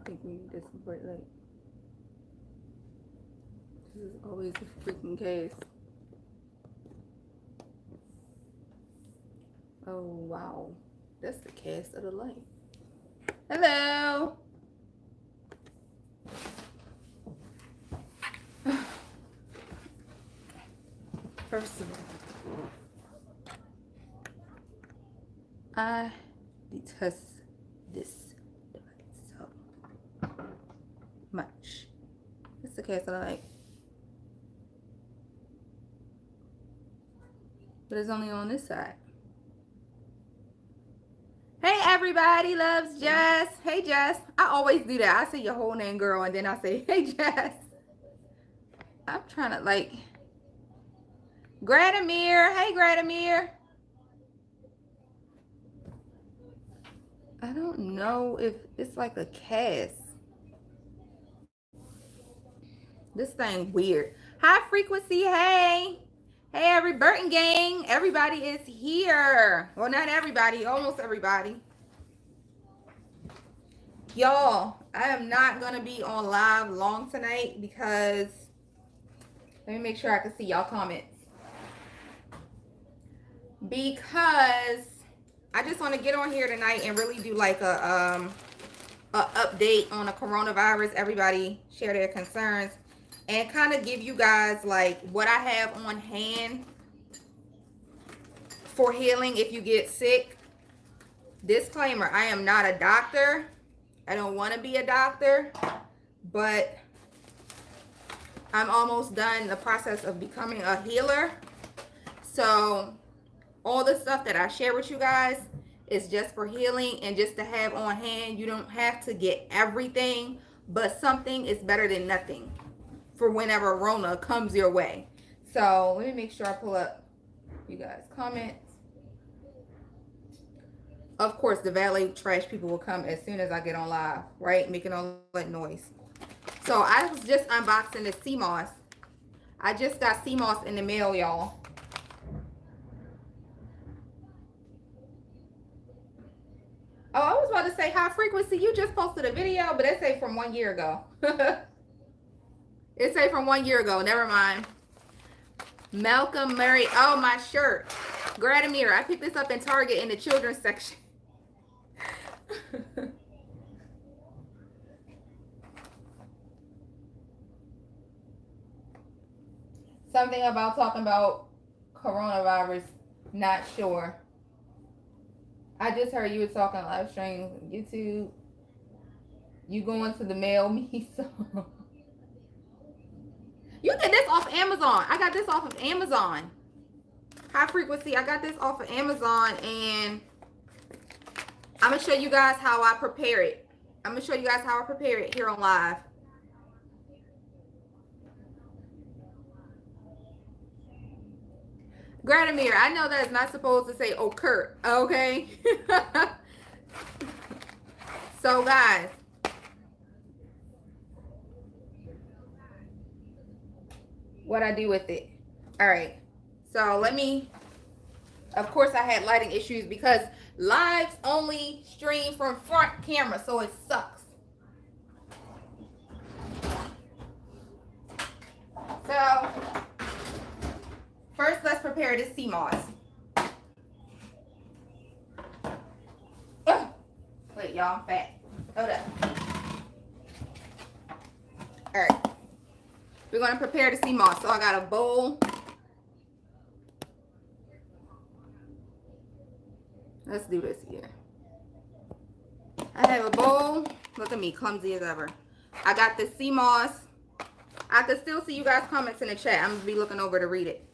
think we need this bright light. This is always a freaking case. Oh, wow. That's the cast of the light. Hello. First of all, I detest this device so much. It's the case I like. But it's only on this side. Hey everybody, loves Jess. Hey Jess. I always do that. I say your whole name, girl, and then I say, hey Jess. I'm trying to like... Gradamir. Hey Gradamir. I don't know if it's like a cast. This thing weird. High frequency, hey. Hey, Burton gang. Everybody is here. Well, not everybody, almost everybody. Y'all, I am not going to be on live long tonight because... Let me make sure I can see y'all comments. Because I just want to get on here tonight and really do like a update on the coronavirus. Everybody share their concerns. And kind of give you guys like what I have on hand for healing if you get sick. Disclaimer, I am not a doctor. I don't want to be a doctor. But I'm almost done the process of becoming a healer. So all the stuff that I share with you guys is just for healing and just to have on hand. You don't have to get everything, but something is better than nothing for whenever Rona comes your way. So let me make sure I pull up you guys' comments. Of course, the valet trash people will come as soon as I get on live, right? Making all that noise. So I was just unboxing the SEAMOSS. I just got SEAMOSS in the mail, y'all. Oh, I was about to say high frequency. You just posted a video, but it say from 1 year ago. It say from 1 year ago. Never mind. Malcolm Murray. Oh, my shirt. Gradamir. I picked this up in Target in the children's section. Something about talking about coronavirus. Not sure. I just heard you were talking live stream YouTube. You going to the mail me some. You get this off Amazon. I got this off of Amazon. High frequency. I got this off of Amazon, and I'm gonna show you guys how I prepare it. I'm gonna show you guys how I prepare it here on live. Gradamir, I know that is not supposed to say oh Kurt, okay? So guys, what I do with it. All right, so let me, of course I had lighting issues because lives only stream from front camera, so it sucks. So first let's prepare this SEAMOSS. Wait, y'all, I'm fat. Hold up. All right. We're going to prepare the SEAMOSS. So I got a bowl. Let's do this here. I have a bowl. Look at me, clumsy as ever. I got the SEAMOSS. I can still see you guys' comments in the chat. I'm going to be looking over to read it.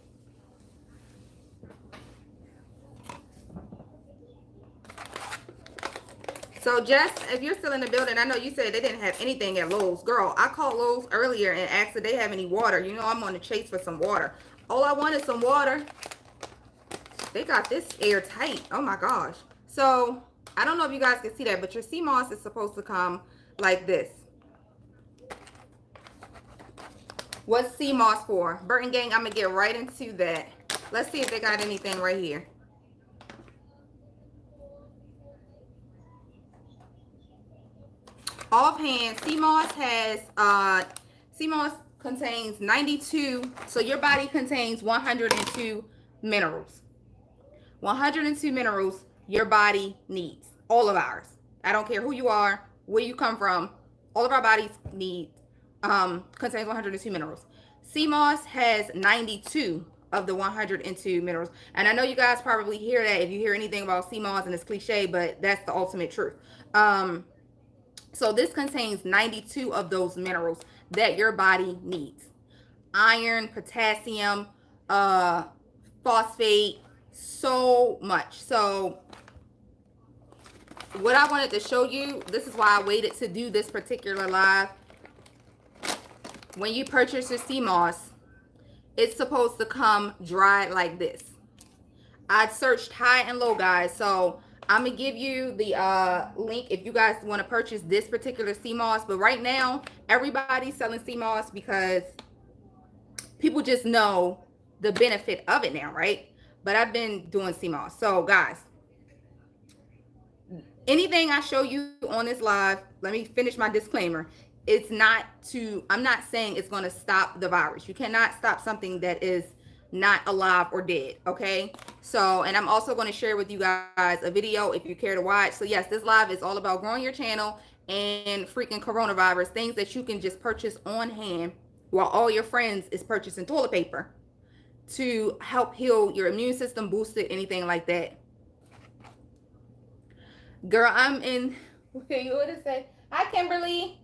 So Jess, if you're still in the building, I know you said they didn't have anything at Lowe's. Girl, I called Lowe's earlier and asked if they have any water. You know I'm on the chase for some water. All I want is some water. They got this airtight. Oh my gosh. So I don't know if you guys can see that, but your SEAMOSS is supposed to come like this. What's SEAMOSS for? Burton gang, I'm going to get right into that. Let's see if they got anything right here. offhand, SEAMOSS has SEAMOSS contains 92, so your body contains 102 minerals. 102 minerals your body needs. All of ours. I don't care who you are, where you come from. All of our bodies need contains 102 minerals. SEAMOSS has 92 of the 102 minerals. And I know you guys probably hear that if you hear anything about SEAMOSS, and it's cliche, but that's the ultimate truth. So this contains 92 of those minerals that your body needs. Iron, potassium, phosphate, so much. So what I wanted to show you, this is why I waited to do this particular live. When you purchase your SEAMOSS, it's supposed to come dried like this. I searched high and low, guys, so I'm gonna give you the link if you guys want to purchase this particular SEAMOSS. But right now, everybody's selling SEAMOSS because people just know the benefit of it now, right? But I've been doing SEAMOSS. So guys, anything I show you on this live, let me finish my disclaimer. It's not to, I'm not saying it's going to stop the virus. You cannot stop something that is not alive or dead, okay? So, and I'm also going to share with you guys a video if you care to watch. So yes, this live is all about growing your channel and freaking coronavirus, things that you can just purchase on hand while all your friends is purchasing toilet paper to help heal your immune system, boost it, anything like that. Girl, I'm in, what do you want to say? Hi, Kimberly.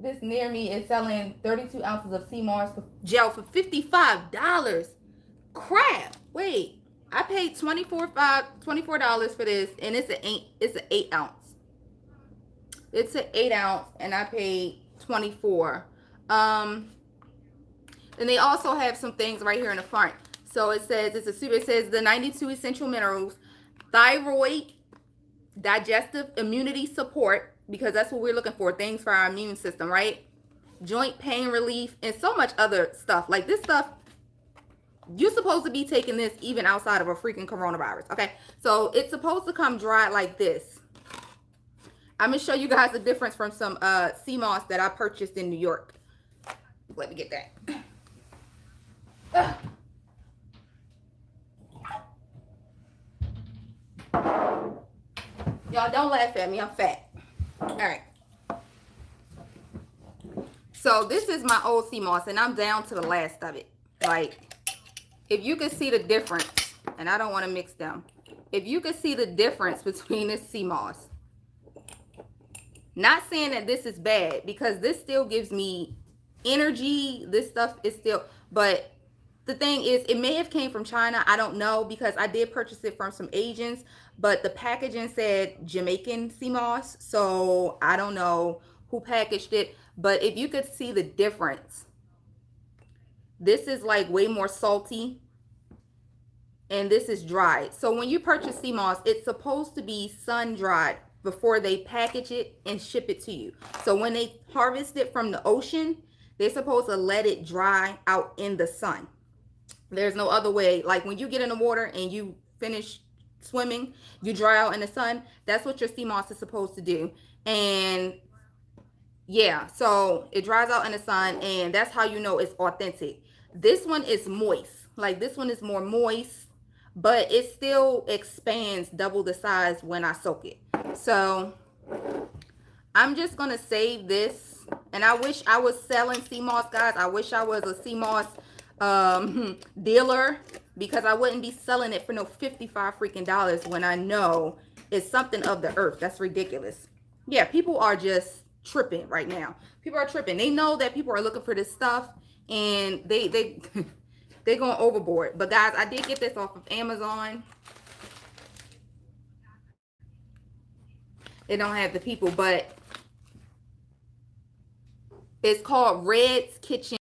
This near me is selling 32 ounces of SEAMOSS gel for $55. Crap. Wait, I paid $24 for this, and it's an 8 ounce. It's an 8 ounce, and I paid $24. And they also have some things right here in the front. So it says it says the 92 essential minerals, thyroid, digestive, immunity support, because that's what we're looking for, things for our immune system, right? Joint pain relief, and so much other stuff. Like this stuff, you're supposed to be taking this even outside of a freaking coronavirus, okay? So it's supposed to come dried like this. I'm gonna show you guys the difference from some SEAMOSS that I purchased in New York. Let me get that. Y'all don't laugh at me, I'm fat. All right. So this is my old SEAMOSS, and I'm down to the last of it. Like, if you can see the difference, and I don't want to mix them. If you can see the difference between this SEAMOSS, not saying that this is bad, because this still gives me energy. This stuff is still, but the thing is, it may have came from China. I don't know, because I did purchase it from some Asians, but the packaging said Jamaican SEAMOSS, so I don't know who packaged it. But if you could see the difference, this is like way more salty, and this is dried. So when you purchase SEAMOSS, it's supposed to be sun dried before they package it and ship it to you. So when they harvest it from the ocean, they're supposed to let it dry out in the sun. There's no other way. Like when you get in the water and you finish swimming, you dry out in the sun. That's what your SEAMOSS is supposed to do. And yeah, so it dries out in the sun, and that's how you know it's authentic. This one is moist. Like this one is more moist, but it still expands double the size when I soak it. So I'm just gonna save this, and I wish I was selling SEAMOSS, guys. I wish I was a SEAMOSS dealer, because I wouldn't be selling it for no $55 freaking dollars when I know it's something of the earth. That's ridiculous. Yeah, people are just tripping right now. People are tripping. They know that people are looking for this stuff, and they're going overboard. But guys, I did get this off of Amazon. It don't have the people, but it's called Red's Kitchen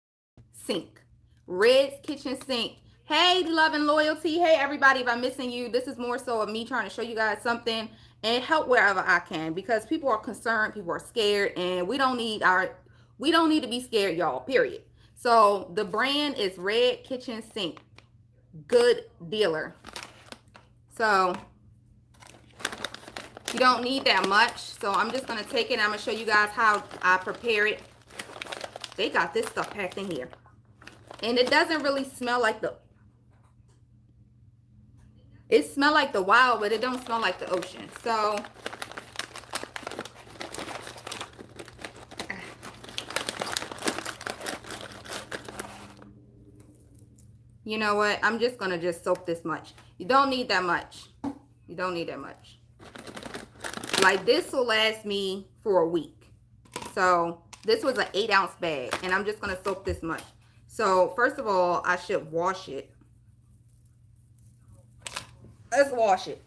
Sink. Red's Kitchen Sink. Hey, love and loyalty. Hey, everybody, if I'm missing you, this is more so of me trying to show you guys something and help wherever I can, because people are concerned, people are scared, and we don't need to be scared, y'all, period. So the brand is Red Kitchen Sink. Good dealer. So You don't need that much. So I'm just going to take it and I'm going to show you guys how I prepare it. They got this stuff packed in here. And it doesn't really smell like the... It smells like the wild, but it don't smell like the ocean. So... You know what? I'm just going to just soak this much. You don't need that much. You don't need that much. Like this will last me for a week. So this was an 8-ounce bag. And I'm just going to soak this much. So first of all, I should wash it. Let's wash it.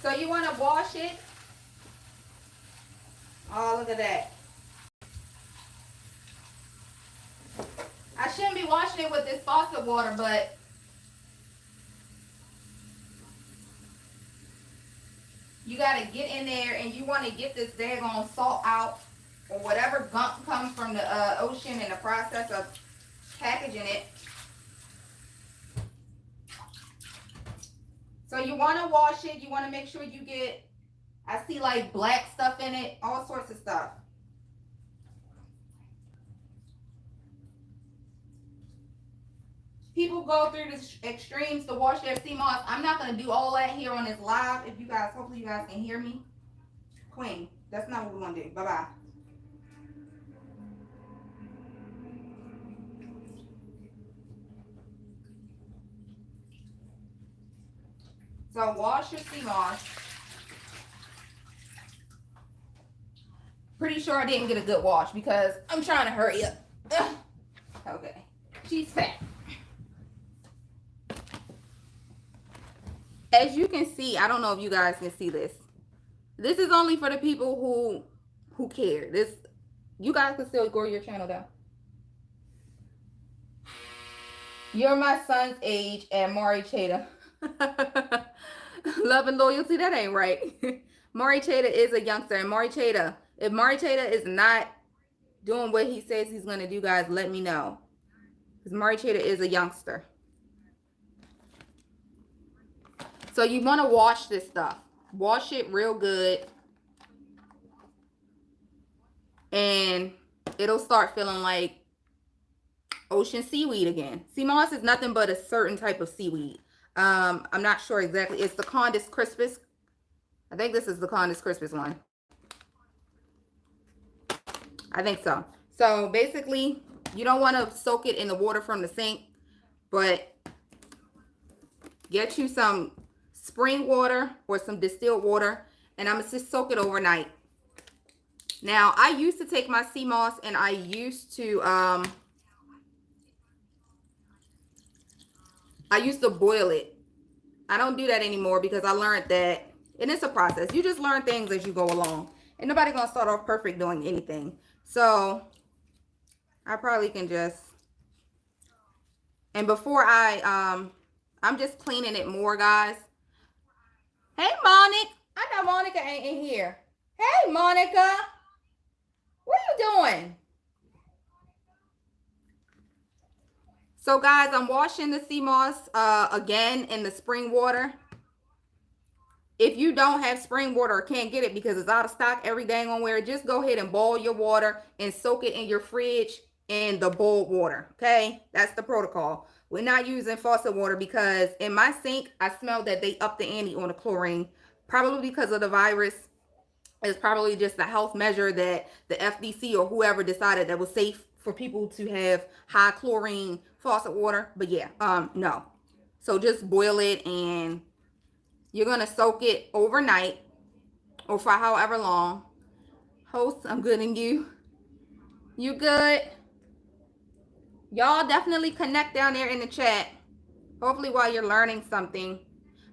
So you want to wash it. Oh, look at that. I shouldn't be washing it with this faucet water, but you got to get in there and you want to get this daggone salt out or whatever gunk comes from the ocean in the process of packaging it. So you want to wash it. You want to make sure you get, I see like black stuff in it, all sorts of stuff. People go through the extremes to wash their SEAMOSS. I'm not going to do all that here on this live. If you guys, hopefully you guys can hear me. Queen, that's not what we're going to do. Bye-bye. So wash your SEAMOSS. Pretty sure I didn't get a good wash because I'm trying to hurry up. Ugh. Okay. She's fat. As you can see, I don't know if you guys can see this. This is only for the people who care. This, you guys can still grow your channel down. You're my son's age and Mari Cheta. Love and loyalty, that ain't right. Mari Cheta is a youngster. And Mari Cheta, if Mari Cheta is not doing what he says he's going to do, guys, let me know. Because Mari Cheta is a youngster. So you want to wash this stuff. Wash it real good. And it'll start feeling like ocean seaweed again. SEAMOSS is nothing but a certain type of seaweed. I'm not sure exactly. It's the Condis crispus. I think this is the Condis crispus one. I think so. So basically, you don't want to soak it in the water from the sink, but get you some spring water or some distilled water, and I'm going to just soak it overnight. Now, I used to take my SEAMOSS and I used to boil it. I don't do that anymore because I learned that, and it's a process. You just learn things as you go along. And nobody's going to start off perfect doing anything. So, I probably can just, and before I'm just cleaning it more, guys. Hey, Monica. I know Monica ain't in here. Hey, Monica. What are you doing? So, guys, I'm washing the SEAMOSS again in the spring water. If you don't have spring water or can't get it because it's out of stock every dang on where, just go ahead and boil your water and soak it in your fridge in the boiled water. Okay? That's the protocol. We're not using faucet water because in my sink, I smelled that they upped the ante on the chlorine. Probably because of the virus. It's probably just a health measure that the FDC or whoever decided that was safe for people to have high chlorine faucet water. But yeah, no. So just boil it and you're going to soak it overnight or for however long. Host, I'm good, and you? You good? Y'all definitely connect down there in the chat. Hopefully while you're learning something.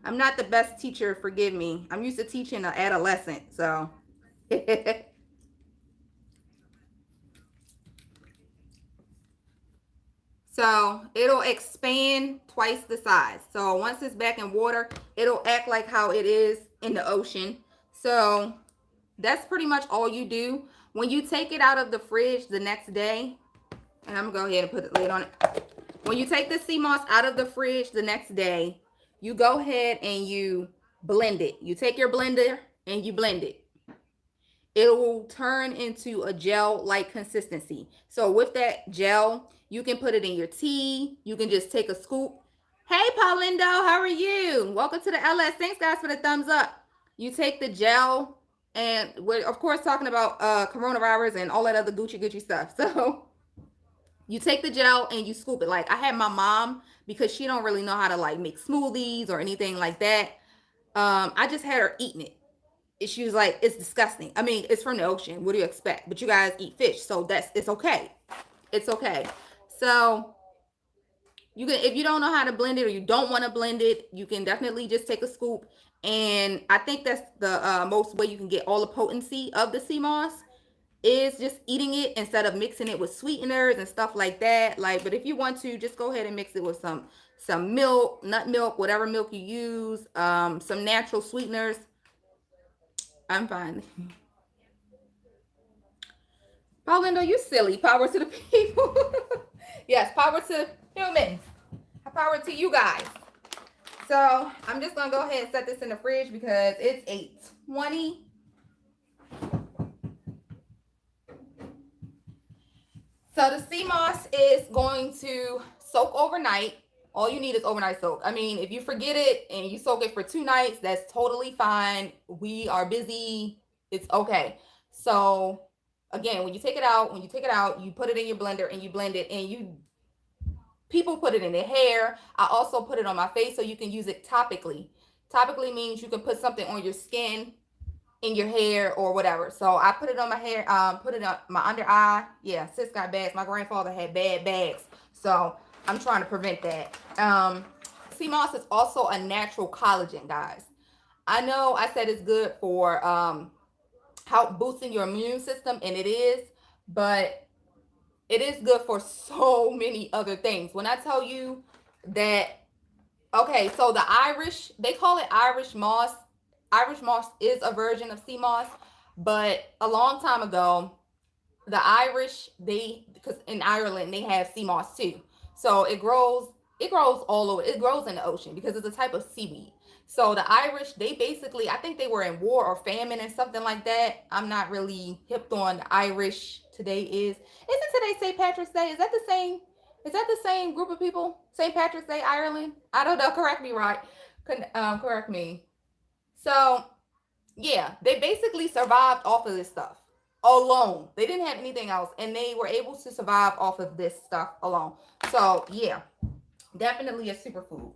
I'm not the best teacher, forgive me. I'm used to teaching an adolescent, so. So it'll expand twice the size. So once it's back in water, it'll act like how it is in the ocean. So that's pretty much all you do. When you take it out of the fridge the next day, and I'm gonna go ahead and put the lid on it. When you take the SEAMOSS out of the fridge the next day, you go ahead and you blend it. You take your blender and you blend it. It will turn into a gel-like consistency. So with that gel, you can put it in your tea. You can just take a scoop. Hey, Paulindo, how are you? Welcome to the LS. Thanks, guys, for the thumbs up. You take the gel, and we're, of course, talking about coronavirus and all that other Gucci stuff. So you take the gel and you scoop it. Like, I had my mom, because she don't really know how to, like, make smoothies or anything like that. I just had her eating it. She was like, it's disgusting. I mean, it's from the ocean. What do you expect? But you guys eat fish, so it's okay. It's okay. So you can, if you don't know how to blend it or you don't want to blend it, you can definitely just take a scoop. And I think that's the most way you can get all the potency of the SEAMOSS, is just eating it instead of mixing it with sweeteners and stuff like that. Like, but if you want to, just go ahead and mix it with some milk, nut milk, whatever milk you use, some natural sweeteners. I'm fine. Paulindo, you silly. Power to the people. Yes, power to humans. Power to you guys. So I'm just gonna go ahead and set this in the fridge because it's 8:20. So the SEAMOSS is going to soak overnight. All you need is overnight soak. I mean, if you forget it and you soak it for 2 nights, that's totally fine. We are busy. It's okay. So again, when you take it out, you put it in your blender and you blend it, and people put it in their hair. I also put it on my face so you can use it topically. Topically means you can put something on your skin, in your hair, or whatever. So I put it on my hair, put it on my under eye. Yeah, sis got bags. My grandfather had bad bags. So I'm trying to prevent that. SEAMOSS is also a natural collagen, guys. I know I said it's good for how boosting your immune system, and it is, but it is good for so many other things. When I tell you that, okay, so the Irish, they call it Irish moss. Irish moss is a version of SEAMOSS, but a long time ago, the Irish, because in Ireland they have SEAMOSS too. So it grows all over. It grows in the ocean because it's a type of seaweed. So the Irish, they basically, I think they were in war or famine and something like that. I'm not really hipped on the Irish. Today isn't today St. Patrick's Day? Is that the same? Is that the same group of people? St. Patrick's Day, Ireland? I don't know. Correct me, right? Correct me. So yeah, they basically survived off of this stuff alone. They didn't have anything else, and they were able to survive off of this stuff alone. So yeah, definitely a superfood.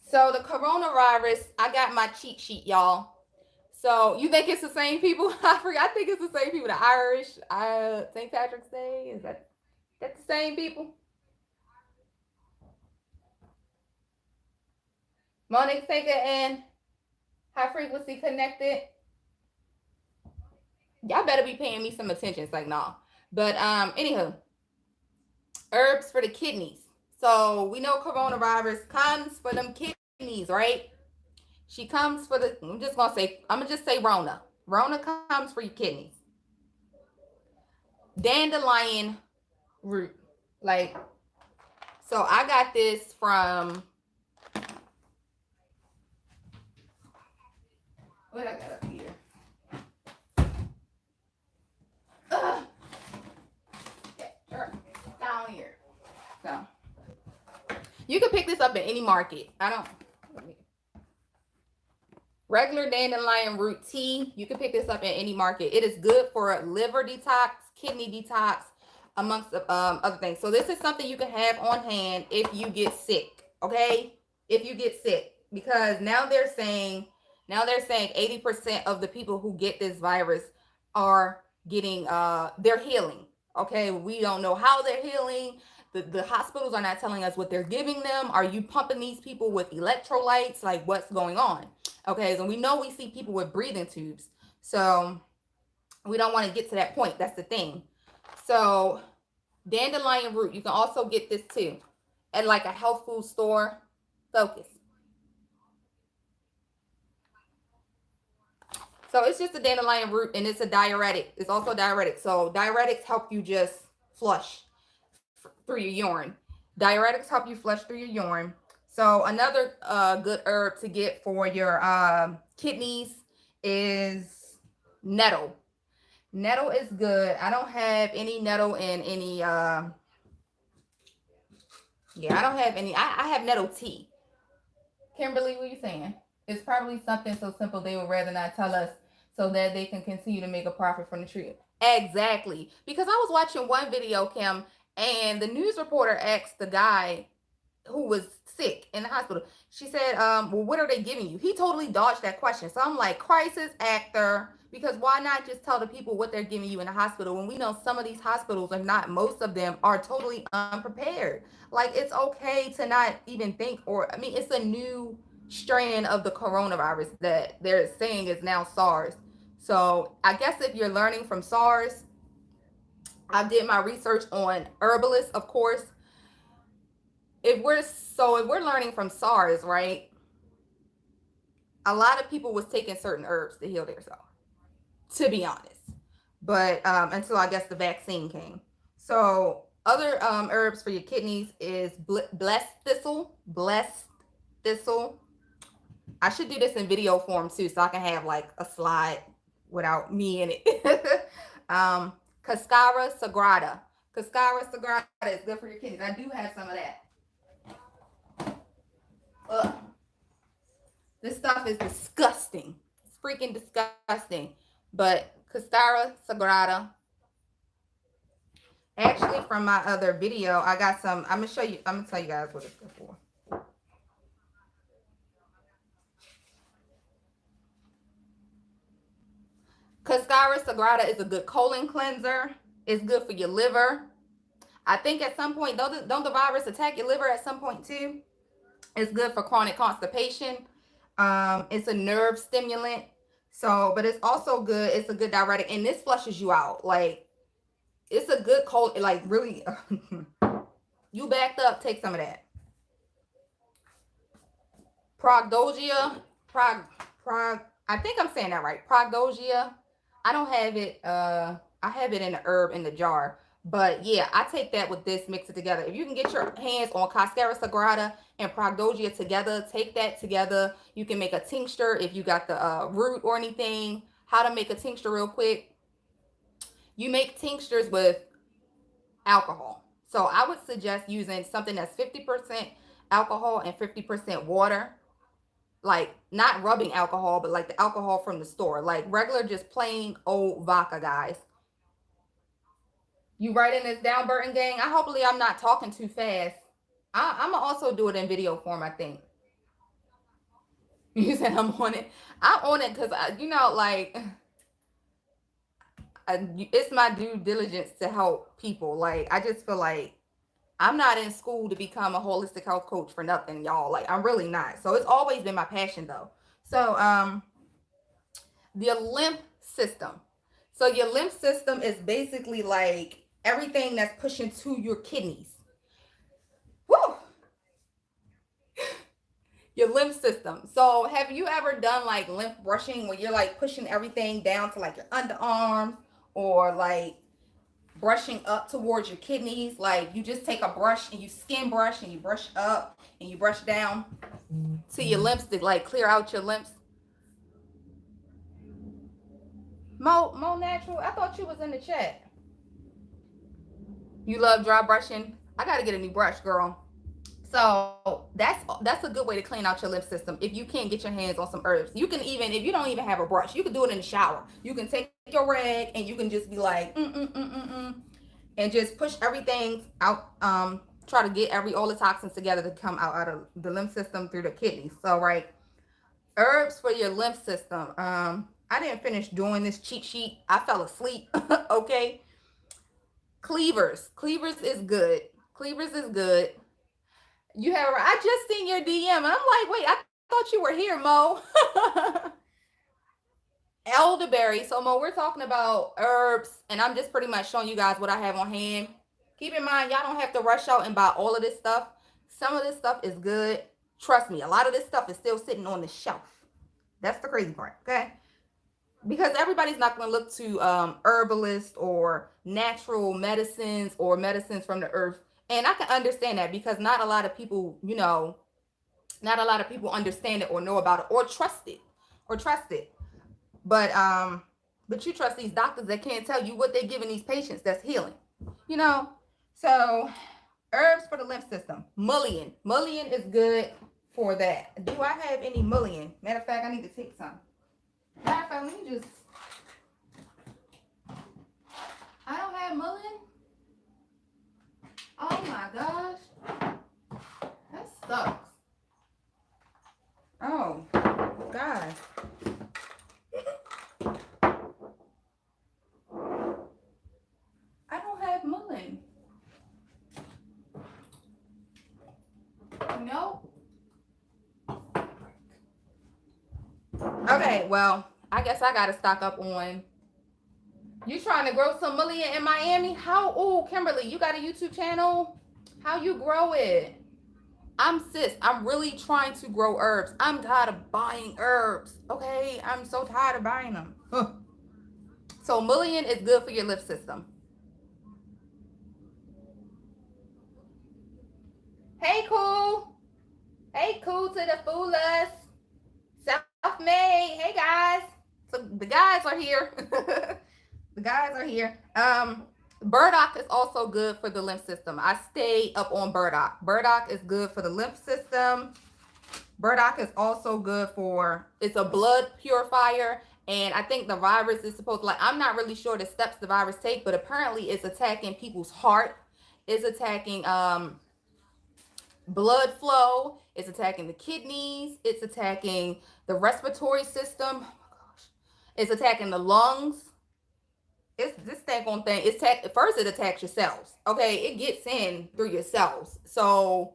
So the coronavirus, I got my cheat sheet, y'all. So you think it's the same people? I think it's the same people. The Irish, St. Patrick's Day, is that the same people? Monique Taker and High Frequency Connected. Y'all better be paying me some attention. It's like, nah. But anywho, herbs for the kidneys. So we know coronavirus comes for them kidneys, right? She comes for the, I'm gonna just say Rona. Rona comes for your kidneys. Dandelion root. Like, so I got this from, what I got up here? Down here. So you can pick this up at any market. Regular dandelion root tea. You can pick this up at any market. It is good for liver detox, kidney detox, amongst other things. So this is something you can have on hand if you get sick. Okay, if you get sick, because now they're saying 80% of the people who get this virus are getting they're healing. Okay, we don't know how they're healing. The hospitals are not telling us what they're giving them. Are you pumping these people with electrolytes? Like, what's going on? Okay, so we know we see people with breathing tubes. So we don't want to get to that point. That's the thing. So dandelion root, you can also get this too at like a health food store. Focus. So it's just a dandelion root, and it's a diuretic. It's also diuretic. So diuretics help you just flush through your urine. Diuretics help you flush through your urine. So another good herb to get for your kidneys is nettle. Nettle is good. I don't have any nettle in any yeah, I don't have any. I have nettle tea. Kimberly, what are you saying? It's probably something so simple they would rather not tell us so that they can continue to make a profit from the treatment. Exactly. Because I was watching one video, Kim, and the news reporter asked the guy who was sick in the hospital. She said, well, what are they giving you? He totally dodged that question. So I'm like, crisis actor, because why not just tell the people what they're giving you in the hospital when we know some of these hospitals are not, most of them are totally unprepared. Like, it's okay to not even think, or I mean, it's a new strain of the coronavirus that they're saying is now SARS. So I guess if you're learning from SARS, I did my research on herbalists, of course. If we're learning from SARS, right? A lot of people was taking certain herbs to heal themselves, to be honest. But until I guess the vaccine came. So other herbs for your kidneys is blessed thistle. Blessed thistle. I should do this in video form too, so I can have like a slide without me in it. Cascara sagrada. Cascara sagrada is good for your kidneys. I do have some of that. Ugh. This stuff is disgusting. It's freaking disgusting. But Cascara sagrada. Actually, from my other video, I got some. I'm gonna show you. I'm gonna tell you guys what it's good for. Cascara sagrada is a good colon cleanser. It's good for your liver. I think at some point, don't the virus attack your liver at some point too? It's good for chronic constipation. It's a nerve stimulant. So, but it's also good. It's a good diuretic, and this flushes you out. Like, it's a good cold. Like, really, you backed up. Take some of that. Progdosia. I think I'm saying that right. Progdosia. I don't have it. I have it in the herb in the jar. But yeah, I take that with this, mix it together. If you can get your hands on Cascara sagrada and Progdosia together, take that together. You can make a tincture if you got the root or anything. How to make a tincture real quick. You make tinctures with alcohol. So I would suggest using something that's 50% alcohol and 50% water. Like, not rubbing alcohol, but like the alcohol from the store. Like regular, just plain old vodka, guys. You writing this down, Burton Gang? Hopefully I'm not talking too fast. I'm going to also do it in video form, I think. You said I'm on it. I'm on it because, you know, like, it's my due diligence to help people. Like, I just feel like I'm not in school to become a holistic health coach for nothing, y'all. Like, I'm really not. So it's always been my passion, though. So, the lymph system. So your lymph system is basically like everything that's pushing to your kidneys. Woo! Your lymph system. So have you ever done like lymph brushing where you're like pushing everything down to like your underarms, or like brushing up towards your kidneys? Like, you just take a brush and you skin brush and you brush up and you brush down to your lymphs to like clear out your lymphs. Mo Natural, I thought you was in the chat. You love dry brushing. I gotta get a new brush, girl. So that's a good way to clean out your lymph system. If you can't get your hands on some herbs, you can, even if you don't even have a brush, you can do it in the shower. You can take your rag and you can just be like and just push everything out. Try to get all the toxins together to come out of the lymph system through the kidneys. So right, herbs for your lymph system. I didn't finish doing this cheat sheet. I fell asleep. Okay. Cleavers is good. Cleavers is good. You have, I just seen your DM and I'm like, wait, I thought you were here, Mo. Elderberry. So Mo, we're talking about herbs and I'm just pretty much showing you guys what I have on hand. Keep in mind, y'all don't have to rush out and buy all of this stuff. Some of this stuff is good. Trust me, a lot of this stuff is still sitting on the shelf. That's the crazy part, okay? Because everybody's not going to look to herbalists or natural medicines or medicines from the earth And I can understand that because not a lot of people, you know, not a lot of people understand it or know about it or trust it but you trust these doctors that can't tell you what they're giving these patients that's healing, you know. So herbs for the lymph system. Mullein is good for that. Do I have any mullein? Matter of fact, I need to take some. Matter of fact, let me just, I don't have mullein. Oh my gosh, that sucks. Oh God. I don't have mullein. Nope. Okay, well, I guess I gotta stock up on. You trying to grow some mullein in Miami? How? Oh, Kimberly, you got a YouTube channel? How you grow it? I'm really trying to grow herbs. I'm tired of buying herbs. Okay, I'm so tired of buying them. Huh. So mullein is good for your lymph system. Hey, cool. Hey, cool to the foolers. Self-made. Hey, guys. So the guys are here. The guys are here. Burdock is also good for the lymph system. I stay up on burdock. Burdock is good for the lymph system. Burdock is also good for, it's a blood purifier. And I think the virus is supposed to, like, I'm not really sure the steps the virus take, but apparently it's attacking people's heart. It's attacking blood flow. It's attacking the kidneys. It's attacking the respiratory system. Oh my gosh. It's attacking the lungs. It's this daggone thing. First it attacks your cells. Okay, it gets in through your cells. So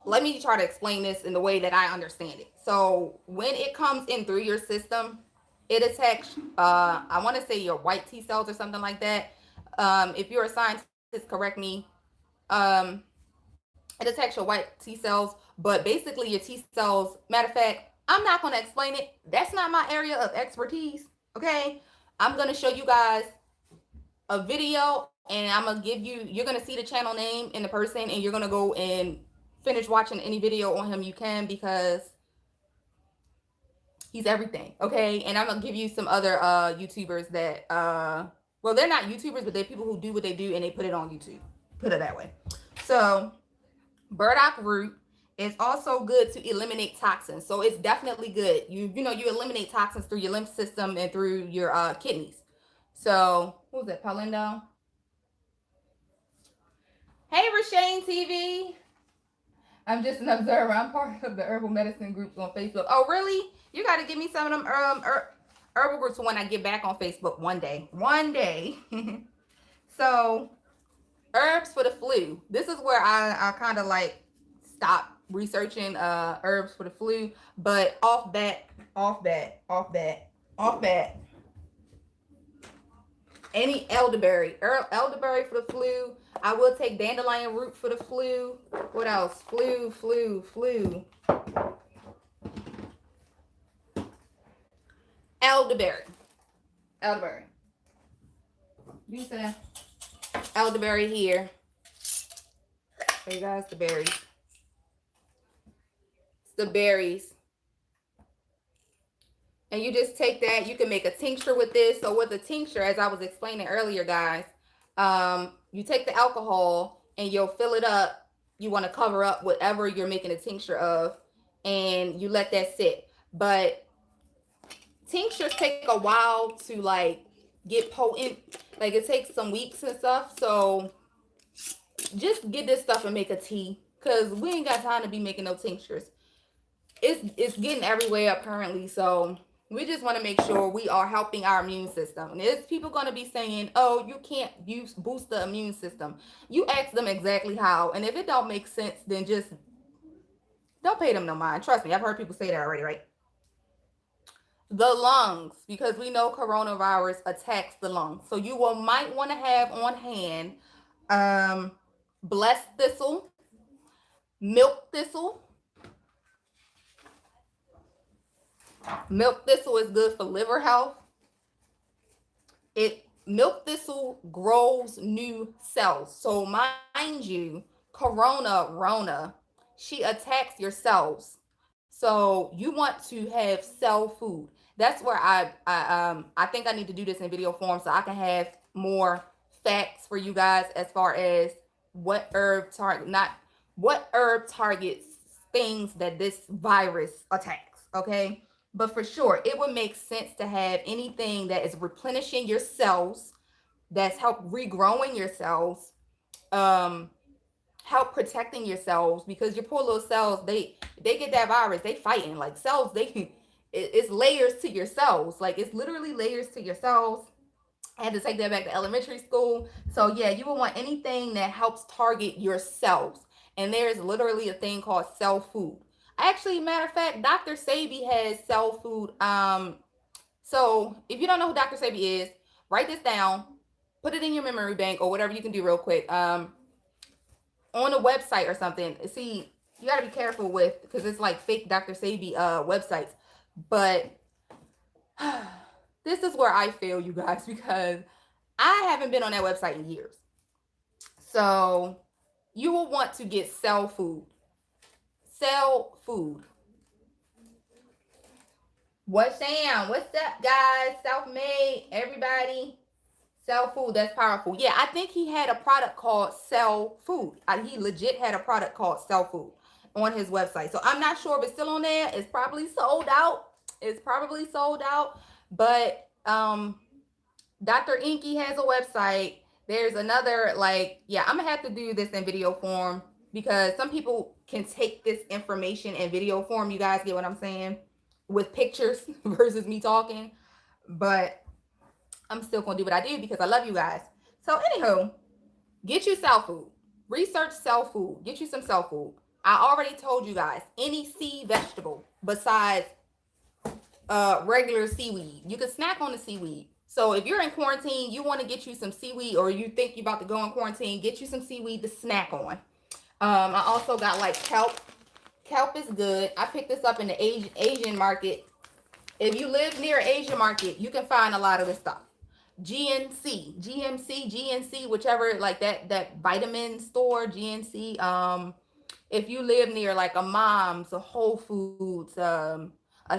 let me try to explain this in the way that I understand it. So when it comes in through your system, it attacks, I want to say your white T cells or something like that. If you're a scientist, correct me. It attacks your white T cells, but basically your T cells, matter of fact, I'm not going to explain it. That's not my area of expertise. Okay. I'm going to show you guys a video and I'm going to give you, you're going to see the channel name and the person, and you're going to go and finish watching any video on him you can, because he's everything. Okay. And I'm going to give you some other YouTubers that, well, they're not YouTubers, but they're people who do what they do and they put it on YouTube. Put it that way. So burdock root is also good to eliminate toxins. So it's definitely good. You eliminate toxins through your lymph system and through your kidneys. So what was that, Paulindo? Hey, Rashane TV. I'm just an observer. I'm part of the herbal medicine groups on Facebook. Oh, really? You got to give me some of them herbal groups when I get back on Facebook one day. One day. So herbs for the flu. This is where I kind of like stop researching herbs for the flu, but off that, any elderberry for the flu. I will take dandelion root for the flu. What else? Flu. Elderberry. You said elderberry here. Show you guys the berries. It's the berries. And you just take that. You can make a tincture with this. So with a tincture, as I was explaining earlier, guys, you take the alcohol and you'll fill it up. You want to cover up whatever you're making a tincture of, and you let that sit. But tinctures take a while to like get potent. Like it takes some weeks and stuff. So just get this stuff and make a tea, because we ain't got time to be making no tinctures. It's getting everywhere up currently. So we just want to make sure we are helping our immune system. And there's people going to be saying, oh, you can't boost the immune system. You ask them exactly how. And if it don't make sense, then just don't pay them no mind. Trust me, I've heard people say that already, right? The lungs, because we know coronavirus attacks the lungs. So you might want to have on hand blessed thistle, milk thistle. Milk thistle is good for liver health. It milk thistle grows new cells. So mind you, rona, she attacks your cells. So you want to have cell food. That's where I think I need to do this in video form so I can have more facts for you guys as far as what herb targets things that this virus attacks. Okay, but for sure it would make sense to have anything that is replenishing your cells, that's help regrowing your cells, um help protecting your cells, because your poor little cells, they get that virus, they fighting like cells, it's layers to your cells, like it's literally layers to your cells. I had to take that back to elementary school. So yeah, you will want anything that helps target your cells. And there's literally a thing called cell food. Actually, matter of fact, Dr. Sabi has cell food. So if you don't know who Dr. Sabi is, write this down, put it in your memory bank or whatever you can do real quick. On a website or something. See, you gotta be careful with, because it's like fake Dr. Sabi websites. But this is where I fail, you guys, because I haven't been on that website in years. So you will want to get cell food. Cell food. What's Sam? What's up, guys? Self-made, everybody. Cell food, that's powerful. Yeah, I think he had a product called Cell Food. He legit had a product called Cell Food on his website. So I'm not sure if it's still on there. It's probably sold out. It's probably sold out. But Dr. Inky has a website. There's another, like, yeah, I'm gonna have to do this in video form because some people can take this information in video form. You guys get what I'm saying? With pictures versus me talking. But I'm still gonna do what I do because I love you guys. So anywho, get you cell food. Research cell food. Get you some cell food. I already told you guys, any sea vegetable besides regular seaweed. You can snack on the seaweed. So if you're in quarantine, you want to get you some seaweed, or you think you're about to go in quarantine, get you some seaweed to snack on. I also got like kelp. Kelp is good. I picked this up in the Asian market. If you live near an Asian market, you can find a lot of this stuff. GNC, whichever, like that vitamin store, GNC. If you live near like a Mom's, a Whole Foods, a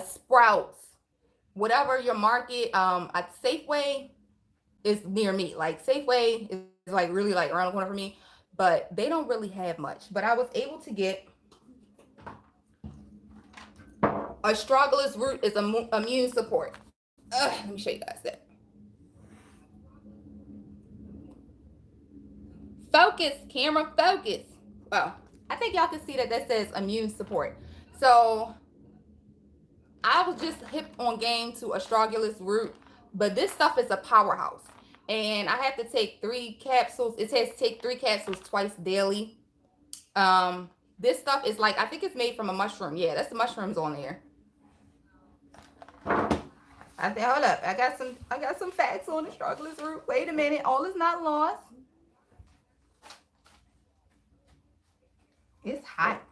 Sprouts, whatever your market, a Safeway is near me. Like Safeway is like really like around the corner for me, but they don't really have much. But I was able to get astragalus root is immune support. Let me show you guys that. Focus, camera, focus. Well, I think y'all can see that says immune support. So I was just hip on game to astragalus root, but this stuff is a powerhouse. And I have to take 3 capsules. It says take 3 capsules twice daily. This stuff is like, I think it's made from a mushroom. Yeah, that's the mushrooms on there. I think, hold up, I got some facts on astragalus root. Wait a minute, all is not lost. It's hot.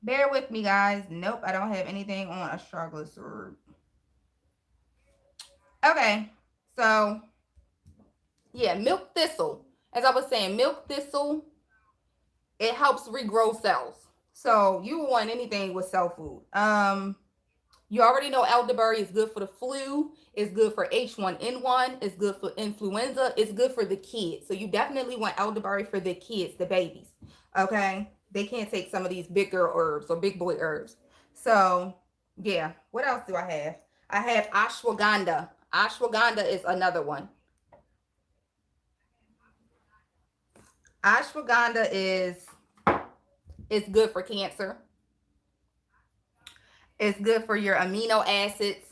Bear with me, guys. Nope, I don't have anything on astragalus root. Okay, so yeah, milk thistle. As I was saying, milk thistle, it helps regrow cells. So you want anything with cell food. You already know elderberry is good for the flu. It's good for H1N1. It's good for influenza. It's good for the kids. So you definitely want elderberry for the kids, the babies. Okay? They can't take some of these bigger herbs or big boy herbs. So, yeah. What else do I have? I have ashwagandha. Ashwagandha is another one. Ashwagandha is good for cancer. It's good for your amino acids.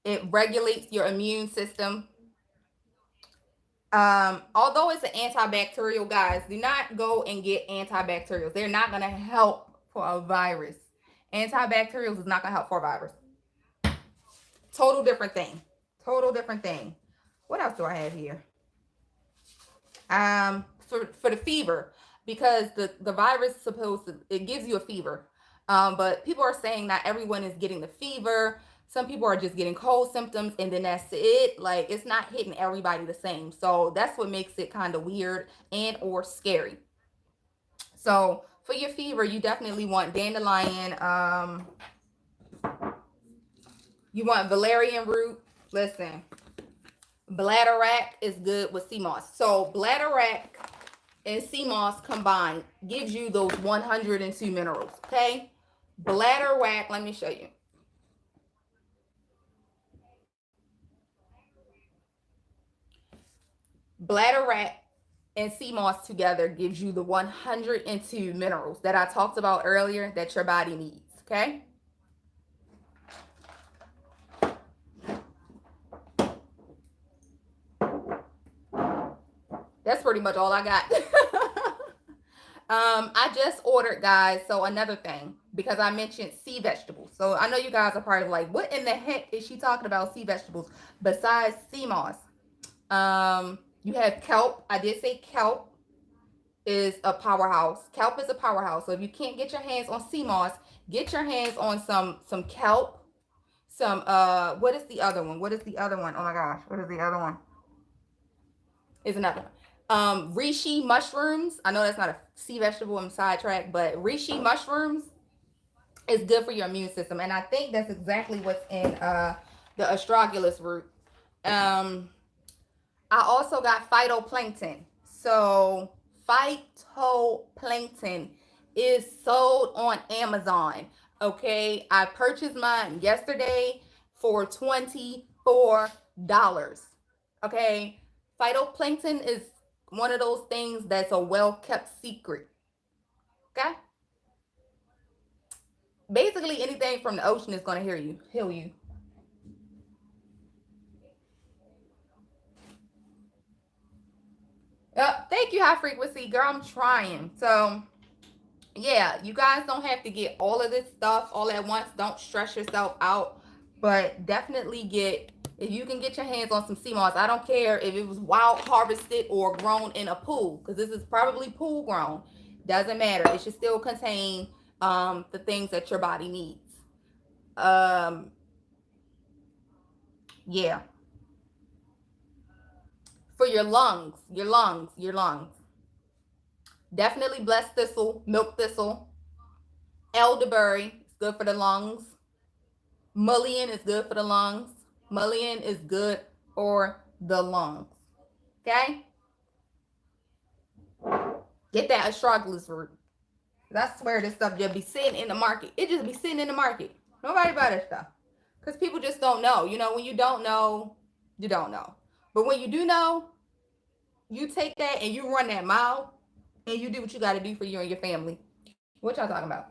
It regulates your immune system. Although it's an antibacterial, guys, do not go and get antibacterials. They're not going to help for a virus. Antibacterials is not going to help for a virus. Total different thing. Total different thing. What else do I have here? For the fever, because the virus it gives you a fever. But people are saying not everyone is getting the fever. Some people are just getting cold symptoms and then that's it. Like, it's not hitting everybody the same. So that's what makes it kind of weird and or scary. So for your fever, you definitely want dandelion. You want valerian root. Listen, bladderwrack is good with SEAMOSS. So bladderwrack and SEAMOSS combined gives you those 102 minerals. Okay, bladderwrack. Let me show you. Bladderwrack and SEAMOSS together gives you the 102 minerals that I talked about earlier that your body needs. Okay. That's pretty much all I got. I just ordered, guys. So another thing, because I mentioned sea vegetables. So I know you guys are probably like, what in the heck is she talking about sea vegetables besides SEAMOSS? You have kelp. I did say kelp is a powerhouse. Kelp is a powerhouse. So if you can't get your hands on SEAMOSS, get your hands on some kelp. Some what is the other one? What is the other one? Oh my gosh, what is the other one? Is another one. Reishi mushrooms. I know that's not a sea vegetable, I'm sidetracked, but reishi mushrooms is good for your immune system. And I think that's exactly what's in the astragalus root. I also got phytoplankton. So phytoplankton is sold on Amazon. Okay, I purchased mine yesterday for $24. Okay, phytoplankton is one of those things that's a well-kept secret. Okay, basically anything from the ocean is going to heal you. Thank you, high frequency girl. I'm trying. So yeah, you guys don't have to get all of this stuff all at once. Don't stress yourself out, but definitely get, if you can get your hands on some SEAMOSS. I don't care if it was wild harvested or grown in a pool, because this is probably pool grown. Doesn't matter. It should still contain the things that your body needs. Yeah, for your lungs, your lungs. Definitely blessed thistle, milk thistle, elderberry is good for the lungs. Mullein is good for the lungs. Mullein is good for the lungs. Okay? Get that astragalus root. I swear this stuff just be sitting in the market. It just be sitting in the market. Nobody buy that stuff. Because people just don't know. You know, when you don't know, you don't know. But when you do know, you take that and you run that mile and you do what you got to do for you and your family. What y'all talking about?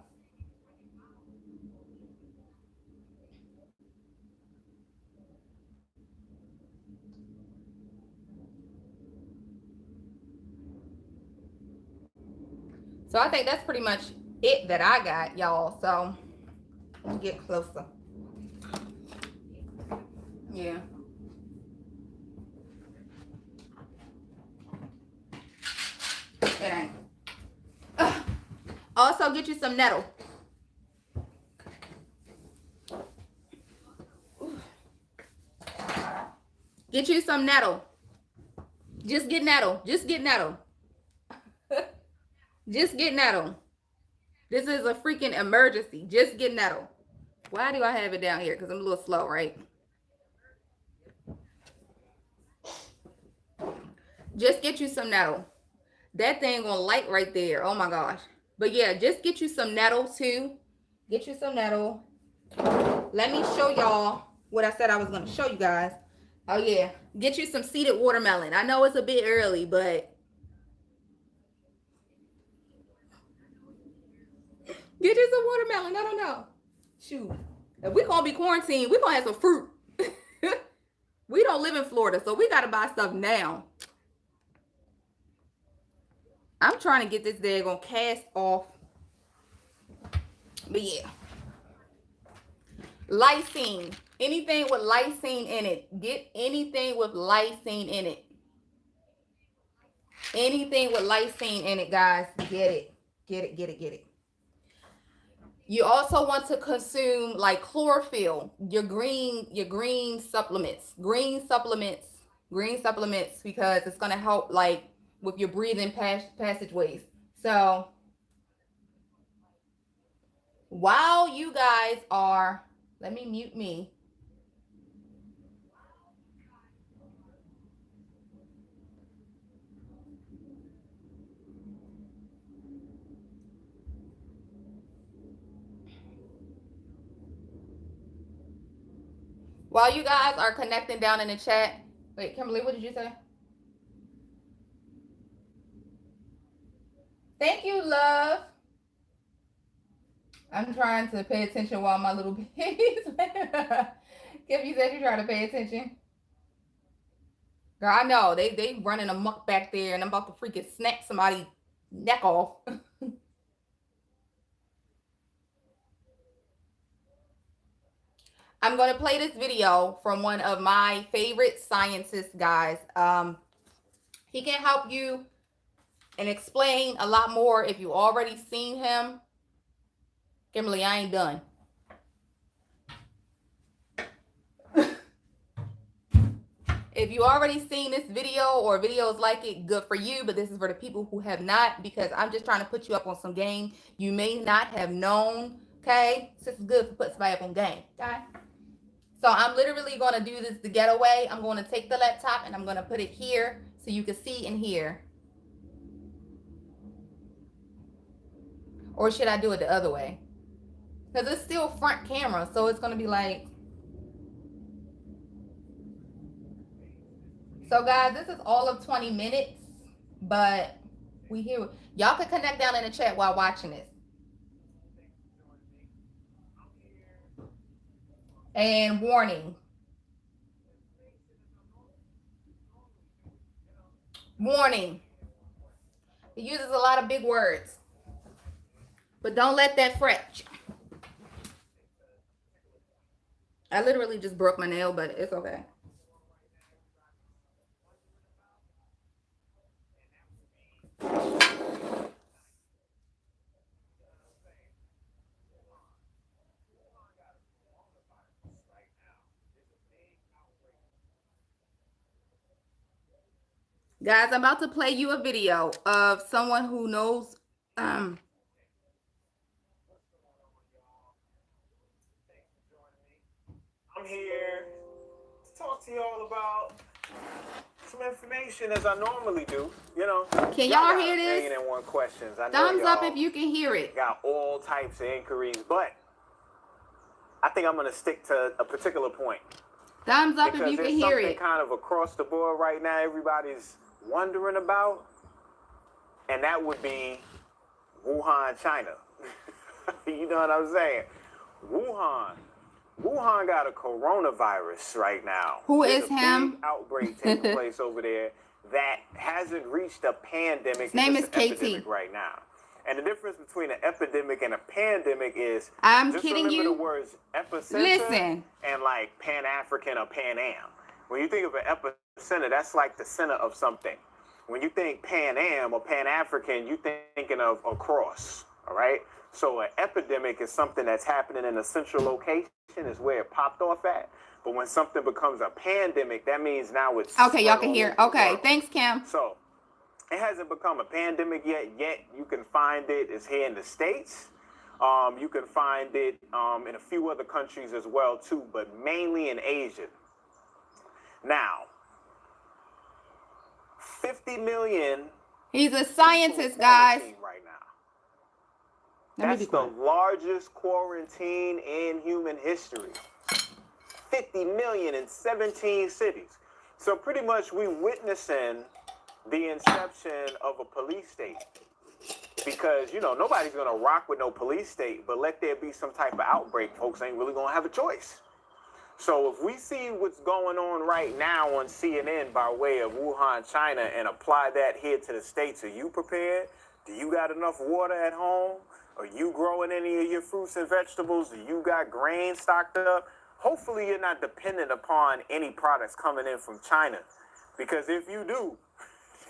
So I think that's pretty much it that I got, y'all. So let me get closer. Yeah. It ain't. Also, get you some nettle. Get you some nettle. Just get nettle. Just get nettle. Just get nettle. This is a freaking emergency. Just get nettle. Why do I have it down here? Because I'm a little slow, right? Just get you some nettle. That thing gonna light right there. Oh my gosh. But yeah, just get you some nettle too. Get you some nettle. Let me show y'all what I said I was gonna show you guys. Oh yeah, get you some seeded watermelon. I know it's a bit early, but get you some watermelon. I don't know. Shoot, if we gonna be quarantined, we gonna have some fruit. We don't live in Florida, so we gotta buy stuff now. I'm trying to get this daggone cast off. But yeah. Lysine. Anything with lysine in it. Get anything with lysine in it. Anything with lysine in it, guys. Get it. Get it, get it, get it. You also want to consume like chlorophyll, your green supplements, because it's gonna help like with your breathing passageways. So while you guys are, let me mute me. While you guys are connecting down in the chat, wait, Kimberly, what did you say? Thank you, love. I'm trying to pay attention while my little babies. Kim, you said you try to pay attention. Girl, I know they running amok back there, and I'm about to freaking snap somebody's neck off. I'm going to play this video from one of my favorite scientists, guys. He can help you and explain a lot more if you already seen him. Kimberly, I ain't done. If you already seen this video or videos like it, good for you. But this is for the people who have not, because I'm just trying to put you up on some game you may not have known. Okay, so it's good to put somebody up on game. Okay. So I'm literally going to do this the getaway. I'm going to take the laptop and I'm going to put it here so you can see and hear. Or should I do it the other way? Because it's still front camera, so it's going to be like... So guys, this is all of 20 minutes, but we here. Y'all can connect down in the chat while watching this. And warning. Warning. He uses a lot of big words. But don't let that fret you. I literally just broke my nail, but it's okay. Guys, I'm about to play you a video of someone who knows I'm here to talk to y'all about some information as I normally do, you know. Can y'all hear this? Million and one questions. I know thumbs up if you can hear it. Got all types of inquiries, but I think I'm going to stick to a particular point. Thumbs up if you can hear it. Kind of across the board right now everybody's wondering about, and that would be Wuhan, China. You know what I'm saying? Wuhan got a coronavirus right now. Who is him? Big outbreak taking place over there that hasn't reached a pandemic. His name is KT right now. And the difference between an epidemic and a pandemic is, I'm just kidding remember you. the words epicenter and like Pan-African or Pan-Am. When you think of an epicenter, that's like the center of something. When you think Pan-Am or Pan-African, you're thinking of a cross, all right? So an epidemic is something that's happening in a central location, is where it popped off at. But when something becomes a pandemic, that means now it's... Okay, y'all can hear. Okay, thanks, Kim. So it hasn't become a pandemic yet you can find it. It's here in the States. You can find it in a few other countries as well too, but mainly in Asia. Now, 50 million. He's a scientist, guys. Right now. That's the largest quarantine in human history. 50 million in 17 cities. So pretty much we witnessing the inception of a police state. Because, you know, nobody's going to rock with no police state, but let there be some type of outbreak, folks ain't really going to have a choice. So if we see what's going on right now on CNN by way of Wuhan, China, and apply that here to the States, are you prepared? Do you got enough water at home? Are you growing any of your fruits and vegetables? Do you got grain stocked up? Hopefully you're not dependent upon any products coming in from China. Because if you do,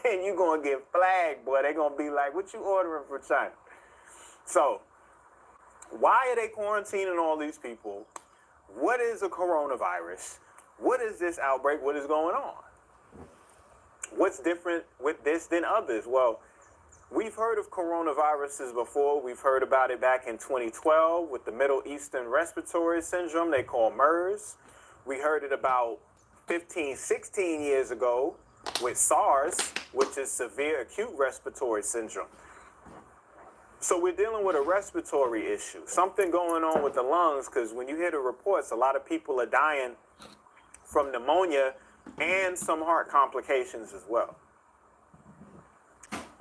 then you're going to get flagged, boy. They're going to be like, what you ordering from China? So Why are they quarantining all these people? What is a coronavirus? What is this outbreak? What is going on? What's different with this than others? Well, we've heard of coronaviruses before. We've heard about it back in 2012 with the Middle Eastern Respiratory Syndrome they call MERS. We heard it about 15, 16 years ago with SARS, which is Severe Acute Respiratory Syndrome. So we're dealing with a respiratory issue, something going on with the lungs, because when you hear the reports, a lot of people are dying from pneumonia and some heart complications as well.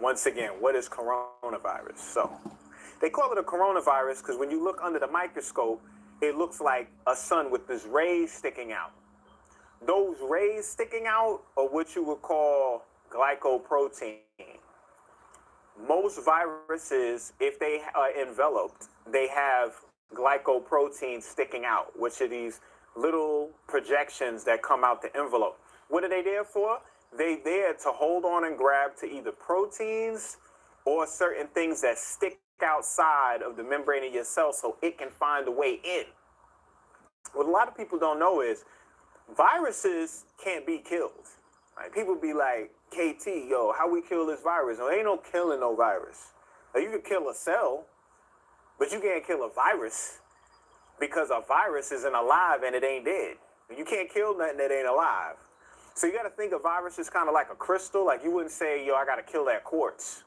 Once again, what is coronavirus? So they call it a coronavirus because when you look under the microscope, it looks like a sun with this rays sticking out. Those rays sticking out are what you would call glycoprotein. Most viruses, if they are enveloped, they have glycoprotein sticking out, which are these little projections that come out the envelope. What are they there for? They're there to hold on and grab to either proteins or certain things that stick outside of the membrane of your cell so it can find a way in. What a lot of people don't know is viruses can't be killed. Right? People be like, KT, yo, how we kill this virus? No, ain't no killing no virus. Now, you can kill a cell, but you can't kill a virus because a virus isn't alive and it ain't dead. You can't kill nothing that ain't alive. So you got to think of viruses kind of like a crystal. Like you wouldn't say, yo, I got to kill that quartz.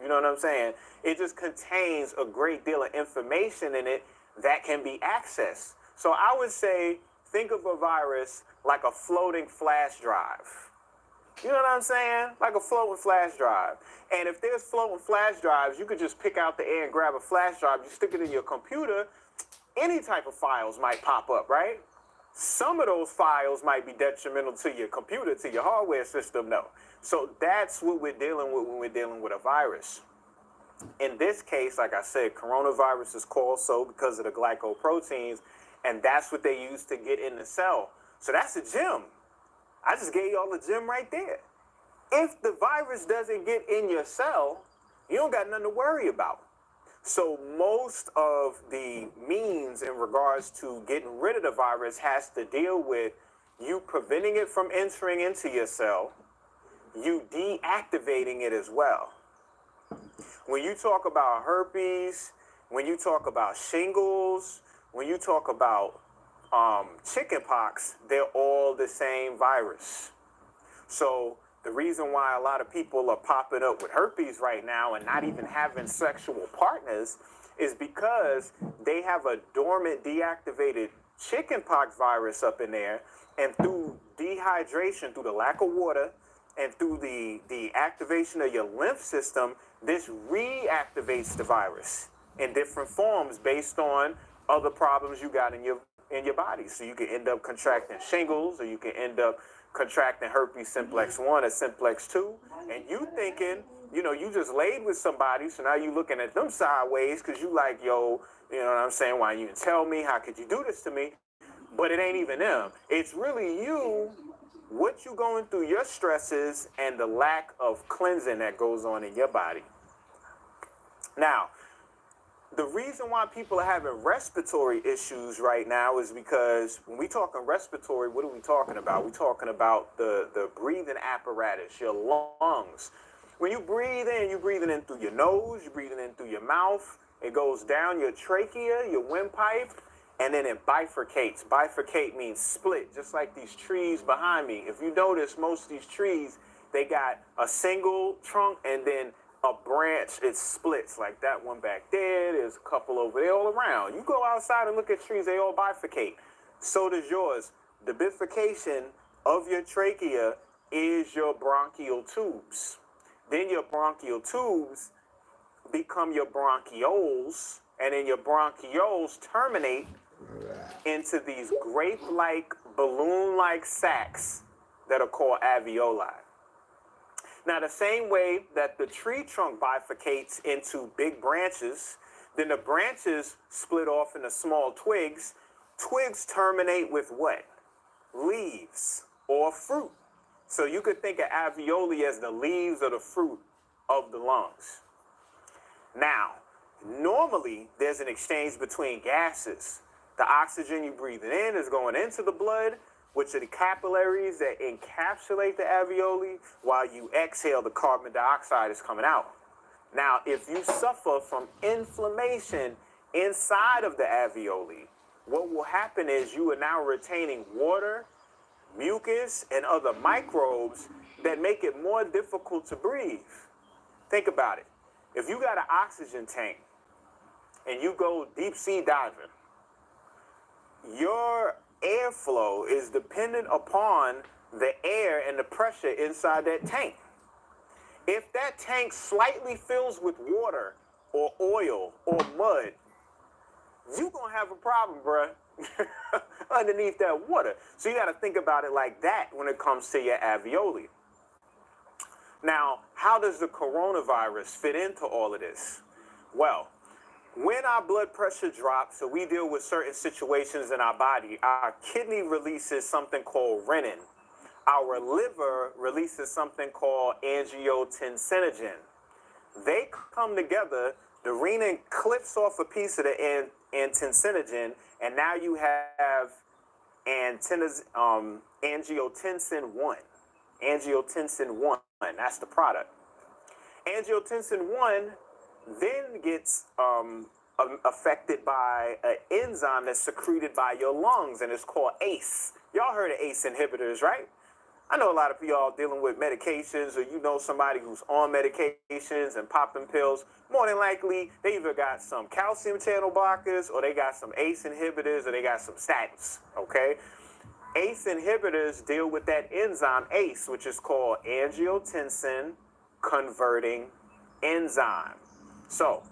You know what I'm saying? It just contains a great deal of information in it that can be accessed. So I would say, think of a virus like a floating flash drive. You know what I'm saying? Like a floating flash drive. And if there's floating flash drives, you could just pick out the air and grab a flash drive. You stick it in your computer. Any type of files might pop up, right? Some of those files might be detrimental to your computer, to your hardware system, though. So that's what we're dealing with when we're dealing with a virus. In this case, like I said, coronavirus is called so because of the glycoproteins, and that's what they use to get in the cell. So that's a gem. I just gave y'all a gem right there. If the virus doesn't get in your cell, you don't got nothing to worry about. So most of the means in regards to getting rid of the virus has to deal with you preventing it from entering into your cell, you deactivating it as well. When you talk about herpes, when you talk about shingles, when you talk about chickenpox, they're all the same virus. So the reason why a lot of people are popping up with herpes right now and not even having sexual partners is because they have a dormant, deactivated chickenpox virus up in there, and through dehydration, through the lack of water, and through the activation of your lymph system, this reactivates the virus in different forms based on other problems you got in your body. So you can end up contracting shingles, or you can end up contracting herpes simplex 1 or simplex 2, and you thinking, you know, you just laid with somebody, so now you looking at them sideways because you like, yo, you know what I'm saying, why you didn't tell me, how could you do this to me? But it ain't even them. It's really you, what you going through, your stresses, and the lack of cleansing that goes on in your body. Now, the reason why people are having respiratory issues right now is because when we talking respiratory, what are we talking about? We're talking about the breathing apparatus, your lungs. When you breathe in, you're breathing in through your nose, you're breathing in through your mouth. It goes down your trachea, your windpipe, and then it bifurcates. Bifurcate means split, just like these trees behind me. If you notice, most of these trees, they got a single trunk and then a branch, it splits, like that one back there, there's a couple over there, all around. You go outside and look at trees, they all bifurcate. So does yours. The bifurcation of your trachea is your bronchial tubes. Then your bronchial tubes become your bronchioles, and then your bronchioles terminate into these grape-like, balloon-like sacs that are called alveoli. Now, the same way that the tree trunk bifurcates into big branches, then the branches split off into small twigs. Twigs terminate with what? Leaves or fruit. So you could think of alveoli as the leaves or the fruit of the lungs. Now, Normally, there's an exchange between gases. The oxygen you breathe in is going into the blood, which are the capillaries that encapsulate the alveoli, while you exhale, the carbon dioxide is coming out. Now, if you suffer from inflammation inside of the alveoli, what will happen is you are now retaining water, mucus, and other microbes that make it more difficult to breathe. Think about it. If you got an oxygen tank and you go deep sea diving, your airflow is dependent upon the air and the pressure inside that tank. If that tank slightly fills with water or oil or mud, you're going to have a problem, bruh, underneath that water. So you got to think about it like that when it comes to your alveoli. Now, how does the coronavirus fit into all of this? Well, when our blood pressure drops, so we deal with certain situations in our body, our kidney releases something called renin. Our liver releases something called angiotensinogen. They come together, the renin clips off a piece of the angiotensinogen, and now you have angiotensin 1. Angiotensin 1, that's the product. Angiotensin 1 then gets affected by an enzyme that's secreted by your lungs, and it's called ACE. Y'all heard of ACE inhibitors, right? I know a lot of y'all dealing with medications, or you know somebody who's on medications and popping pills. More than likely, they either got some calcium channel blockers, or they got some ACE inhibitors, or they got some statins, okay? ACE inhibitors deal with that enzyme ACE, which is called angiotensin converting enzyme. So,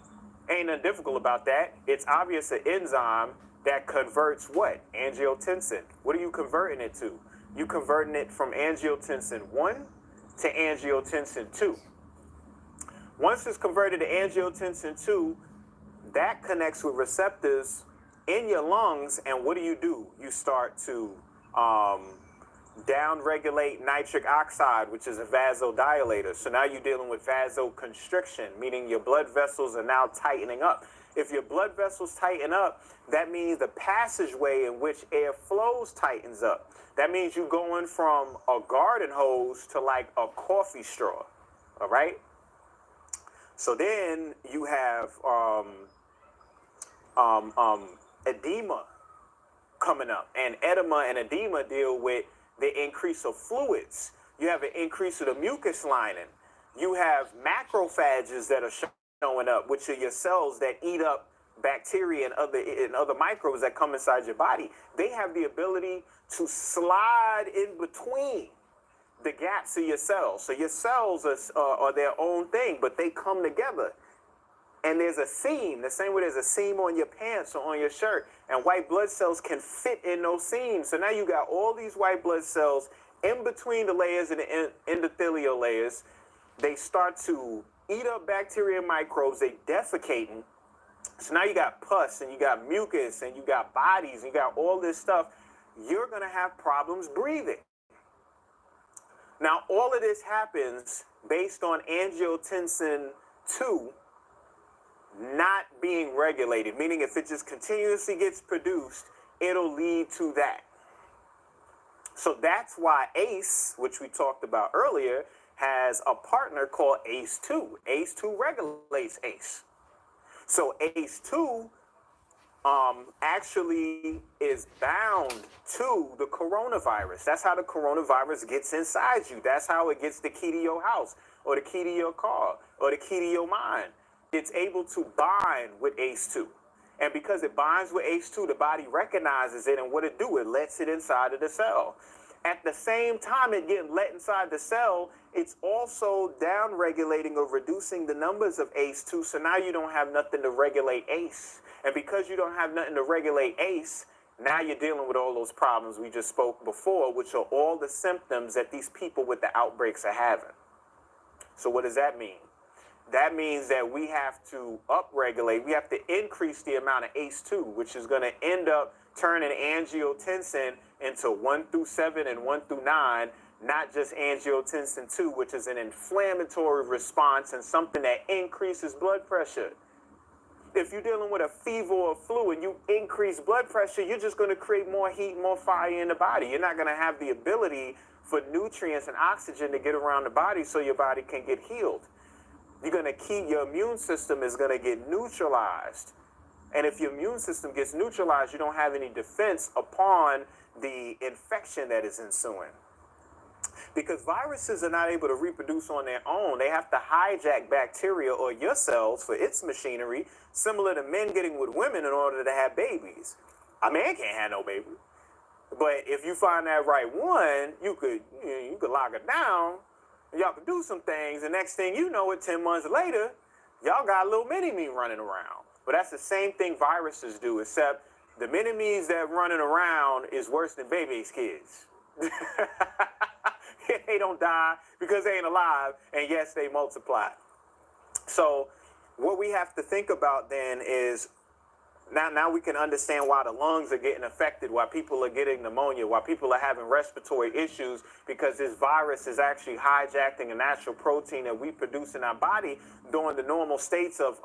ain't nothing difficult about that. It's obvious an enzyme that converts what? Angiotensin. What are you converting it to? You converting it from angiotensin 1 to angiotensin 2. Once it's converted to angiotensin 2, that connects with receptors in your lungs, and what do? You start to downregulate nitric oxide, which is a vasodilator. So now you're dealing with vasoconstriction, meaning your blood vessels are now tightening up. If your blood vessels tighten up, that means the passageway in which air flows tightens up. That means you're going from a garden hose to like a coffee straw, all right? So then you have edema coming up, and edema and edema deal with the increase of fluids. You have an increase of the mucus lining. You have macrophages that are showing up, which are your cells that eat up bacteria and other microbes that come inside your body. They have the ability to slide in between the gaps of your cells. So your cells are their own thing, but they come together. And there's a seam, the same way there's a seam on your pants or on your shirt, and white blood cells can fit in those seams. So now you got all these white blood cells in between the layers and the endothelial layers. They start to eat up bacteria and microbes, they defecating. So now you got pus, and you got mucus, and you got bodies, and you got all this stuff. You're gonna have problems breathing. Now, all of this happens based on angiotensin 2 not being regulated, meaning if it just continuously gets produced, it'll lead to that. So that's why ACE, which we talked about earlier, has a partner called ACE2. ACE2 regulates ACE. So ACE2 actually is bound to the coronavirus. That's how the coronavirus gets inside you. That's how it gets the key to your house, or the key to your car, or the key to your mind. It's able to bind with ACE2. And because it binds with ACE2, the body recognizes it, and what it do, it lets it inside of the cell. At the same time it getting let inside the cell, it's also down-regulating or reducing the numbers of ACE2, so now you don't have nothing to regulate ACE. And because you don't have nothing to regulate ACE, now you're dealing with all those problems we just spoke before, which are all the symptoms that these people with the outbreaks are having. So what does that mean? That means that we have to upregulate, we have to increase the amount of ACE2, which is going to end up turning angiotensin into 1 through 7 and 1 through 9, not just angiotensin 2, which is an inflammatory response and something that increases blood pressure. If you're dealing with a fever or flu and you increase blood pressure, you're just going to create more heat, more fire in the body. You're not going to have the ability for nutrients and oxygen to get around the body so your body can get healed. You're going to keep your immune system is going to get neutralized. And if your immune system gets neutralized, you don't have any defense upon the infection that is ensuing. Because viruses are not able to reproduce on their own. They have to hijack bacteria or your cells for its machinery, similar to men getting with women in order to have babies. A man can't have no baby. But if you find that right one, you could lock it down, and y'all could do some things, and next thing you know it, 10 months later, y'all got a little mini-me running around. But that's the same thing viruses do, except the mini-me's that running around is worse than baby's kids. They don't die because they ain't alive, and yes, they multiply. So what we have to think about then is, now we can understand why the lungs are getting affected, why people are getting pneumonia, why people are having respiratory issues, because this virus is actually hijacking a natural protein that we produce in our body during the normal states of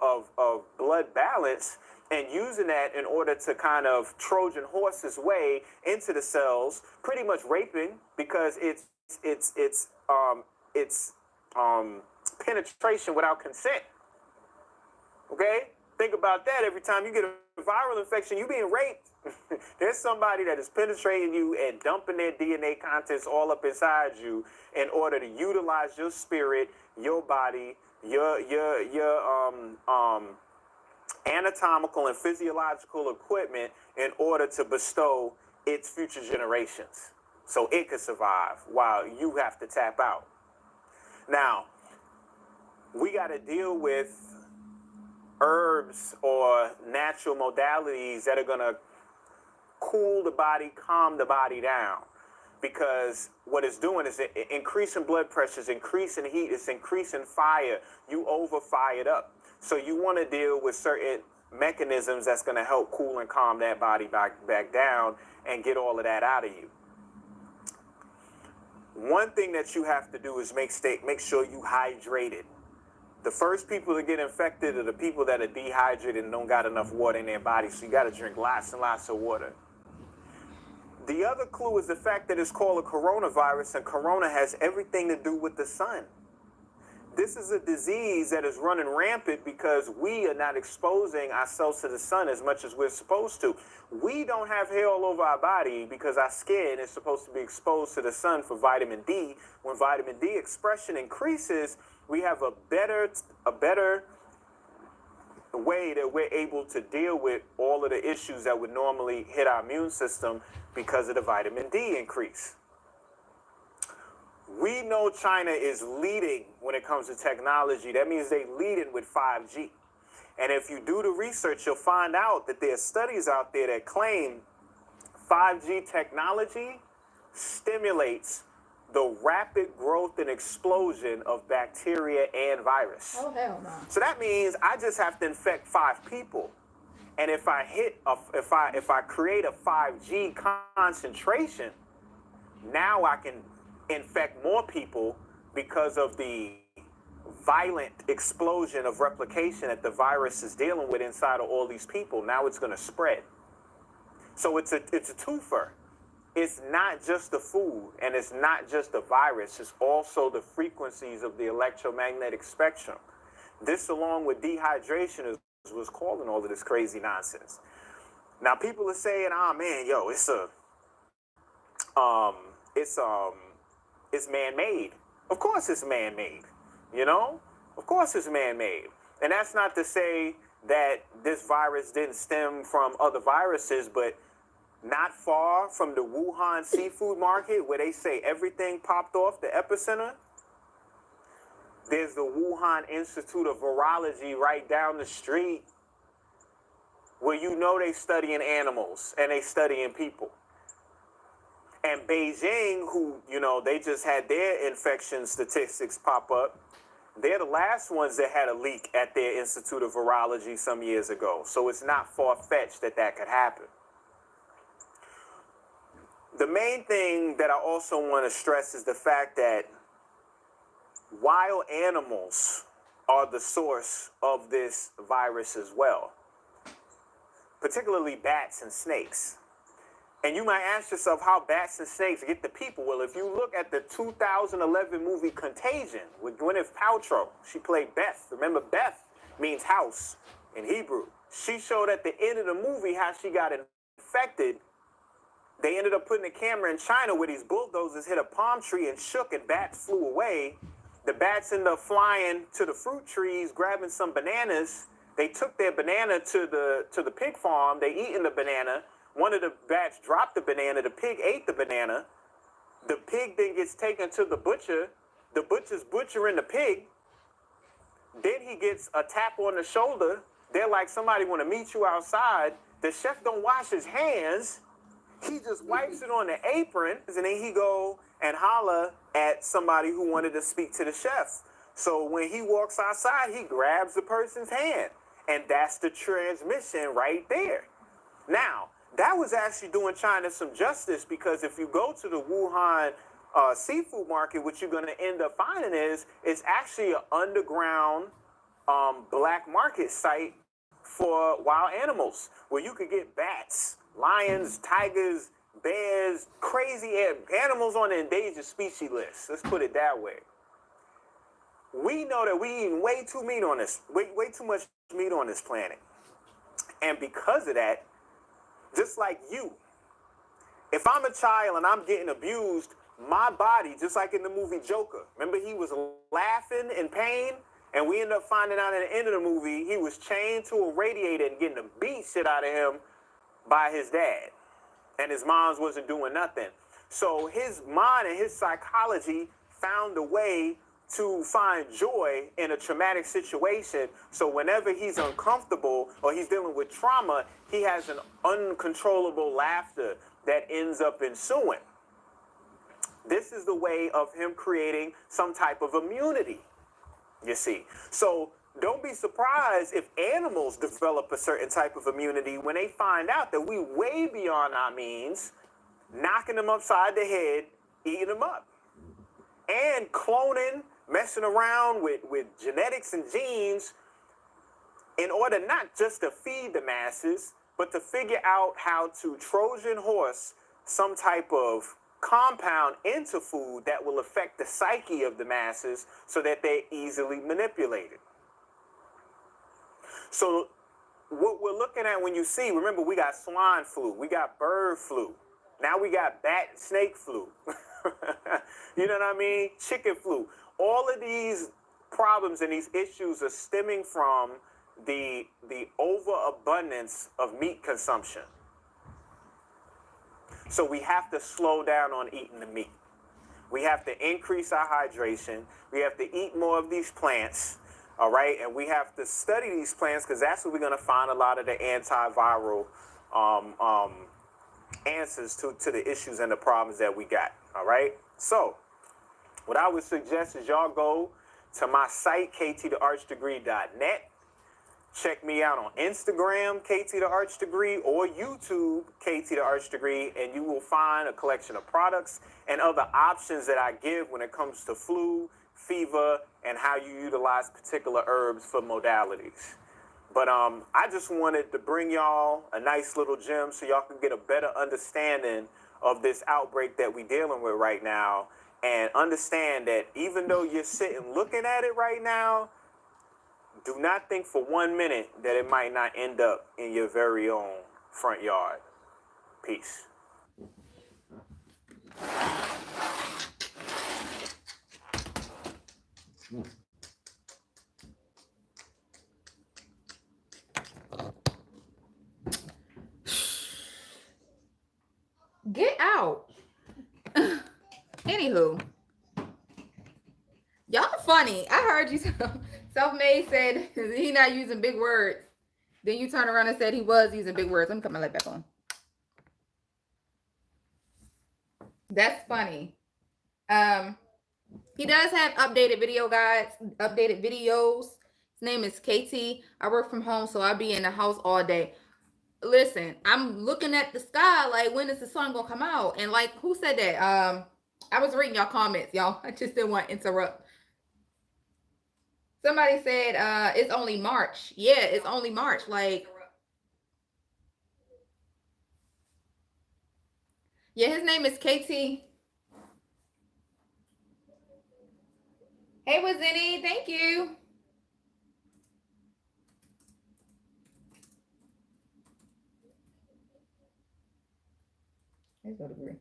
blood balance, and using that in order to kind of Trojan horse its way into the cells, pretty much raping, because it's penetration without consent. Okay? Think about that. Every time you get a viral infection, you being raped. There's somebody that is penetrating you and dumping their DNA contents all up inside you in order to utilize your spirit, your body, your anatomical and physiological equipment in order to bestow its future generations, so it could survive while you have to tap out. Now, we got to deal with herbs or natural modalities that are going to cool the body, calm the body down. Because what it's doing is increasing blood pressures, increasing heat, it's increasing fire. You overfired up. So you want to deal with certain mechanisms that's going to help cool and calm that body back down and get all of that out of you. One thing that you have to do is make sure you hydrated. The first people to get infected are the people that are dehydrated and don't got enough water in their body, so you got to drink lots and lots of water. The other clue is the fact that it's called a coronavirus, and corona has everything to do with the sun. This is a disease that is running rampant because we are not exposing ourselves to the sun as much as we're supposed to. We don't have hair all over our body because our skin is supposed to be exposed to the sun for vitamin D. When vitamin D expression increases, we have a better way that we're able to deal with all of the issues that would normally hit our immune system because of the vitamin D increase. We know China is leading when it comes to technology. That means they're leading with 5G. And if you do the research, you'll find out that there are studies out there that claim 5G technology stimulates the rapid growth and explosion of bacteria and virus. Oh, hell no. So that means I just have to infect 5 people. And if I create a 5G concentration, now I can infect more people because of the violent explosion of replication that the virus is dealing with inside of all these people. Now it's going to spread. So it's a twofer. It's not just the food, and it's not just the virus. It's also the frequencies of the electromagnetic spectrum. This, along with dehydration, is what's causing all of this crazy nonsense. Now, people are saying, "Ah, man, yo, it's man-made." Of course, it's man-made. You know, of course, it's man-made, and that's not to say that this virus didn't stem from other viruses, but not far from the Wuhan seafood market, where they say everything popped off, the epicenter, there's the Wuhan Institute of Virology right down the street, where you know they studying animals and they studying people. And Beijing, who, you know, they just had their infection statistics pop up, they're the last ones that had a leak at their Institute of Virology some years ago. So it's not far-fetched that that could happen. The main thing that I also want to stress is the fact that wild animals are the source of this virus as well. particularly bats and snakes. And you might ask yourself how bats and snakes get the people. Well, if you look at the 2011 movie Contagion with Gwyneth Paltrow, she played Beth. Remember, Beth means house in Hebrew. She showed at the end of the movie how she got infected. They ended up putting a camera in China where these bulldozers hit a palm tree and shook and bats flew away. The bats ended up flying to the fruit trees, grabbing some bananas. They took their banana to the pig farm. They eaten the banana. One of the bats dropped the banana. The pig ate the banana. The pig then gets taken to the butcher. The butcher's butchering the pig. Then he gets a tap on the shoulder. They're like, somebody want to meet you outside. The chef don't wash his hands. He just wipes it on the apron. And then he go and holler at somebody who wanted to speak to the chef. So when he walks outside, he grabs the person's hand. And that's the transmission right there. Now, that was actually doing China some justice, because if you go to the Wuhan seafood market, what you're going to end up finding is it's actually an underground black market site for wild animals where you could get bats, lions, tigers, bears, crazy animals on the endangered species list. Let's put it that way. We know that we eating way too much meat on this planet. And because of that, just like you, if I'm a child and I'm getting abused, my body, just like in the movie Joker, remember he was laughing in pain, and we end up finding out at the end of the movie he was chained to a radiator and getting the beat shit out of him by his dad, and his moms wasn't doing nothing. So his mind and his psychology found a way to find joy in a traumatic situation. So whenever he's uncomfortable or he's dealing with trauma, he has an uncontrollable laughter that ends up ensuing. This is the way of him creating some type of immunity, you see. So don't be surprised if animals develop a certain type of immunity when they find out that we way beyond our means, knocking them upside the head, eating them up. And cloning, messing around with genetics and genes in order not just to feed the masses, but to figure out how to Trojan horse some type of compound into food that will affect the psyche of the masses so that they're easily manipulated. So what we're looking at when you see, remember, we got swine flu, we got bird flu, now we got bat and snake flu. You know what I mean? Chicken flu. All of these problems and these issues are stemming from the overabundance of meat consumption. So we have to slow down on eating the meat. We have to increase our hydration. We have to eat more of these plants, all right? And we have to study these plants, because that's where we're going to find a lot of the antiviral answers to the issues and the problems that we got, all right? So what I would suggest is y'all go to my site, ktthearchdegree.net. Check me out on Instagram, ktthearchdegree, or YouTube, ktthearchdegree, and you will find a collection of products and other options that I give when it comes to flu, fever, and how you utilize particular herbs for modalities. But I just wanted to bring y'all a nice little gem so y'all can get a better understanding of this outbreak that we're dealing with right now, and understand that even though you're sitting looking at it right now, do not think for 1 minute that it might not end up in your very own front yard. Peace. Get out. Anywho, y'all funny. I heard you. Self-made said he not using big words. Then you turn around and said he was using big words. Let me cut my light back on. That's funny. He does have updated video guides, updated videos. His name is KT. I work from home, so I'll be in the house all day. Listen, I'm looking at the sky like, when is the sun gonna come out? And like, who said that? I was reading y'all comments, y'all. I just didn't want to interrupt. Somebody said it's only March. Yeah, it's only March. Like, Yeah, his name is KT. Hey, Wazini, thank you. Here's a degree.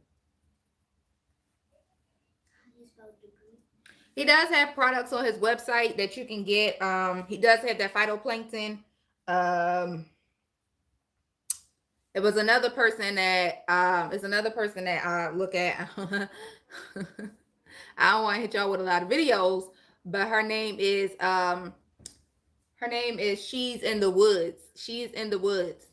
He does have products on his website that you can get. He does have that phytoplankton. It was another person that I look at. I don't want to hit y'all with a lot of videos, but her name is She's in the Woods. She's in the Woods.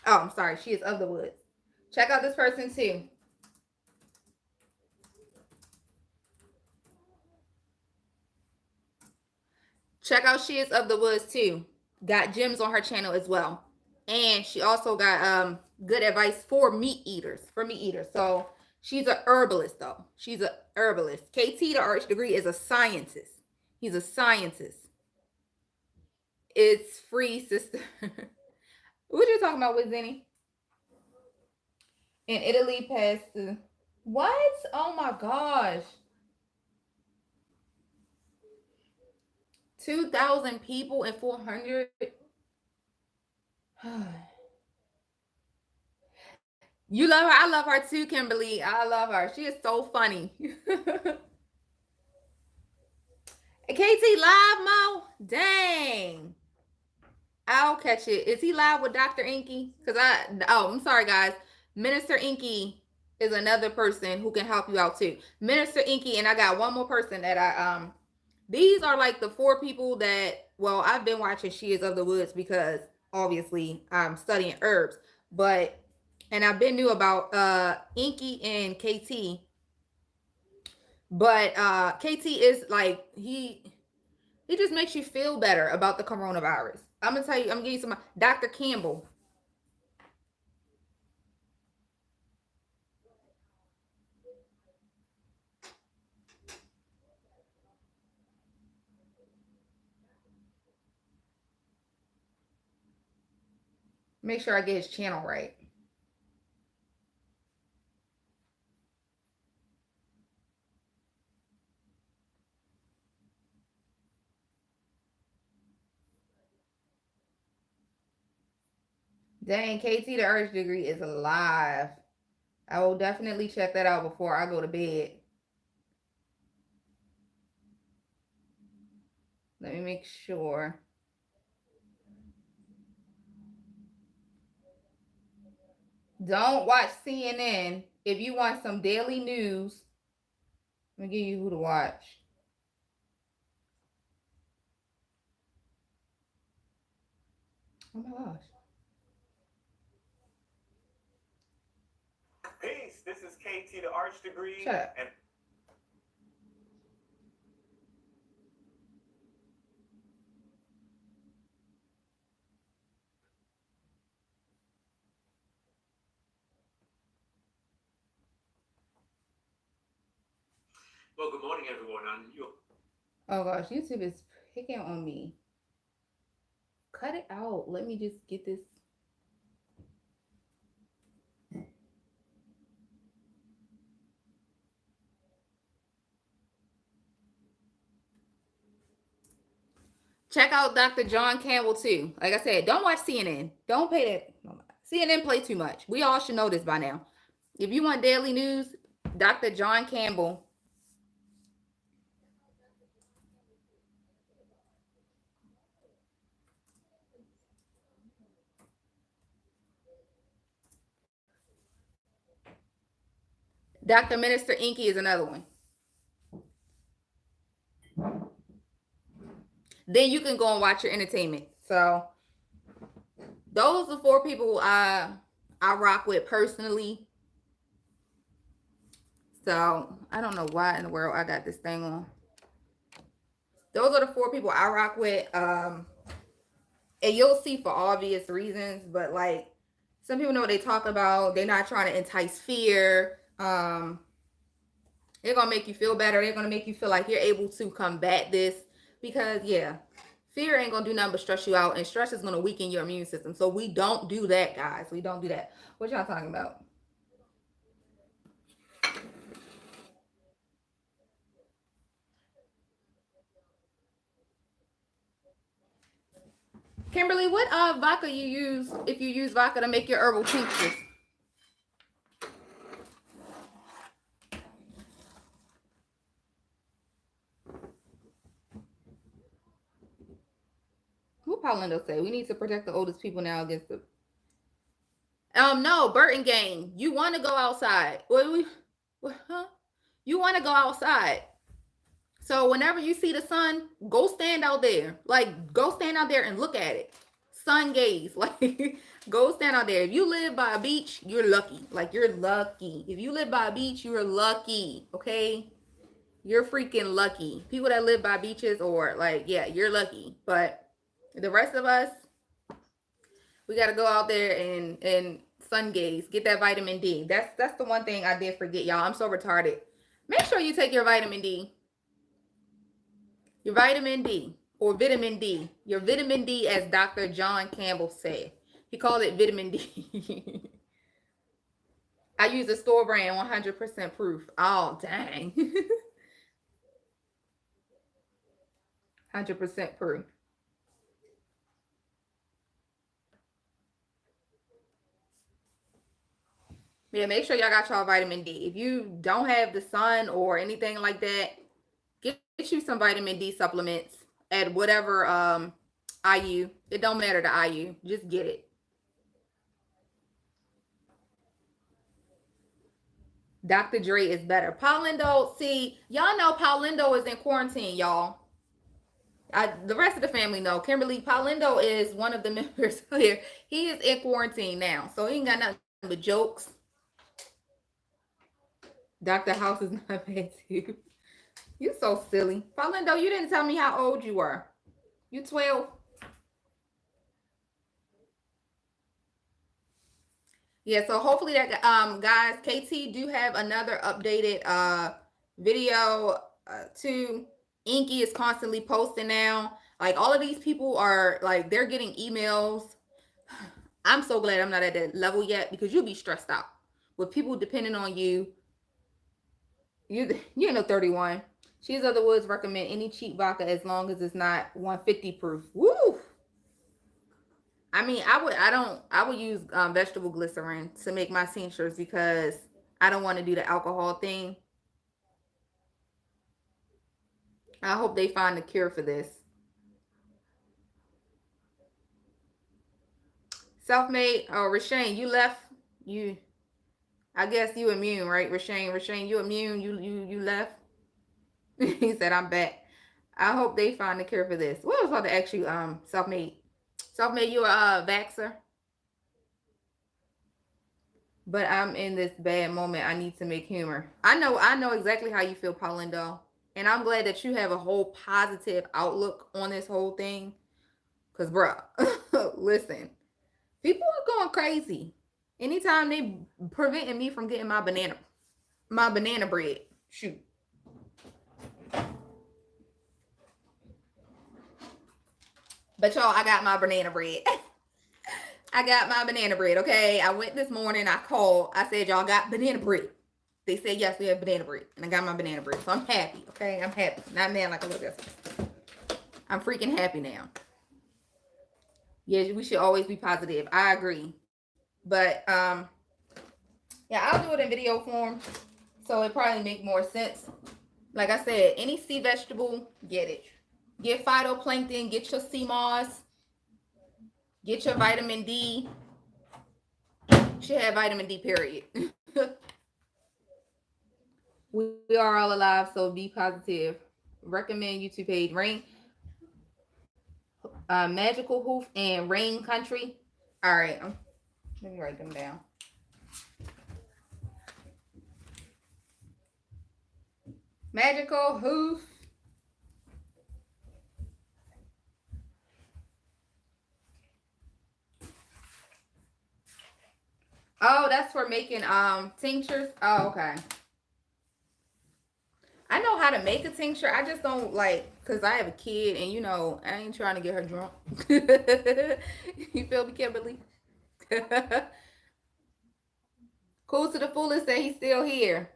Oh, I'm sorry. She is of the Woods. Check out this person too. Check out She is of the Woods too. Got gems on her channel as well. And she also got good advice for meat eaters. So she's a herbalist though. She's a herbalist. KT, the arch degree, is a scientist. He's a scientist. It's free, sister. What you talking about with Zenny? In Italy, pasta. What? Oh my gosh. 2,000 people and 400. You love her. I love her too, Kimberly. I love her. She is so funny. KT live, Mo? Dang. I'll catch it. Is he live with Dr. Inky? I'm sorry, guys. Minister Inky is another person who can help you out too. Minister Inky, and I got one more person that these are like the 4 people that, well, I've been watching She is of the Woods because obviously I'm studying herbs, and I've been new about Inky and KT. But KT is like, he just makes you feel better about the coronavirus. I'm gonna tell you, I'm gonna give you some. Dr. Campbell. Make sure I get his channel right. Dang, KT the Urge Degree is alive. I will definitely check that out before I go to bed. Let me make sure. Don't watch CNN. If you want some daily news, let me give you who to watch. Oh my gosh. Peace. This is KT the Arch Degree. Shut up. And well, good morning, everyone. Oh gosh, YouTube is picking on me. Cut it out. Let me just get this. Check out Dr. John Campbell too. Like I said, don't watch CNN. Don't pay that. CNN play too much. We all should know this by now. If you want daily news, Dr. John Campbell. Dr. Minister Inky is another one. Then you can go and watch your entertainment. So those are the 4 people I rock with personally. So I don't know why in the world I got this thing on. Those are the 4 people I rock with. And you'll see for obvious reasons, but like some people know what they talk about. They're not trying to entice fear. They're gonna make you feel better. They're gonna make you feel like you're able to combat this, because yeah, Fear ain't gonna do nothing but stress you out, and stress is gonna weaken your immune system. So we don't do that, guys. We don't do that. What y'all talking about? Kimberly, what vodka you use if you use vodka to make your herbal tinctures? Who Paulindo say? We need to protect the oldest people now against the... No, Burton Gang. You want to go outside. Huh? You want to go outside. So whenever you see the sun, go stand out there. Like, go stand out there and look at it. Sun gaze. Like, go stand out there. If you live by a beach, you're lucky. Like, you're lucky. If you live by a beach, you're lucky. Okay? You're freaking lucky. People that live by beaches or, like, yeah, you're lucky. But the rest of us, we got to go out there and sun gaze. Get that vitamin D. That's the one thing I did forget, y'all. I'm so retarded. Make sure you take your vitamin D. Your vitamin D or vitamin D. Your vitamin D, as Dr. John Campbell said. He called it vitamin D. I use a store brand 100% proof. Oh, dang. 100% proof. Yeah, make sure y'all got y'all vitamin D. If you don't have the sun or anything like that, get you some vitamin D supplements at whatever IU. It don't matter the IU. Just get it. Dr. Dre is better. Paulindo, see, y'all know Paulindo is in quarantine, y'all. The rest of the family know. Kimberly, Paulindo is one of the members here. He is in quarantine now, so he ain't got nothing but jokes. Dr. House is not bad too. You so silly. Paulindo, you didn't tell me how old you were. You 12? Yeah, so hopefully that, guys, KT do have another updated video too. Inky is constantly posting now. Like, all of these people are, like, they're getting emails. I'm so glad I'm not at that level yet, because you'll be stressed out with people depending on you. You know, 31. She's of the Woods recommend any cheap vodka as long as it's not 150 proof. Woo! I mean, I would use vegetable glycerin to make my tinctures, because I don't want to do the alcohol thing. I hope they find a cure for this. Self-made. Oh, Rashane, you left. I guess you immune, right? Rashane, you immune. You left. He said, I'm back. I hope they find a cure for this. What was I about to ask you? Self-made. Self-made, you a vaxxer? But I'm in this bad moment. I need to make humor. I know exactly how you feel, Paulindo. And I'm glad that you have a whole positive outlook on this whole thing. Because, bruh, listen. People are going crazy. Anytime they preventing me from getting my banana bread. Shoot. But y'all, I got my banana bread. I got my banana bread, okay? I went this morning, I called. I said, y'all got banana bread. They said, yes, we have banana bread. And I got my banana bread. So I'm happy, okay? I'm happy. Not mad like I was yesterday. I'm freaking happy now. Yeah, we should always be positive. I agree. But, yeah, I'll do it in video form. So it probably make more sense. Like I said, any sea vegetable, get it. Get phytoplankton, get your SEAMOSS, get your vitamin D. You should have vitamin D, period. We are all alive, so be positive. Recommend YouTube page. Rain, Magical Hoof and Rain Country. All right, let me write them down. Magical Hoof. Oh, that's for making tinctures. Oh, okay. I know how to make a tincture. I just don't like, because I have a kid and, you know, I ain't trying to get her drunk. You feel me, Kimberly? Cool to the fullest that he's still here.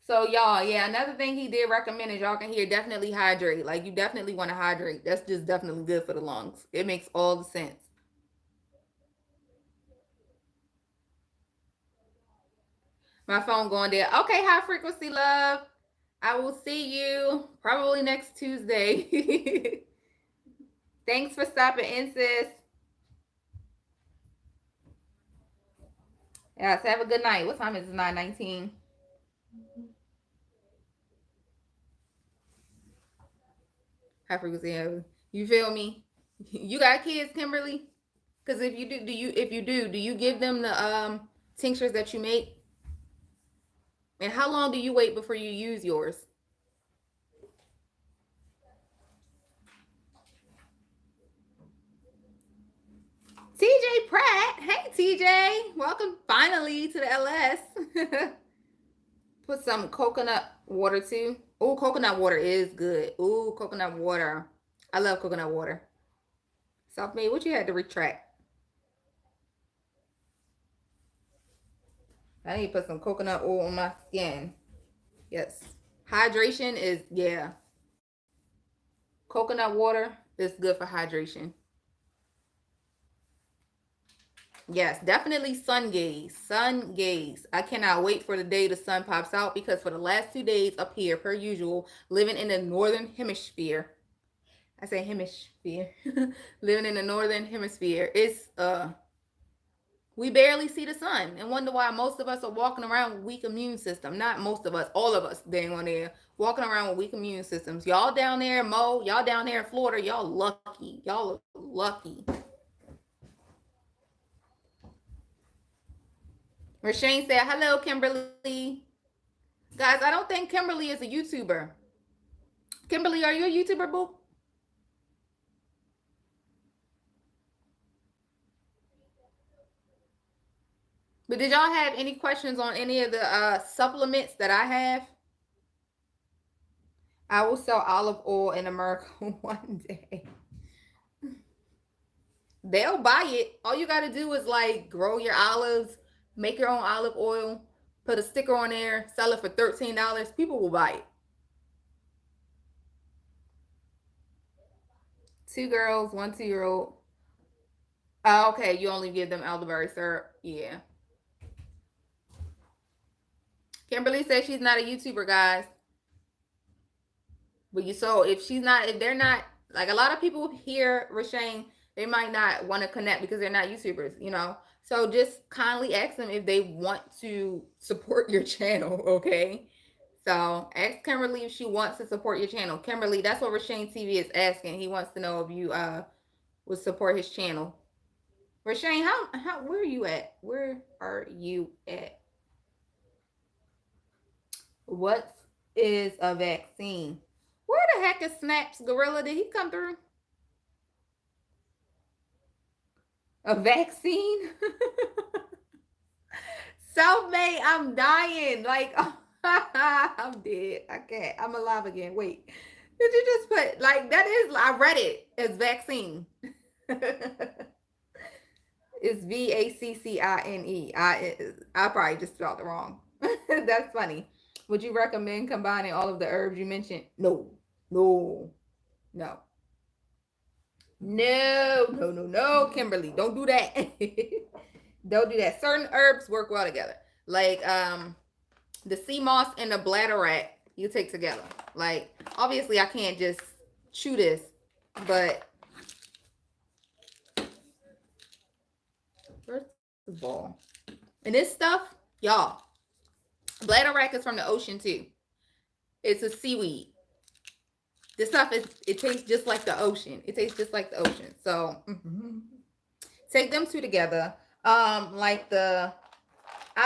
So, y'all, yeah, another thing he did recommend is y'all can hear, definitely hydrate. Like, you definitely want to hydrate. That's just definitely good for the lungs. It makes all the sense. My phone going dead. Okay, high frequency love. I will see you probably next Tuesday. Thanks for stopping in, sis. Yes, have a good night. What time is it? 9:19. High frequency. You feel me? You got kids, Kimberly? Because if you do you give them the tinctures that you make? And how long do you wait before you use yours? TJ Pratt. Hey, TJ. Welcome finally to the LS. Put some coconut water too. Oh, coconut water is good. Oh, coconut water. I love coconut water. Self-made, what you had to retract? I need to put some coconut oil on my skin. Yes. Hydration is, yeah. Coconut water is good for hydration. Yes, definitely sun gaze. Sun gaze. I cannot wait for the day the sun pops out, because for the last 2 days up here, per usual, living in the northern hemisphere. I say hemisphere. Living in the northern hemisphere. It's we barely see the sun, and wonder why most of us are walking around with weak immune system. Not most of us, all of us dang on there walking around with weak immune systems. Y'all down there, Mo, y'all down there in Florida, y'all lucky. Y'all are lucky. Rashane said, hello, Kimberly. Guys, I don't think Kimberly is a YouTuber. Kimberly, are you a YouTuber, boo? But did y'all have any questions on any of the supplements that I have? I will sell olive oil in America one day. They'll buy it. All you got to do is like grow your olives, make your own olive oil, put a sticker on there, sell it for $13. People will buy it. 2 girls, 1 2-year-old. Oh, okay, you only give them elderberry syrup. Yeah. Kimberly says she's not a YouTuber, guys. But if they're not, like, a lot of people here, Rashane, they might not want to connect because they're not YouTubers, you know. So just kindly ask them if they want to support your channel, okay? So ask Kimberly if she wants to support your channel. Kimberly, that's what Rashane TV is asking. He wants to know if you would support his channel. Rashane, where are you at? Where are you at? What is a vaccine? Where the heck is Snaps Gorilla? Did he come through? A vaccine? Self-made, I'm dying. Like, I'm dead. I can't. I'm alive again. Wait. Did you just put, like, that is, I read it as vaccine. It's VACCINE. I probably just spelled it wrong. That's funny. Would you recommend combining all of the herbs you mentioned? No. No, Kimberly. Don't do that. Don't do that. Certain herbs work well together. Like the SEAMOSS and the bladderwrack you take together. Like, obviously I can't just chew this, but first of all, and this stuff, y'all, bladderwrack is from the ocean too. It's a seaweed. This stuff it tastes just like the ocean. It tastes just like the ocean. So take them two together. I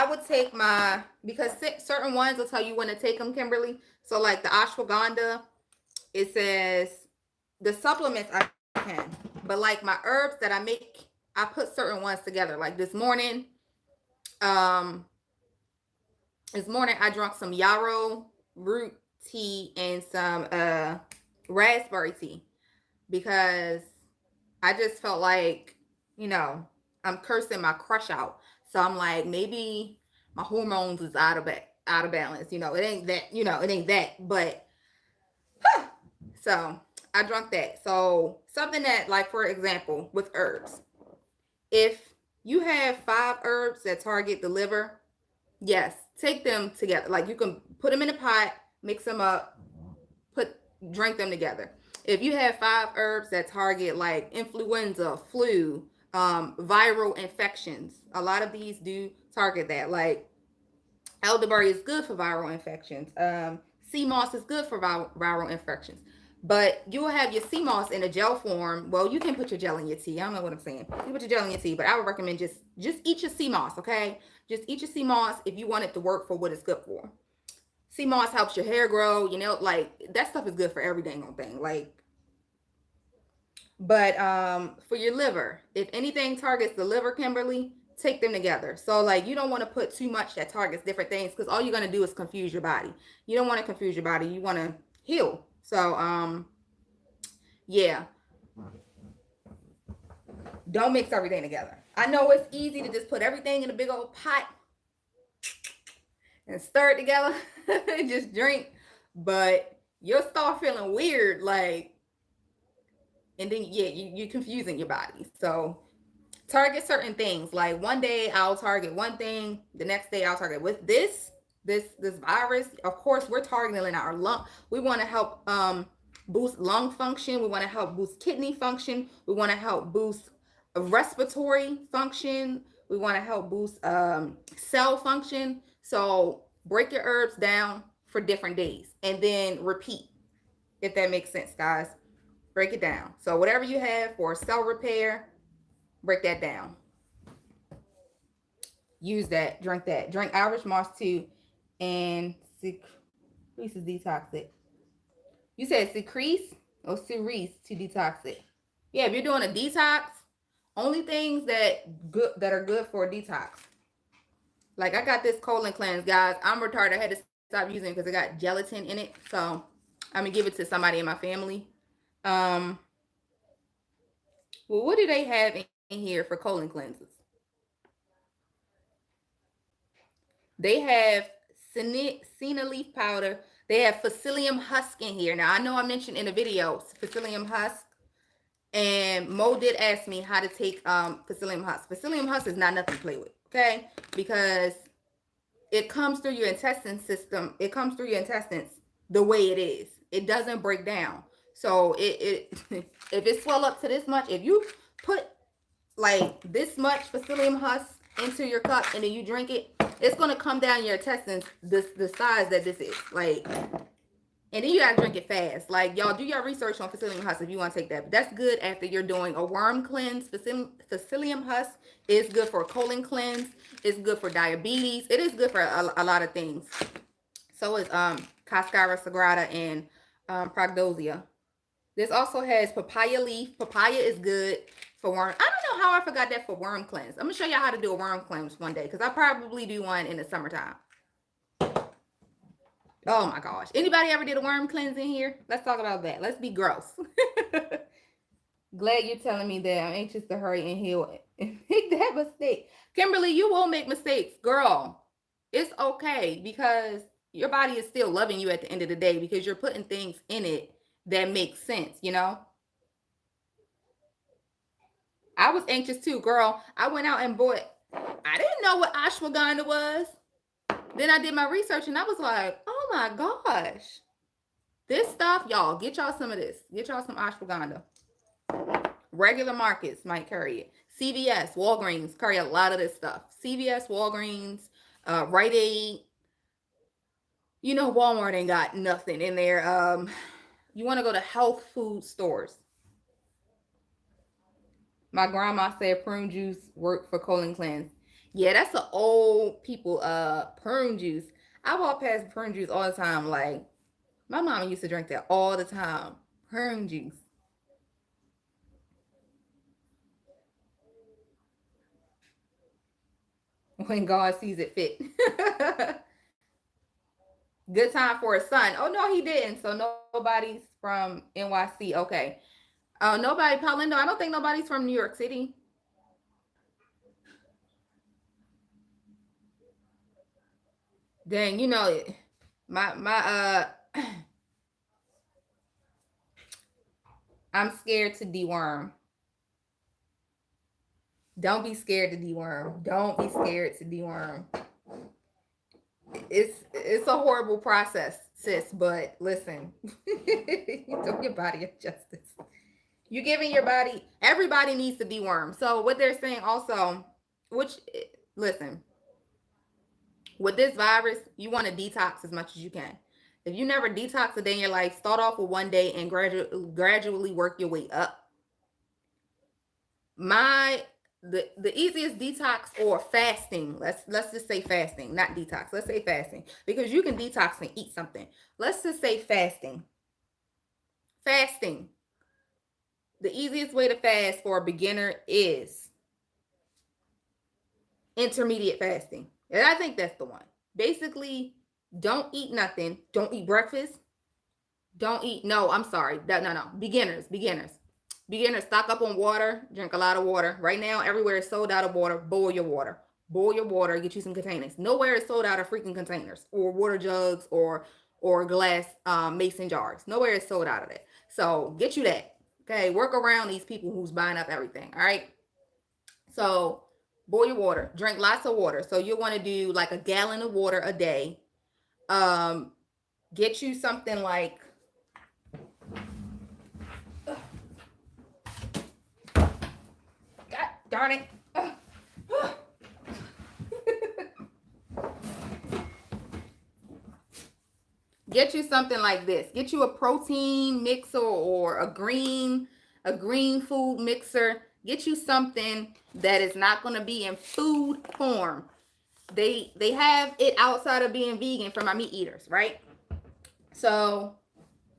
would take because certain ones will tell you when to take them, Kimberly. So like the ashwagandha, it says the supplements I can, but like my herbs that I make, I put certain ones together. Like this morning I drank some yarrow root tea and some raspberry tea, because I just felt like, you know, I'm cursing my crush out. So I'm like, maybe my hormones is out of balance. You know, it ain't that, it ain't that. But so I drunk that. So something that, like, for example, with herbs, if you have 5 herbs that target the liver, yes, take them together. Like, you can put them in a pot, mix them up, drink them together. If you have 5 herbs that target like influenza, flu, viral infections, a lot of these do target that. Like, elderberry is good for viral infections. SEAMOSS is good for viral infections. But you will have your SEAMOSS in a gel form. Well, you can put your gel in your tea. I don't know what I'm saying. You put your gel in your tea, but I would recommend just eat your SEAMOSS, okay? Just eat your SEAMOSS if you want it to work for what it's good for. SEAMOSS helps your hair grow, like, that stuff is good for every dang on thing. Like, but for your liver, if anything targets the liver, Kimberly, take them together. So, like, you don't want to put too much that targets different things, because all you're going to do is confuse your body. You don't want to confuse your body. You want to heal. So, yeah. Don't mix everything together. I know it's easy to just put everything in a big old pot and stir it together and just drink, but you'll start feeling weird, like, and then, yeah, you're confusing your body. So target certain things. Like, one day I'll target one thing, the next day I'll target. With this virus, of course, we're targeting our lung. We want to help boost lung function. We want to help boost kidney function. We want to help boost respiratory function. We want to help boost cell function. So break your herbs down for different days and then repeat, if that makes sense, guys. Break it down. So whatever you have for cell repair, break that down. Use that. Drink that. Drink Irish moss too. And Cerise is detoxic. You said Cerise or Cerise to detox it. Yeah, if you're doing a detox, only things that are good for a detox. Like, I got this colon cleanse, guys. I'm retarded. I had to stop using it because it got gelatin in it. So I'm gonna give it to somebody in my family. Well, what do they have in here for colon cleanses? They have senna leaf powder. They have psyllium husk in here. Now, I know I mentioned in the video psyllium husk, and Mo did ask me how to take psyllium husk. Psyllium husk is not nothing to play with, okay? Because it comes through your intestine system. It comes through your intestines the way it is. It doesn't break down. So it if it swell up to this much, if you put like this much psyllium husk into your cup and then you drink it, it's gonna come down your intestines the size that this is. Like, and then you gotta drink it fast. Like, y'all do your research on psyllium husk if you want to take that. But that's good after you're doing a worm cleanse. Psyllium husk is good for a colon cleanse. It's good for diabetes. It is good for a lot of things. So is Cascara sagrada and Prognosia. This also has papaya leaf. Papaya is good for worm. I don't know how I forgot that for worm cleanse. I'm gonna show y'all how to do a worm cleanse one day, because I probably do one in the summertime. Oh my gosh. Anybody ever did a worm cleanse in here? Let's talk about that. Let's be gross. Glad you're telling me that. I'm anxious to hurry and heal and make that mistake. Kimberly, you will make mistakes, girl. It's okay, because your body is still loving you at the end of the day, because you're putting things in it that make sense, I was anxious too, girl. I went out and bought, I didn't know what ashwagandha was. Then I did my research and I was like, oh my gosh. This stuff, y'all, get y'all some of this. Get y'all some ashwagandha. Regular markets might carry it. CVS, Walgreens carry a lot of this stuff. CVS, Walgreens, Rite Aid. Walmart ain't got nothing in there. You want to go to health food stores. My grandma said prune juice worked for colon cleanse. Yeah, that's an old people prune juice. I walk past prune juice all the time. Like, my mama used to drink that all the time. Prune juice. When God sees it fit. Good time for a son. Oh, no, he didn't. So nobody's from NYC. Okay. Nobody, Paulindo, I don't think nobody's from New York City. Dang, you know, I'm scared to deworm. Don't be scared to deworm. Don't be scared to deworm. It's a horrible process, sis, but listen. You do your body a justice. You're giving your body, everybody needs to deworm. So what they're saying also, which, listen, with this virus, you want to detox as much as you can. If you never detox a day in your life, start off with one day and gradually work your way up. The easiest detox, or fasting, let's just say fasting, not detox, let's say fasting, because you can detox and eat something. Let's just say fasting. The easiest way to fast for a beginner is intermediate fasting, and I think that's the one. Basically, don't eat nothing. Don't eat breakfast. Don't eat, no, I'm sorry, no, beginners, stock up on water, drink a lot of water. Right now, everywhere is sold out of water. Boil your water, get you some containers. Nowhere is sold out of freaking containers or water jugs or glass mason jars. Nowhere is sold out of it. So get you that. Okay, work around these people who's buying up everything. All right. So boil your water, drink lots of water. So you want to do like a gallon of water a day. Get you something like, God darn it. Get you something like this. Get you a protein mixer or a green food mixer. Get you something that is not going to be in food form. They have it outside of being vegan for my meat eaters, right? So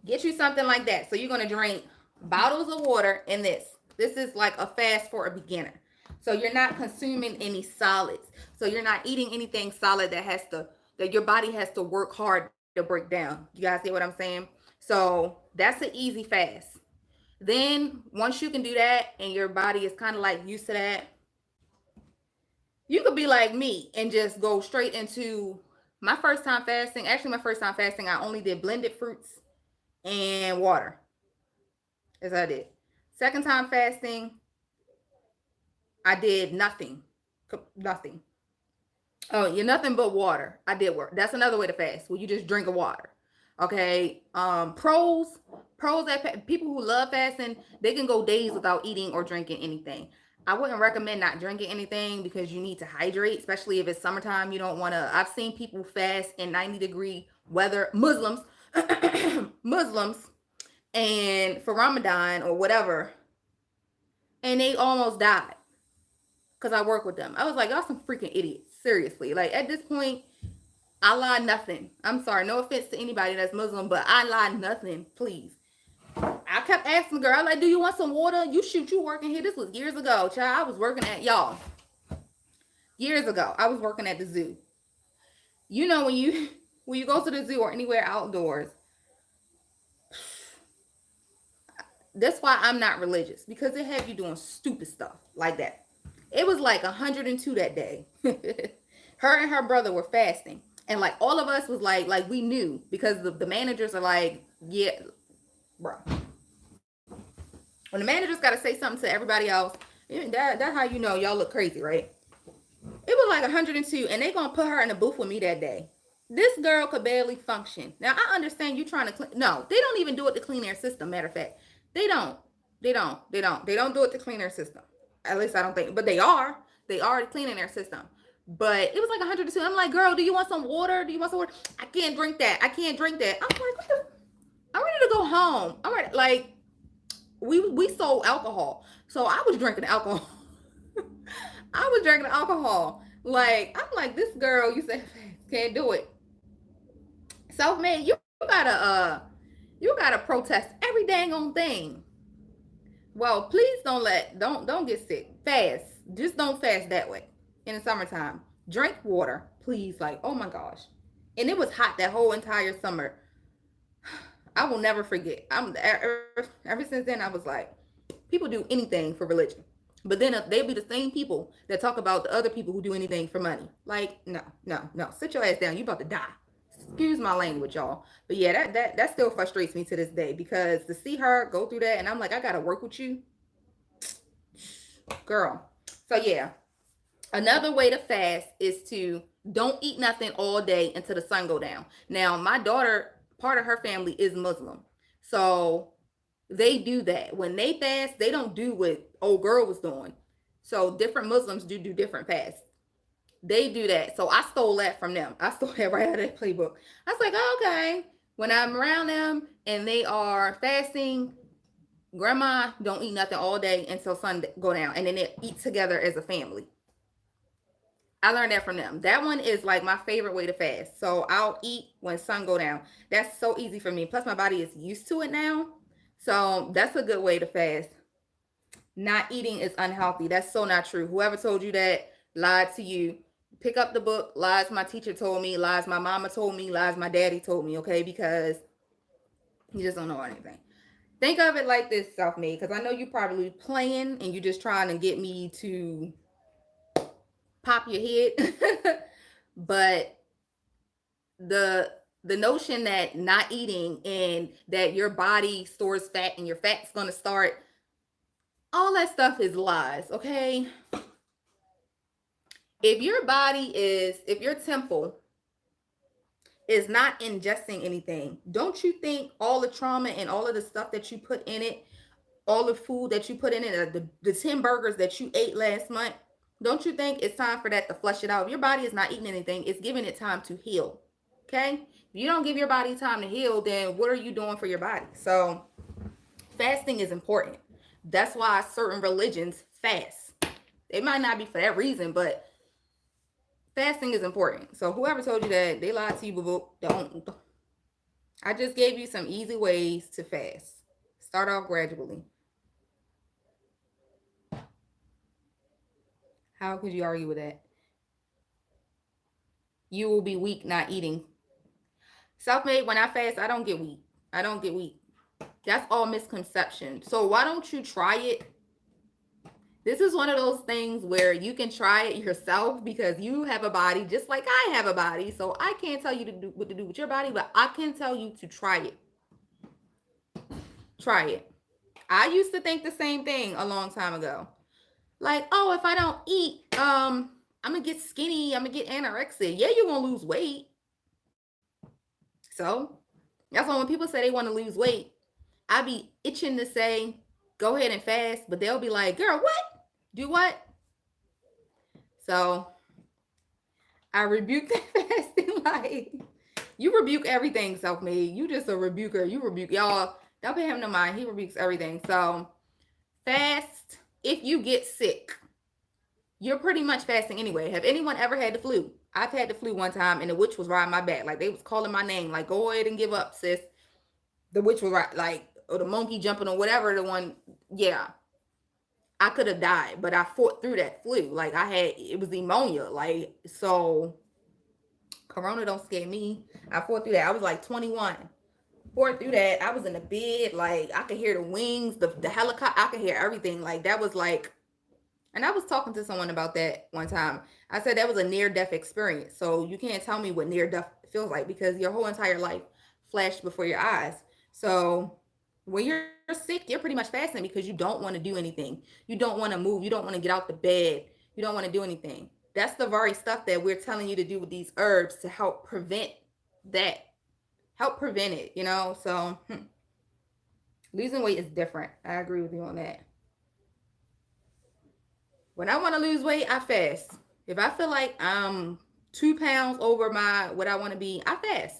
get you something like that. So you're going to drink bottles of water in this. This is like a fast for a beginner. So you're not consuming any solids. So you're not eating anything solid that your body has to work hard to break down. You guys get what I'm saying? So that's an easy fast. Then once you can do that and your body is kind of like used to that, you could be like me and just go straight into my first time fasting. Actually, my first time fasting, I only did blended fruits and water. As I did. Second time fasting, I did nothing. Oh, you're nothing but water. I did work. That's another way to fast. Well, you just drink a water. Okay. Pros that people who love fasting, they can go days without eating or drinking anything. I wouldn't recommend not drinking anything because you need to hydrate, especially if it's summertime. You don't want to. I've seen people fast in 90-degree weather, Muslims, and for Ramadan or whatever, and they almost died because I work with them. I was like, y'all some freaking idiots. Seriously. Like, at this point, I lie nothing. I'm sorry. No offense to anybody that's Muslim, but I lie nothing, please. I kept asking the girl, I like, do you want some water? You working here. This was years ago, child. I was working at, y'all. Years ago, I was working at the zoo. You know, when you go to the zoo or anywhere outdoors, that's why I'm not religious, because they have you doing stupid stuff like that. It was like 102 that day. Her and her brother were fasting. And like all of us was like we knew, because the managers are like, yeah, bro. When the managers got to say something to everybody else, that's how you know y'all look crazy, right? It was like 102, and they gonna put her in the booth with me that day. This girl could barely function. Now, I understand you trying to clean. No, they don't even do it to clean their system. Matter of fact, they don't do it to clean their system. At least I don't think, but they are cleaning their system. But it was like 102. I'm like, girl, do you want some water? I can't drink that. I'm like, I'm ready to go home. I'm ready. Like, we sold alcohol. So I was drinking alcohol. Like, I'm like, this girl, you said can't do it. So, man, you gotta protest every dang on thing. Well, please don't get sick. Fast. Just don't fast that way in the summertime. Drink water, please. Like, oh my gosh. And it was hot that whole entire summer. I will never forget. Ever since then I was like, people do anything for religion. But then they be the same people that talk about the other people who do anything for money. Like, no, no, no. Sit your ass down. You about to die. Excuse my language, y'all. But yeah, that still frustrates me to this day, because to see her go through that, and I'm like, I gotta work with you, girl. So yeah, another way to fast is to don't eat nothing all day until the sun go down. Now, my daughter, part of her family is Muslim. So they do that. When they fast, they don't do what old girl was doing. So different Muslims do different fasts. They do that. So I stole that from them. I stole that right out of that playbook. I was like, oh, okay. When I'm around them and they are fasting, grandma don't eat nothing all day until sun go down. And then they eat together as a family. I learned that from them. That one is like my favorite way to fast. So I'll eat when sun go down. That's so easy for me. Plus my body is used to it now. So that's a good way to fast. Not eating is unhealthy. That's so not true. Whoever told you that lied to you. Pick up the book. Lies my teacher told me. Lies my mama told me. Lies my daddy told me. Okay, because you just don't know anything. Think of it like this, Self-Made, because I know you probably playing and you're just trying to get me to pop your head. But the notion that not eating and that your body stores fat and your fat's going to start, all that stuff is lies, okay? If your temple is not ingesting anything, don't you think all the trauma and all of the stuff that you put in it, all the food that you put in it, the 10 burgers that you ate last month, don't you think it's time for that to flush it out? If your body is not eating anything, it's giving it time to heal, okay? If you don't give your body time to heal, then what are you doing for your body? So fasting is important. That's why certain religions fast. It might not be for that reason, but fasting is important. So whoever told you that, they lied to you, boo-boo. Don't. I just gave you some easy ways to fast. Start off gradually. How could you argue with that? You will be weak not eating. Self-Made, when I fast, I don't get weak. I don't get weak. That's all misconception. So why don't you try it? This is one of those things where you can try it yourself, because you have a body just like I have a body. So I can't tell you to do what to do with your body, but I can tell you to try it. Try it. I used to think the same thing a long time ago. Like, oh, if I don't eat, I'm gonna get skinny, I'm gonna get anorexia. Yeah, you're gonna lose weight. So that's why when people say they want to lose weight, I be itching to say, go ahead and fast, but they'll be like, girl, what? Do what? So I rebuke that fasting. Like, you rebuke everything, Self-Made. You just a rebuker. You rebuke, y'all. Don't pay him no mind. He rebukes everything. So fast. If you get sick, you're pretty much fasting anyway. Have anyone ever had the flu? I've had the flu one time, and the witch was riding my back. Like, they was calling my name. Like, go ahead and give up, sis. The witch was right, like, or the monkey jumping or whatever the one. Yeah. I could have died, but I fought through that flu. Like, it was pneumonia. Like, so Corona don't scare me. I fought through that. I was like 21. Fought through that. I was in the bed. Like, I could hear the wings, the helicopter. I could hear everything. Like, that was like, and I was talking to someone about that one time. I said that was a near-death experience. So you can't tell me what near-death feels like, because your whole entire life flashed before your eyes. So when you're sick, you're pretty much fasting because you don't want to do anything. You don't want to move. You don't want to get out the bed. You don't want to do anything. That's the very stuff that we're telling you to do with these herbs to help prevent that. Help prevent it, you know? So losing weight is different. I agree with you on that. When I want to lose weight, I fast. If I feel like I'm 2 pounds over what I want to be, I fast.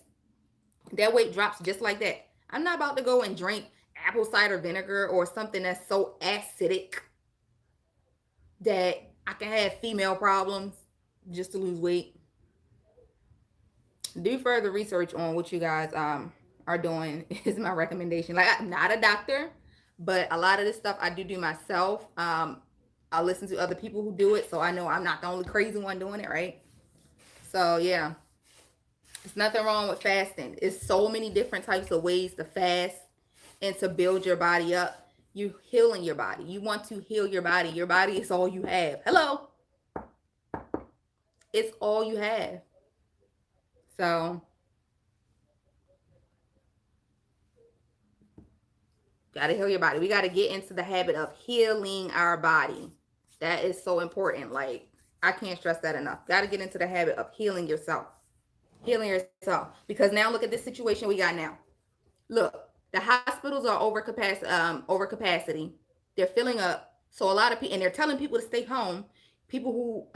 That weight drops just like that. I'm not about to go and drink apple cider vinegar or something that's so acidic that I can have female problems just to lose weight. Do further research on what you guys are doing is my recommendation. Like, I'm not a doctor, but a lot of this stuff I do myself. I listen to other people who do it, so I know I'm not the only crazy one doing it, right? So yeah. There's nothing wrong with fasting. It's so many different types of ways to fast and to build your body up. You healing your body. You want to heal your body. Your body is all you have. Hello. It's all you have. So gotta heal your body. We gotta get into the habit of healing our body. That is so important. Like, I can't stress that enough. Gotta get into the habit of healing yourself. Healing yourself. Because now look at this situation we got now. Look, the hospitals are over capacity. They're filling up. So a lot of people, and they're telling people to stay home. People who,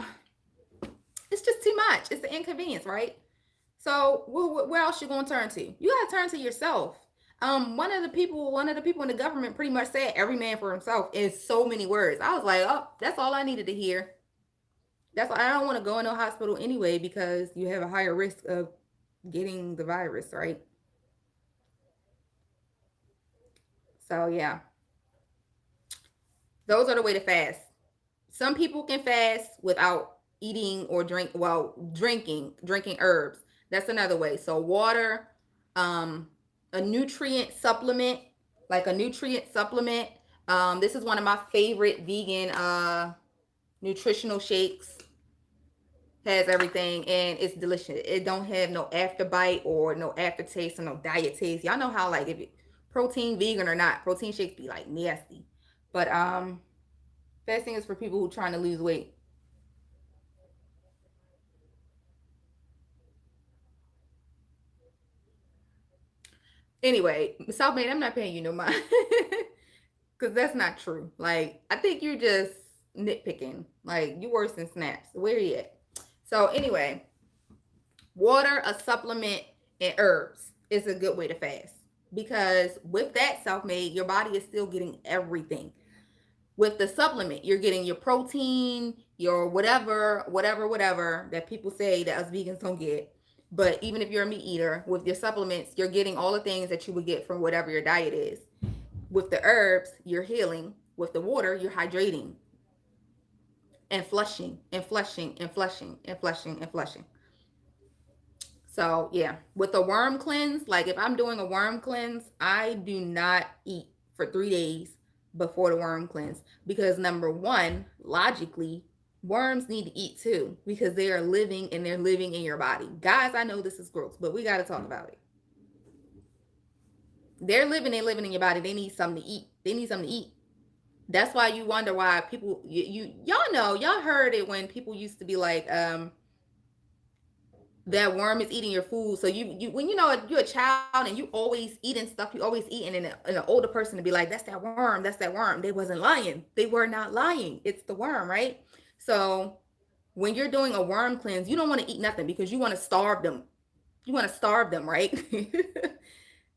it's just too much. It's an inconvenience, right? So where else you gonna turn to? You gotta turn to yourself. One of the people in the government pretty much said every man for himself in so many words. I was like, oh, that's all I needed to hear. That's why I don't want to go in no hospital anyway, because you have a higher risk of getting the virus, right? So yeah, those are the way to fast. Some people can fast without eating or drinking herbs. That's another way. So water, a nutrient supplement, like a nutrient supplement. This is one of my favorite vegan nutritional shakes. Has everything and it's delicious. It don't have no afterbite or no aftertaste or no diet taste. Y'all know how, like, if it protein vegan or not, protein shakes be like nasty. But fasting is for people who trying to lose weight. Anyway, Southmate, I'm not paying you no mind. Because that's not true. Like, I think you're just nitpicking. Like, you worse than Snaps. Where you at? So anyway, water, a supplement, and herbs is a good way to fast. Because with that, Self-Made, your body is still getting everything. With the supplement, you're getting your protein, your whatever that people say that us vegans don't get. But even if you're a meat eater, with your supplements, you're getting all the things that you would get from whatever your diet is. With the herbs, you're healing. With the water, you're hydrating and flushing and flushing and flushing and flushing and flushing. So yeah, with a worm cleanse, like if I'm doing a worm cleanse, I do not eat for 3 days before the worm cleanse, because number one, logically, worms need to eat too, because they are living and they're living in your body. Guys, I know this is gross, but we got to talk about it. They're living in your body. They need something to eat. They need something to eat. That's why you wonder why people, y'all know, y'all heard it when people used to be like, that worm is eating your food. So you when you know you're a child and you always eating stuff, you always eating, and an older person to be like, that's that worm, that's that worm. They wasn't lying. They were not lying. It's the worm, right? So when you're doing a worm cleanse, you don't want to eat nothing because you want to starve them. You want to starve them, right?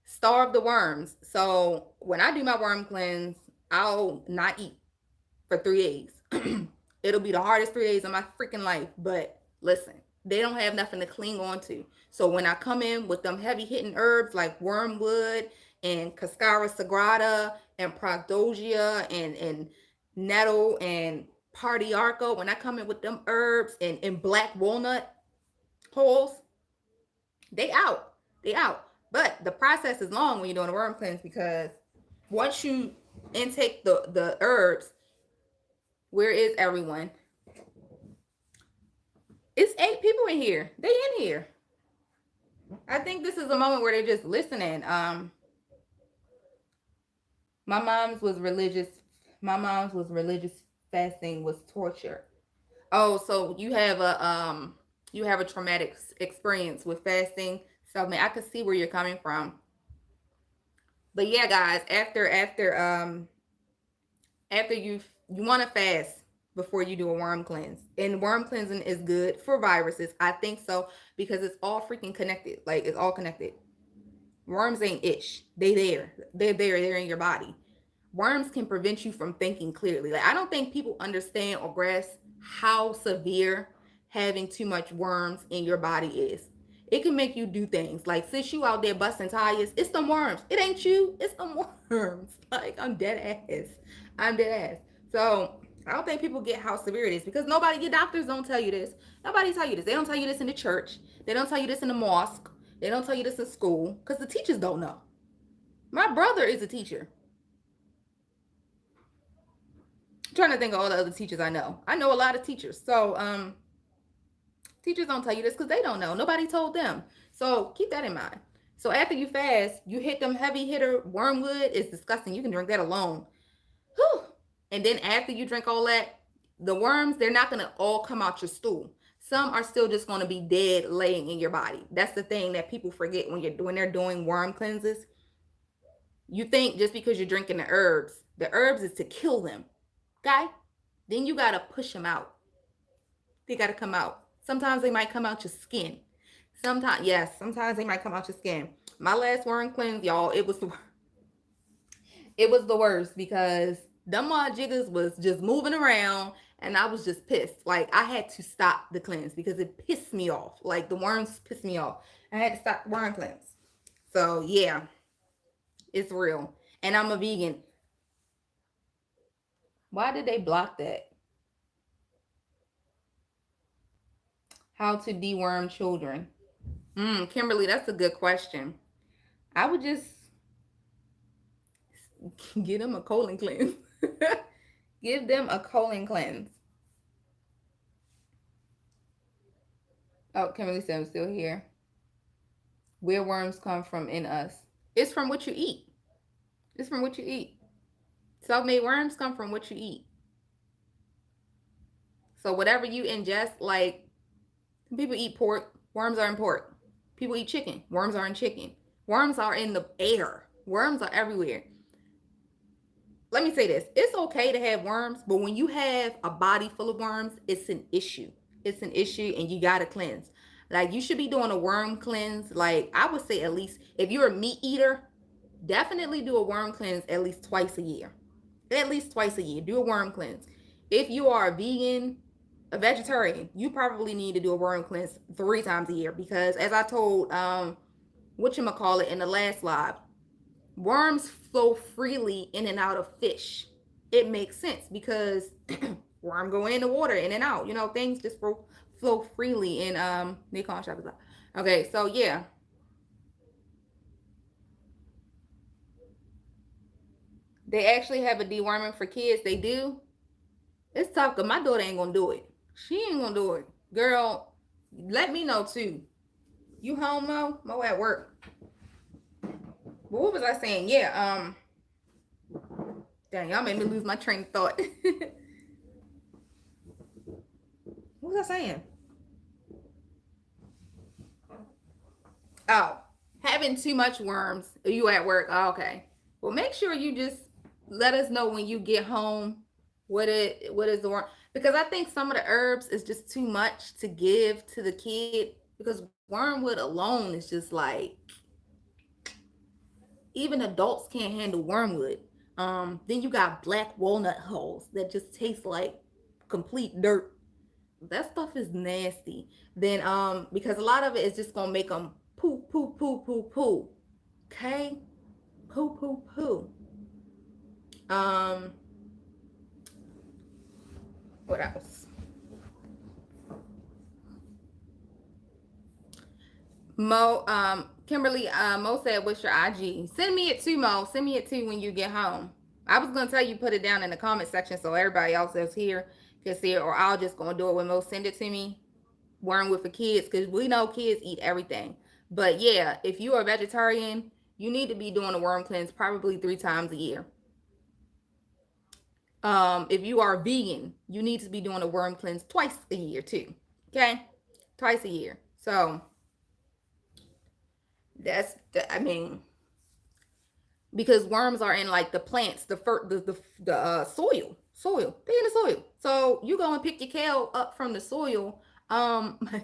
Starve the worms. So when I do my worm cleanse, I'll not eat for 3 days. It'll be the hardest 3 days of my freaking life. But listen, they don't have nothing to cling on to. So when I come in with them heavy hitting herbs like wormwood and Cascara sagrada and Progdosia and nettle and Pardiarco, when I come in with them herbs and black walnut holes, they out. They out. But the process is long when you're doing a worm cleanse, because once you intake the herbs, where is everyone? It's 8 people in here. They in here. I think this is a moment where they're just listening. My mom's was religious. My mom's was religious. Fasting was torture. Oh, so you have a traumatic experience with fasting. So man, I could see where you're coming from. But yeah, guys, after you want to fast before you do a worm cleanse. And worm cleansing is good for viruses. I think so, because it's all freaking connected. Like, it's all connected. Worms ain't itch. They're there. They're in your body. Worms can prevent you from thinking clearly. Like, I don't think people understand or grasp how severe having too much worms in your body is. It can make you do things like, since you out there busting tires, it's the worms. It ain't you. It's the worms. Like, I'm dead ass. So I don't think people get how severe it is because your doctors don't tell you this. Nobody tell you this. They don't tell you this in the church. They don't tell you this in the mosque. They don't tell you this in school because the teachers don't know. My brother is a teacher. I'm trying to think of all the other teachers I know. I know a lot of teachers. So, teachers don't tell you this because they don't know. Nobody told them. So keep that in mind. So after you fast, you hit them heavy hitter wormwood. It's disgusting. You can drink that alone. Whew. And then after you drink all that, the worms, they're not going to all come out your stool. Some are still just going to be dead laying in your body. That's the thing that people forget when they're doing worm cleanses. You think just because you're drinking the herbs is to kill them. Okay? Then you got to push them out. They got to come out. Sometimes they might come out your skin. Sometimes they might come out your skin. My last worm cleanse, y'all, it was the worst because them jiggers was just moving around and I was just pissed. Like I had to stop the cleanse because it pissed me off. Like the worms pissed me off. I had to stop the worm cleanse. So yeah, it's real. And I'm a vegan. Why did they block that? How to deworm children. Kimberly, that's a good question. I would just get them a colon cleanse. Give them a colon cleanse. Oh, Kimberly said I'm still here. Where worms come from in us. It's from what you eat. It's from what you eat. Self-made worms come from what you eat. So whatever you ingest, like people eat pork, worms are in pork. People eat chicken, worms are in chicken. Worms are in the air. Worms are everywhere. Let me say this. It's okay to have worms, but when you have a body full of worms, it's an issue. It's an issue and you got to cleanse. Like you should be doing a worm cleanse. Like I would say at least if you're a meat eater, definitely do a worm cleanse at least twice a year. At least twice a year. Do a worm cleanse. If you are a vegan, a vegetarian, you probably need to do a worm cleanse 3 times a year because as I told whatchamacallit in the last live, worms flow freely in and out of fish. It makes sense because worm go in the water, in and out. You know, things just flow freely in Nikon shop. Okay, so yeah. They actually have a deworming for kids. They do. It's tough because my daughter ain't gonna do it. She ain't gonna do it. Girl, let me know too. You home, Mo? Mo at work. But what was I saying? Yeah, dang, y'all made me lose my train of thought. What was I saying? Oh, having too much worms. You at work? Oh, okay. Well, make sure you just let us know when you get home what is the worm, because I think some of the herbs is just too much to give to the kid because wormwood alone is just like even adults can't handle wormwood. Then you got black walnut hulls that just taste like complete dirt. That stuff is nasty. Then because a lot of it is just gonna make them poo poo poo poo poo. Okay, poo poo poo. What else? Mo, Kimberly, Mo said, what's your IG? Send me it too, Mo. Send me it too when you get home. I was gonna tell you put it down in the comment section so everybody else that's here can see it, or I'll just gonna do it when Mo send it to me. Wormwood for kids, because we know kids eat everything. But yeah, if you are a vegetarian, you need to be doing a worm cleanse probably 3 times a year. If you are vegan, you need to be doing a worm cleanse twice a year too. Okay, twice a year. So that's I mean, because worms are in like the plants, the soil. They're in the soil. So you go and pick your kale up from the soil.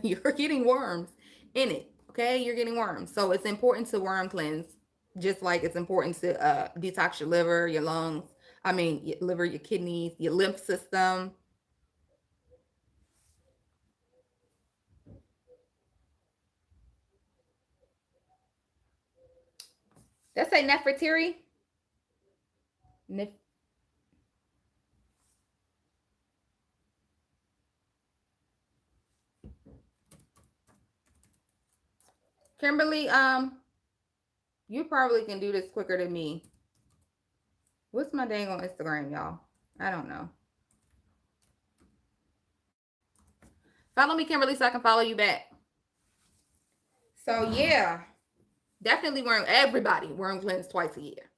You're getting worms in it. Okay, you're getting worms. So it's important to worm cleanse, just like it's important to detox your liver, your lungs. I mean, your liver, your kidneys, your lymph system. That's a Nefertiri. Kimberly, you probably can do this quicker than me. What's my dang on Instagram, y'all? I don't know. Follow me, Kimberly, so I can follow you back. So yeah, definitely everybody worm cleanse twice a year.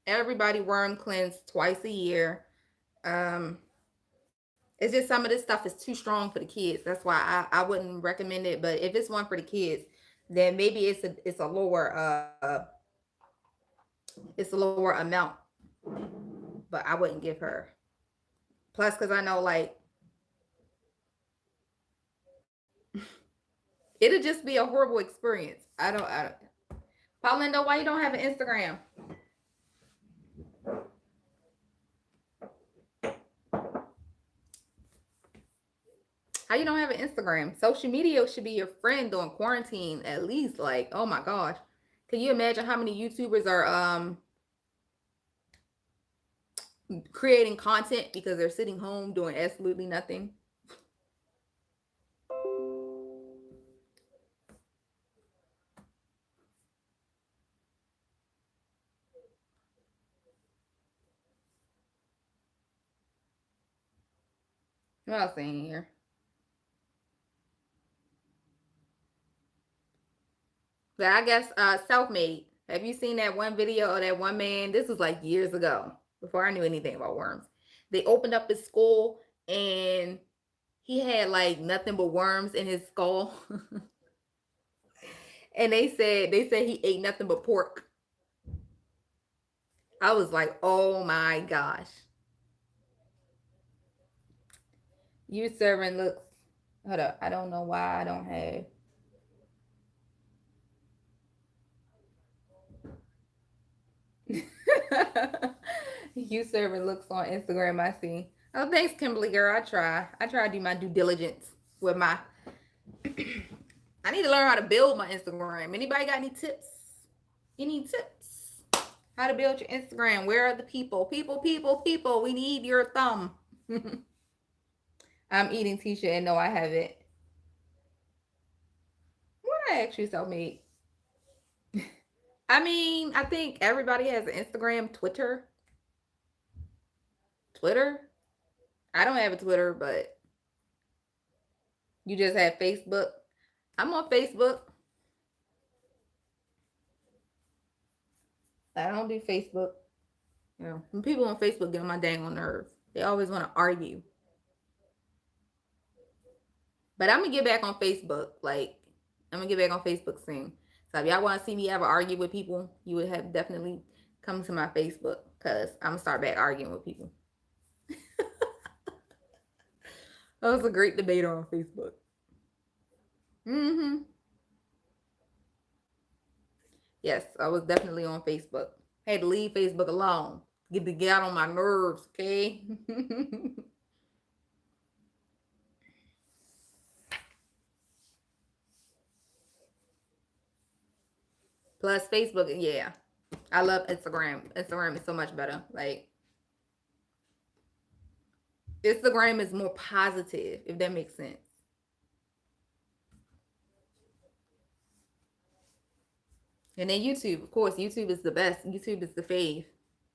Everybody worm cleanse twice a year. It's just some of this stuff is too strong for the kids. That's why I wouldn't recommend it. But if it's one for the kids, then maybe it's a lower amount. But I wouldn't give her. Plus, because I know like it'll just be a horrible experience. I don't. Paulindo, why you don't have an Instagram? How you don't have an Instagram? Social media should be your friend during quarantine, at least. Like, oh my gosh. Can you imagine how many YouTubers are creating content because they're sitting home doing absolutely nothing? What else in here? But I guess self-made. Have you seen that one video of that one man? This was like years ago, before I knew anything about worms. They opened up his skull and he had like nothing but worms in his skull. And they said he ate nothing but pork. I was like, oh my gosh. You serving looks. Hold up. I don't know why I don't have. You serving looks on Instagram, I see. Oh, thanks, Kimberly girl. I try to do my due diligence with my I need to learn how to build my Instagram. Anybody got any tips? Any tips? How to build your Instagram? Where are the people? People. We need your thumb. I'm eating Tisha and no, I haven't. What I ask you, self-made? I mean, I think everybody has an Instagram, Twitter. I don't have a Twitter, but you just have Facebook. I'm on Facebook. I don't do Facebook. You know, when people on Facebook get on my dang on nerves. They always want to argue. But I'm gonna get back on Facebook. Like, I'm gonna get back on Facebook soon. So if y'all want to see me ever argue with people, you would have definitely come to my Facebook, because I'm gonna start back arguing with people. That was a great debater on Facebook. Yes, I was definitely on Facebook. I had to leave Facebook alone. Get out on my nerves, okay? Plus Facebook, yeah. I love Instagram. Instagram is so much better. Like, Instagram is more positive, if that makes sense. And then YouTube, of course, YouTube is the best. YouTube is the fave.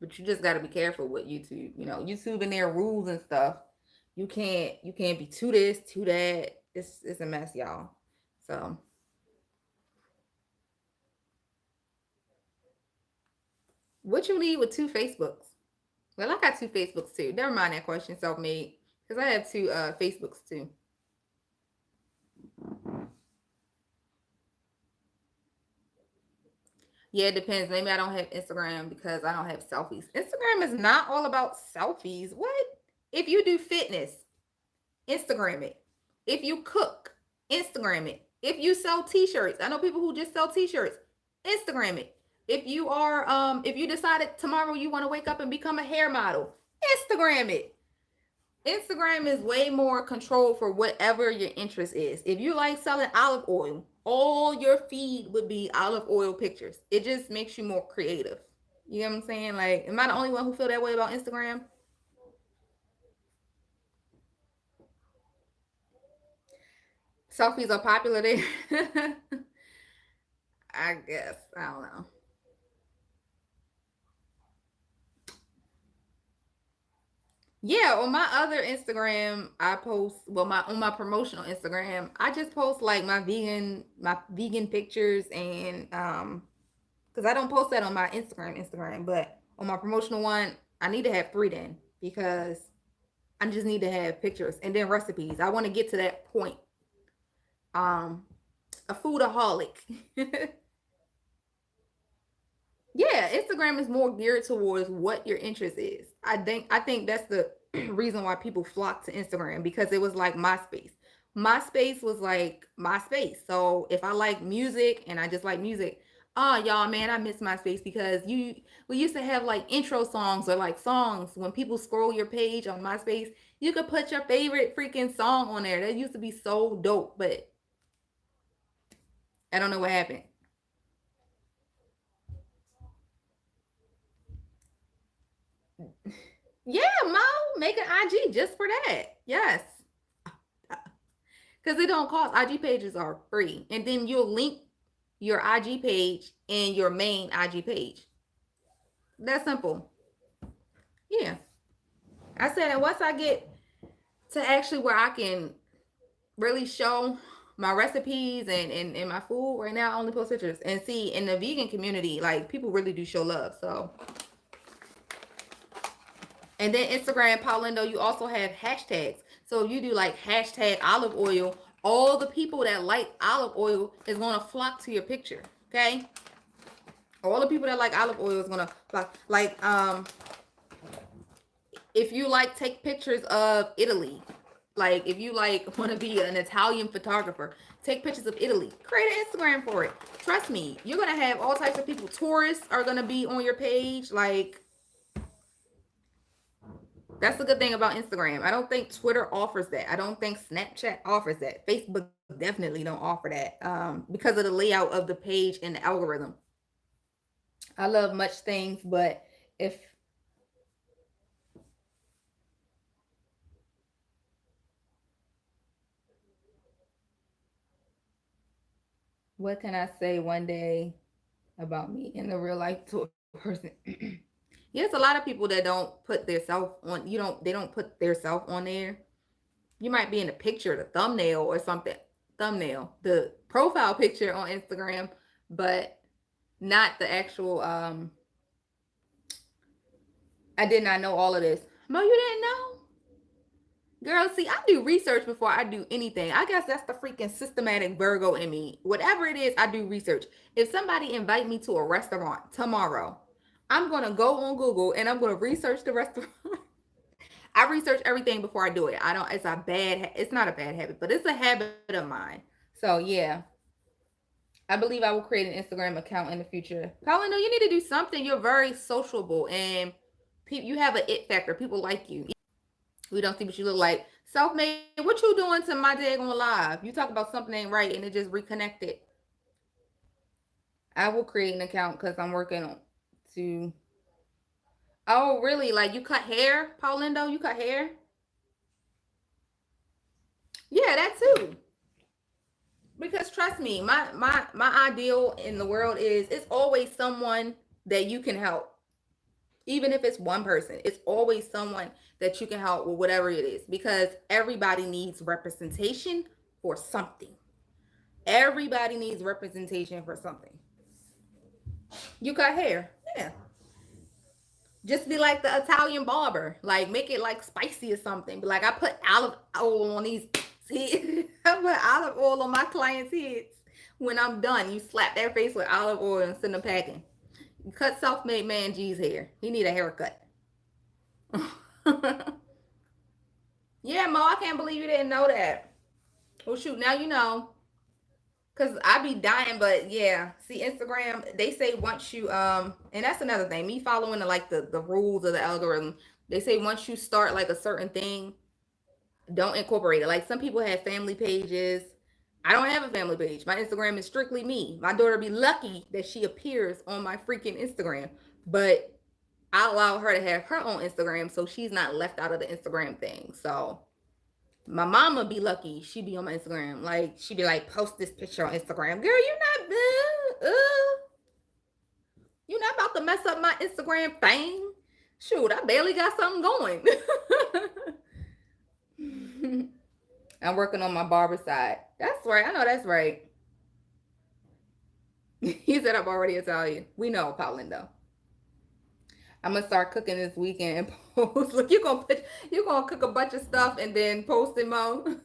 But you just got to be careful with YouTube. You know, YouTube and their rules and stuff. You can't be too this, too that. It's a mess, y'all. So what you need with 2 Facebooks? Well, I got 2 Facebooks too. Never mind that question, self-made. Because I have 2 Facebooks too. Yeah, it depends. Maybe I don't have Instagram because I don't have selfies. Instagram is not all about selfies. What? If you do fitness, Instagram it. If you cook, Instagram it. If you sell t-shirts, I know people who just sell t-shirts, Instagram it. If you are if you decided tomorrow you want to wake up and become a hair model, Instagram it. Instagram is way more control for whatever your interest is. If you like selling olive oil, all your feed would be olive oil pictures. It just makes you more creative. You know what I'm saying? Like, am I the only one who feel that way about Instagram? Selfies are popular there. I guess. I don't know. Yeah, on my other Instagram, I post on my promotional Instagram, I just post like my vegan pictures and because I don't post that on my Instagram, but on my promotional one, I need to have three then because I just need to have pictures and then recipes. I want to get to that point. Um, a foodaholic. Yeah, Instagram is more geared towards what your interest is. I think that's the reason why people flock to Instagram because it was like MySpace. MySpace was like MySpace. So if I like music and I just like music, oh y'all man, I miss MySpace because we used to have like intro songs or like songs when people scroll your page on MySpace, you could put your favorite freaking song on there. That used to be so dope, but I don't know what happened. Yeah, Mo, make an IG just for that. Yes. Because it don't cost. IG pages are free. And then you'll link your IG page and your main IG page. That's simple. Yeah. I said, and once I get to actually where I can really show my recipes and my food, right now I only post pictures. And see, in the vegan community, like people really do show love. So, and then Instagram, Paulindo, you also have hashtags. So you do like hashtag olive oil. All the people that like olive oil is gonna flock to your picture. Okay. All the people that like olive oil is gonna flock. Like if you like take pictures of Italy, like if you like want to be an Italian photographer, take pictures of Italy. Create an Instagram for it. Trust me, you're gonna have all types of people. Tourists are gonna be on your page. Like that's the good thing about Instagram. I don't think Twitter offers that. I don't think Snapchat offers that. Facebook definitely don't offer that because of the layout of the page and the algorithm. I love much things, but if what can I say one day about me in the real life to a person? Yes, a lot of people that don't put their self on. They don't put their self on there. You might be in the picture, the thumbnail or something. Thumbnail, the profile picture on Instagram, but not the actual. I did not know all of this. Mo, you didn't know? Girl, see, I do research before I do anything. I guess that's the freaking systematic Virgo in me. Whatever it is, I do research. If somebody invite me to a restaurant tomorrow, I'm gonna go on Google and I'm gonna research the restaurant. I research everything before I do it. I don't. It's not a bad habit, but it's a habit of mine. So yeah, I believe I will create an Instagram account in the future. Colin, no, you need to do something. You're very sociable and you have an it factor. People like you. We don't see what you look like. Self-made, what you doing to my day on live? You talk about something ain't right and it just reconnected. I will create an account because I'm working on to. Oh, really? Like you cut hair, Paulindo? You cut hair? Yeah, that too. Because trust me, my ideal in the world is it's always someone that you can help. Even if it's one person, it's always someone that you can help with whatever it is because everybody needs representation for something. Everybody needs representation for something. You cut hair. Yeah. Just be like the Italian barber. Like make it like spicy or something. Be like, I put olive oil on these. See, I put olive oil on my clients' heads. When I'm done, you slap their face with olive oil and send them packing. You cut self-made man G's hair. He need a haircut. Yeah, Mo, I can't believe you didn't know that. Well, shoot, now you know. Cause I be dying, but yeah. See, Instagram, they say once you and that's another thing. Me following the rules of the algorithm. They say once you start like a certain thing, don't incorporate it. Like some people have family pages. I don't have a family page. My Instagram is strictly me. My daughter be lucky that she appears on my freaking Instagram, but I allow her to have her own Instagram so she's not left out of the Instagram thing. So my mama be lucky she be on my Instagram. Like she be like, post this picture on Instagram. Girl, you not mess up my Instagram fame. Shoot, I barely got something going. I'm working on my barber side. That's right. I know that's right. He said I'm already Italian. We know, Paulindo. I'm gonna start cooking this weekend and post. Look, you're gonna cook a bunch of stuff and then post it, Mo.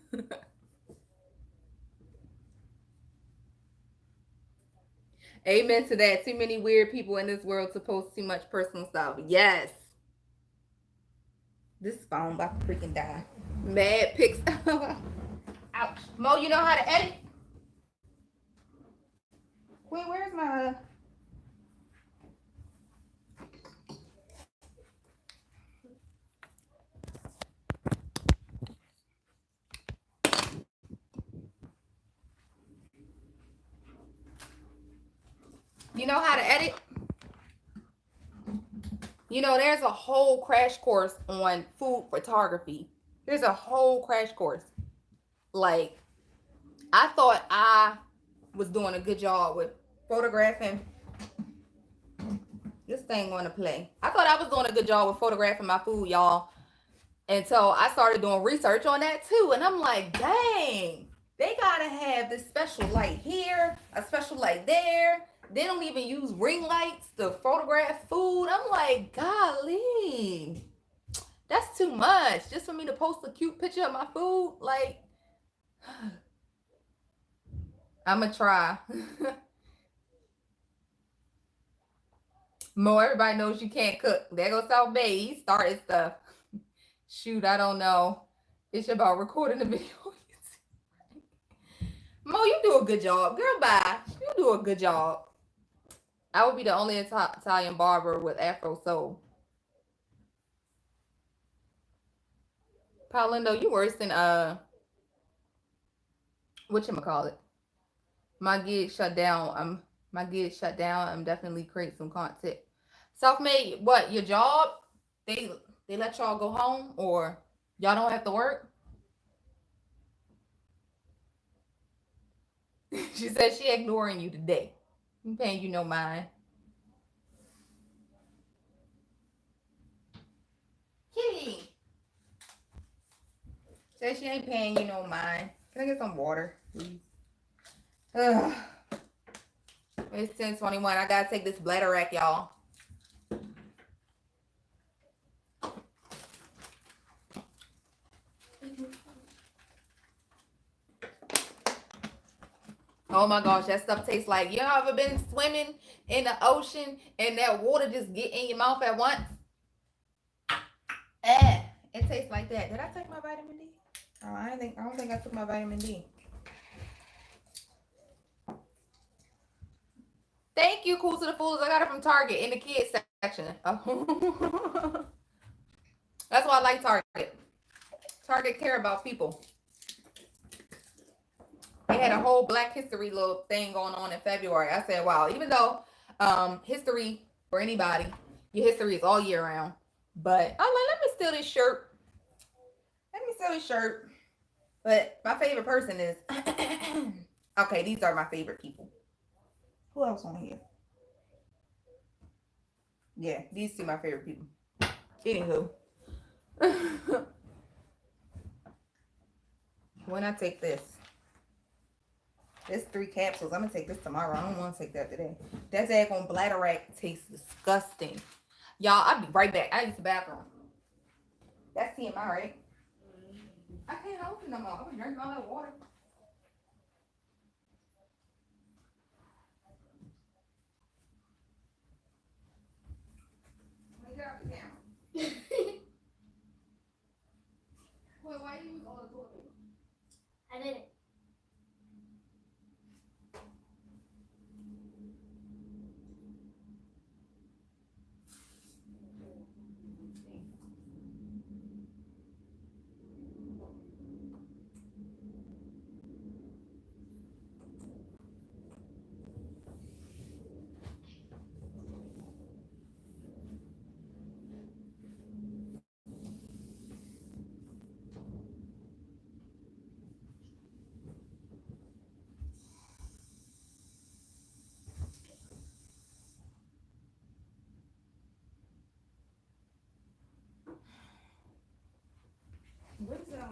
Amen to that. Too many weird people in this world to post too much personal stuff. Yes. This phone about to freaking die. Mad pics. Ouch. Mo, you know how to edit? Wait, where's my... You know how to edit? You know, there's a whole crash course on food photography. There's a whole crash course. Like, I thought I was doing a good job with photographing. This thing want to play. I thought I was doing a good job with photographing my food, y'all. Until I started doing research on that too. And I'm like, dang, they gotta have this special light here, a special light there. They don't even use ring lights to photograph food. I'm like, golly, that's too much just for me to post a cute picture of my food. Like, I'm gonna try. Mo, everybody knows you can't cook. There goes South Bay. He started stuff. Shoot, I don't know. It's about recording the video. Mo, you do a good job. Girl, bye. You do a good job. I would be the only Italian barber with Afro soul. Paulindo, you worse than whatchamacallit? My gig shut down. I'm definitely create some content. Self-made, what, your job? They let y'all go home or y'all don't have to work? She said she ignoring you today. I'm paying you no mind. Kitty. Said she ain't paying you no mind. Can I get some water, please? Ugh. It's 10:21. I gotta take this bladder rack, y'all. Oh my gosh, that stuff tastes like, you ever been swimming in the ocean and that water just get in your mouth at once? It tastes like that. Did I take my vitamin D? Oh, I don't think I took my vitamin D. Thank you, Cool to the Fools. I got it from Target in the kids section. Oh. That's why I like Target. Target care about people. They had a whole Black History little thing going on in February. I said, wow, even though history for anybody, your history is all year round. But I'm like, let me steal this shirt. But my favorite person is, okay, these are my favorite people. Who else on here? Yeah, these two my favorite people. Anywho. When I take this. There's 3 capsules. I'm going to take this tomorrow. I don't want to take that today. That daggone bladder rack tastes disgusting. Y'all, I'll be right back. I use the bathroom. That's TMI, right? I can't open them all. I'm drinking all that water. Let me get out the camera. Well, why do you use all the toilet paper? I did it.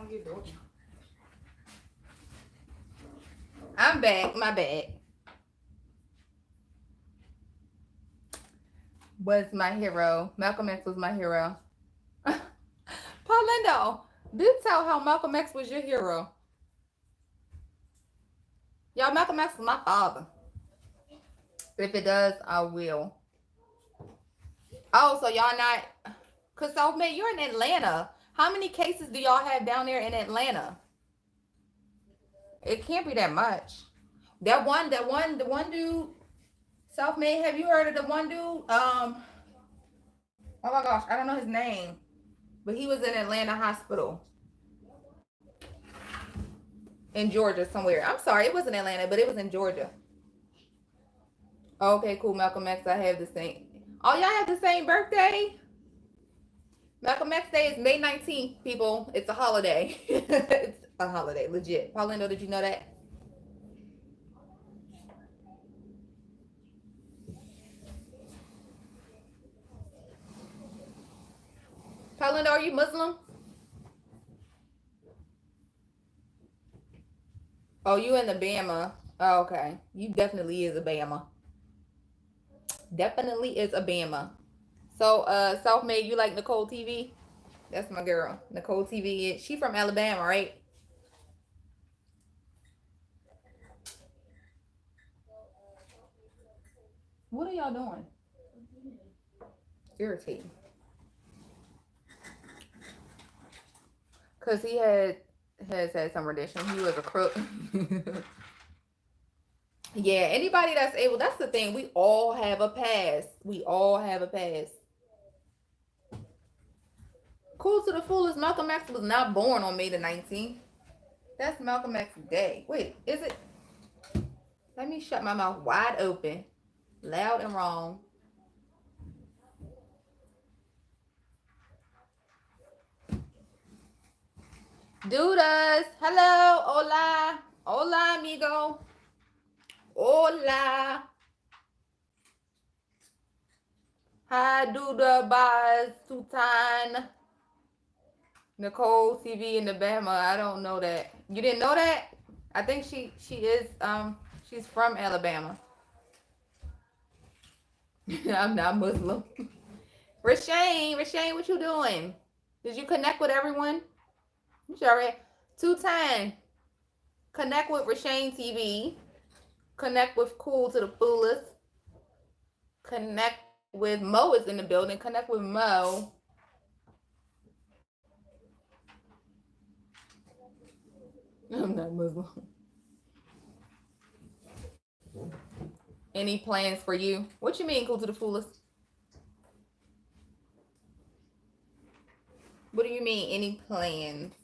you doing? I'm back. My bad. Was my hero. Malcolm X was my hero. Paulindo, do tell how Malcolm X was your hero. Y'all, Malcolm X was my father. If it does, I will. Oh, so y'all not... Because, so, man, you're in Atlanta. How many cases do y'all have down there in Atlanta? It can't be that much. The one dude, South May, have you heard of the one dude? Oh my gosh, I don't know his name. But he was in Atlanta hospital. In Georgia somewhere. I'm sorry, it wasn't Atlanta, but it was in Georgia. Okay, cool. Malcolm X, I have the same. Oh, y'all have the same birthday? Malcolm X Day is May 19th, people. It's a holiday. It's a holiday, legit. Paulindo, did you know that? Paulindo, are you Muslim? Oh, you in the Bama. Oh, okay. You definitely is a Bama. Definitely is a Bama. So, Self-Made, you like Nicole TV? That's my girl. Nicole TV. She from Alabama, right? What are y'all doing? Irritating. Because he has had some rendition. He was a crook. Yeah, anybody that's able, that's the thing. We all have a past. We all have a past. Cool to the fullest. Malcolm X was not born on May the 19th. That's Malcolm X's day. Wait, is it? Let me shut my mouth wide open. Loud and wrong. Dudas. Hello. Hola. Hola, amigo. Hola. Hi, Duda, Baz, Tutan. Nicole TV in Alabama. I don't know that. You didn't know that? I think she is she's from Alabama. I'm not Muslim. Rashane, what you doing? Did you connect with everyone? You sure read? Tutan. Connect with Rashane TV. Connect with Cool to the Fullest. Connect with Mo is in the building. Connect with Mo. I'm not Muslim. Any plans for you? What you mean, Cool to the Fullest? What do you mean, any plans?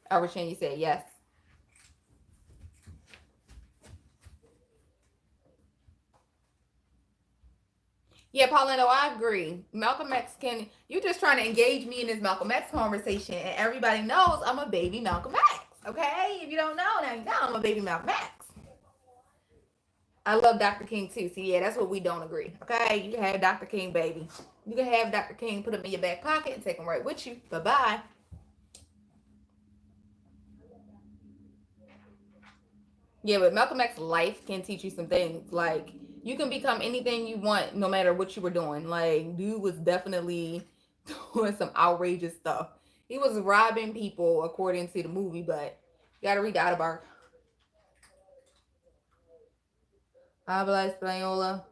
Oh, Rashane, you said yes. Yeah, Paulino, I agree. Malcolm X can... You're just trying to engage me in this Malcolm X conversation, and everybody knows I'm a baby Malcolm X, okay? If you don't know, now you know I'm a baby Malcolm X. I love Dr. King, too. So, yeah, that's what we don't agree, okay? You can have Dr. King, baby. You can have Dr. King, put him in your back pocket, and take him right with you. Bye-bye. Yeah, but Malcolm X's life can teach you some things. Like, you can become anything you want no matter what you were doing. Like, dude was definitely doing some outrageous stuff. He was robbing people according to the movie, but you gotta read the autobiography. Habla española.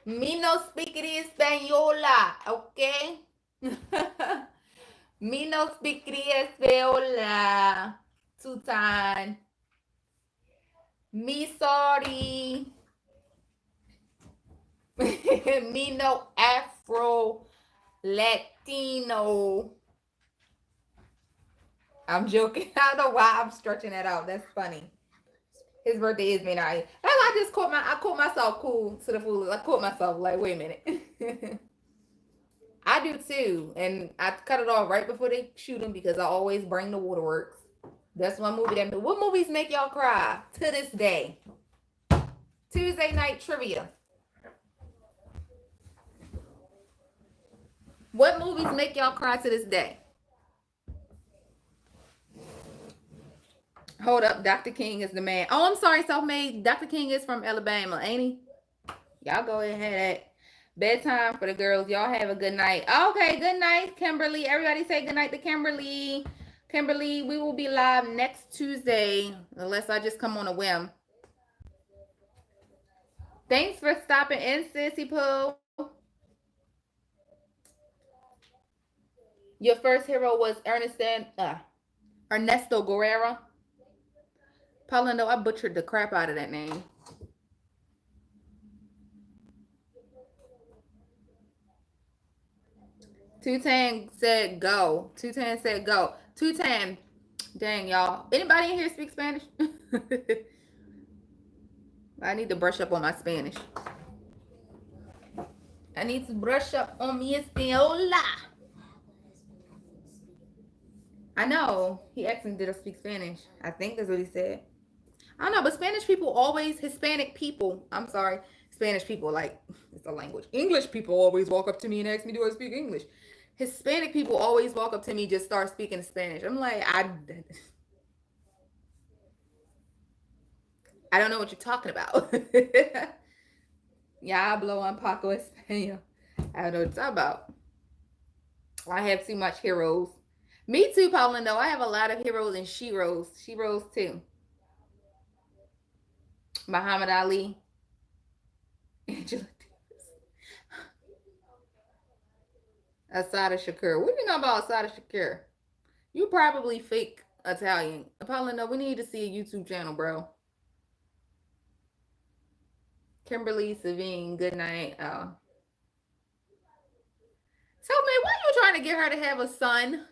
Me no speak española, okay? Me no speak española. Tutan. Me sorry. Me no Afro Latino. I'm joking. I don't know why I'm stretching that out. That's funny. His birthday is May 9th. I just caught myself cool to the fullest. I caught myself like, wait a minute. I do too. And I cut it off right before they shoot him because I always bring the waterworks. That's one movie that... What movies make y'all cry to this day? Tuesday night trivia. What movies make y'all cry to this day? Hold up, Dr. King is the man. Oh, I'm sorry, Self-Made. Dr. King is from Alabama, ain't he? Y'all go ahead at bedtime for the girls. Y'all have a good night. Okay, good night, Kimberly. Everybody say good night to Kimberly. Kimberly, we will be live next Tuesday, unless I just come on a whim. Thanks for stopping in, Sissy Pooh. Your first hero was Ernesto Guerrero. Paulino, I butchered the crap out of that name. Tutan said go. Tutan said go. Tutan, dang y'all. Anybody in here speak Spanish? I need to brush up on my Spanish. I need to brush up on mi española. I know. He asked me, did I speak Spanish? I think that's what he said. I don't know, but Spanish people always, Hispanic people, I'm sorry, Spanish people, like, it's a language. English people always walk up to me and ask me, do I speak English? Hispanic people always walk up to me, just start speaking Spanish. I'm like, I don't know what you're talking about. Ya hablo un poco español. I don't know what you're talking about. I have too much heroes. Me too, Paulindo. I have a lot of heroes and sheroes. Sheroes too. Muhammad Ali. Angela Asada Shakur. What do you know about Asada Shakur? You probably fake Italian. Paulindo, we need to see a YouTube channel, bro. Kimberly Savine, good night. Oh. So, man, why are you trying to get her to have a son?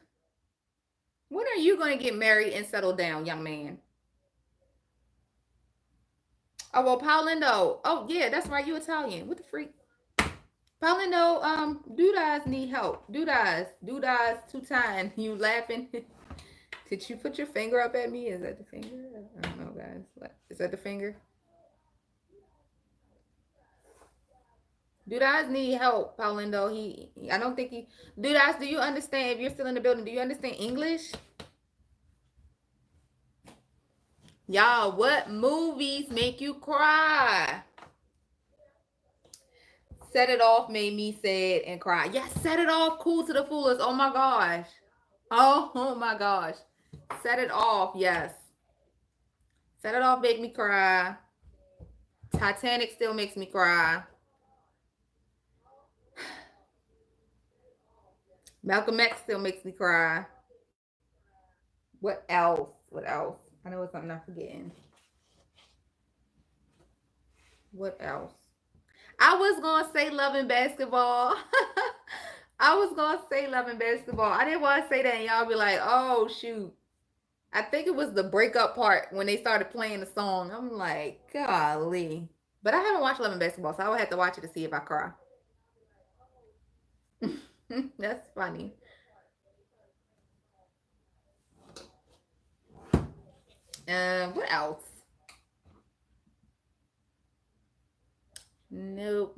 When are you going to get married and settle down, young man? Oh, well, Paulindo. Oh, yeah, that's right. You Italian. What the freak? Paulindo, Dudas need help. Dudas, Tutan. You laughing? Did you put your finger up at me? Is that the finger? I don't know, guys. What? Is that the finger? Dudas need help, Paulindo. I don't think he. Dudas, do you understand? If you're still in the building, do you understand English? Y'all, what movies make you cry? Set It Off made me sad and cry. Yes, Set It Off, Cool to the Fullest. Oh my gosh. Oh my gosh. Set It Off, yes. Set It Off made me cry. Titanic still makes me cry. Malcolm X still makes me cry. What else? What else? I know it's something I'm forgetting. What else? I was going to say Love and Basketball. I was going to say Love and Basketball. I didn't want to say that and y'all be like, oh, shoot. I think it was the breakup part when they started playing the song. I'm like, golly. But I haven't watched Love and Basketball, so I would have to watch it to see if I cry. That's funny. What else? Nope.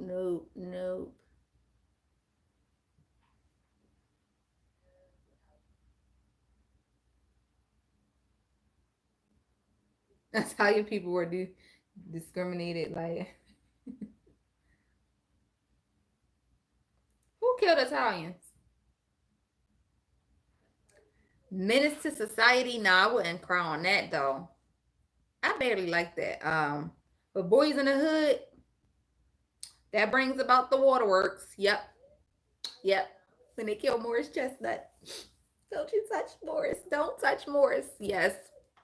That's how your people were discriminated. Like, who killed Italians? Menace to Society. Nah, I wouldn't cry on that though. I barely like that. But Boys in the Hood, that brings about the waterworks. Yep. When they kill Morris Chestnut. Don't you touch Morris. Don't touch Morris. Yes.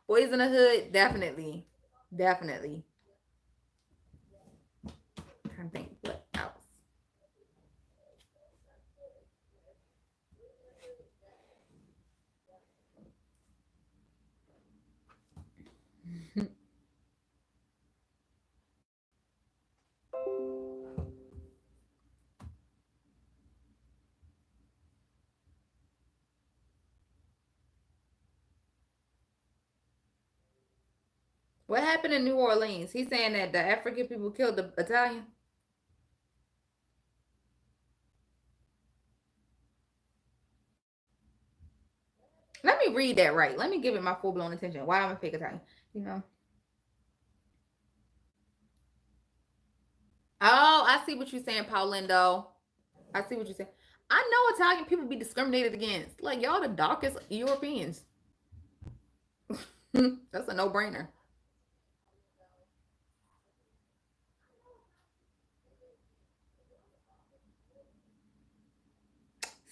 Boys in the Hood, definitely. Definitely. I'm trying to think what else. What happened in New Orleans? He's saying that the African people killed the Italian. Let me read that right. Let me give it my full-blown attention. Why am I fake Italian? You know. Oh, I see what you're saying, Paulindo. I see what you're saying. I know Italian people be discriminated against. Like, y'all the darkest Europeans. That's a no-brainer.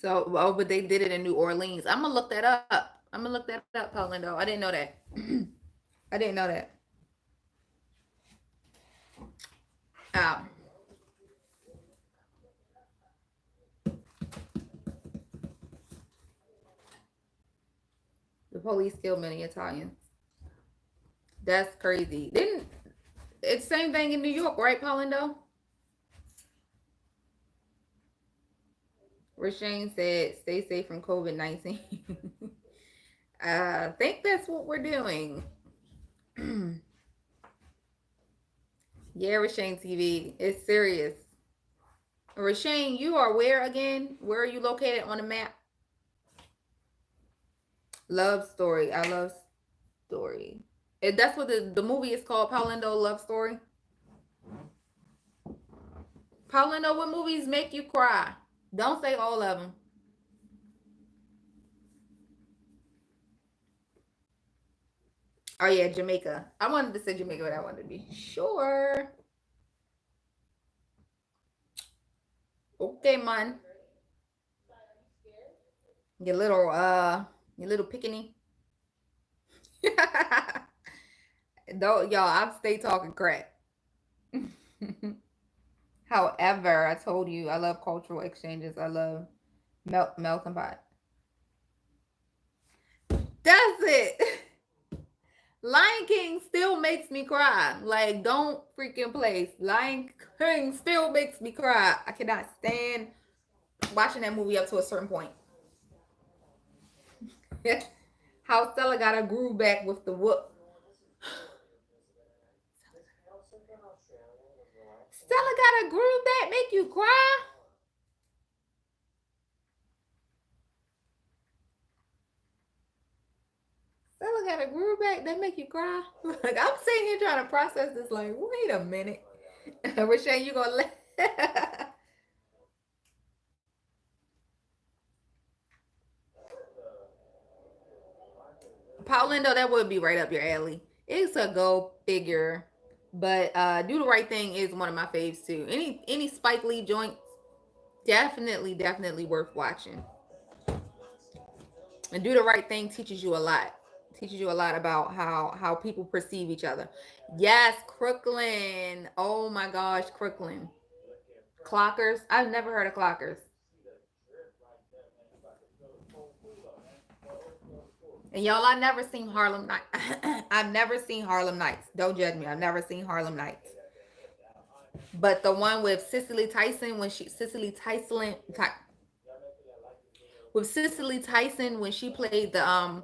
So, oh, but they did it in New Orleans. I'm gonna look that up. I'm gonna look that up, Paulindo. I didn't know that. I didn't know that. Oh. The police killed many Italians. That's crazy. Didn't it's the same thing in New York, right, Paulindo? Rashane said, "Stay safe from COVID-19." I think that's what we're doing. Yeah, Rashane TV. It's serious. Rashane, you are where again? Where are you located on the map? Love Story. I love Story. That's what the movie is called, Paulindo, Love Story. Paulindo, what movies make you cry? Don't say all of them. Oh yeah, Jamaica. I wanted to say Jamaica, but I wanted to be sure. Okay, man. Your little pickaninny. Though y'all, I've stayed talking crap. However, I told you I love cultural exchanges. I love melting pot. That's it. Lion King still makes me cry. Like, don't freaking play. Lion King still makes me cry. I cannot stand watching that movie up to a certain point. How Stella got her groove back with the whoop. Stella got a groove back, make you cry? Stella got a groove back that make you cry? Like, I'm sitting here trying to process this like, wait a minute. Rashane, you gonna let Paulindo, that would be right up your alley. It's a go figure. But Do the Right Thing is one of my faves too. Any Spike Lee joints, definitely worth watching. And Do the Right Thing teaches you a lot. Teaches you a lot about how people perceive each other. Yes, Crooklyn. Oh my gosh, Crooklyn. Clockers. I've never heard of Clockers. And y'all, I never seen Harlem Nights. I've never seen Harlem Nights. Don't judge me. I've never seen Harlem Nights. But the one with Cicely Tyson when she played the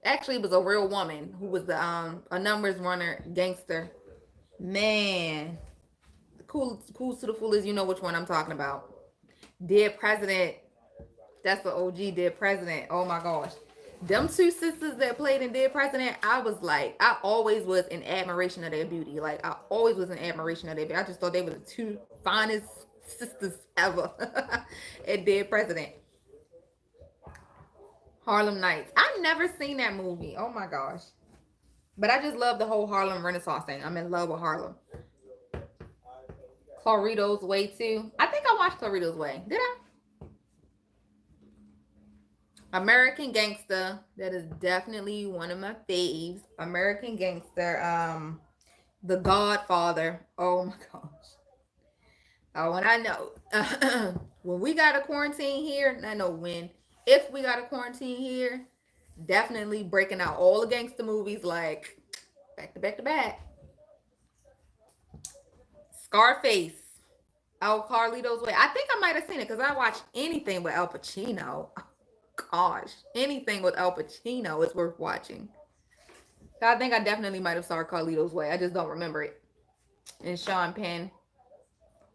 actually it was a real woman who was the a numbers runner gangster. Man, cool to the fullest. You know which one I'm talking about. Dead President. That's the OG Dead President. Oh my gosh. Them two sisters that played in Dead President, I always was in admiration of their beauty. Like, I always was in admiration of their beauty. I just thought they were the two finest sisters ever at Dead President. Harlem Nights. I've never seen that movie. Oh my gosh. But I just love the whole Harlem Renaissance thing. I'm in love with Harlem. Clarito's Way too. I think I watched Clarito's Way. Did I? American Gangster. That is definitely one of my faves. American Gangster. The Godfather. Oh my gosh. Oh, and I know when we got a quarantine here, I know when. If we got a quarantine here, definitely breaking out all the gangster movies like back to back to back. Scarface. Oh, Carlito's Way. I think I might have seen it because I watched anything with Al Pacino. Gosh, anything with Al Pacino is worth watching. I think I definitely might have saw Carlito's Way. I just don't remember it. And Sean Penn.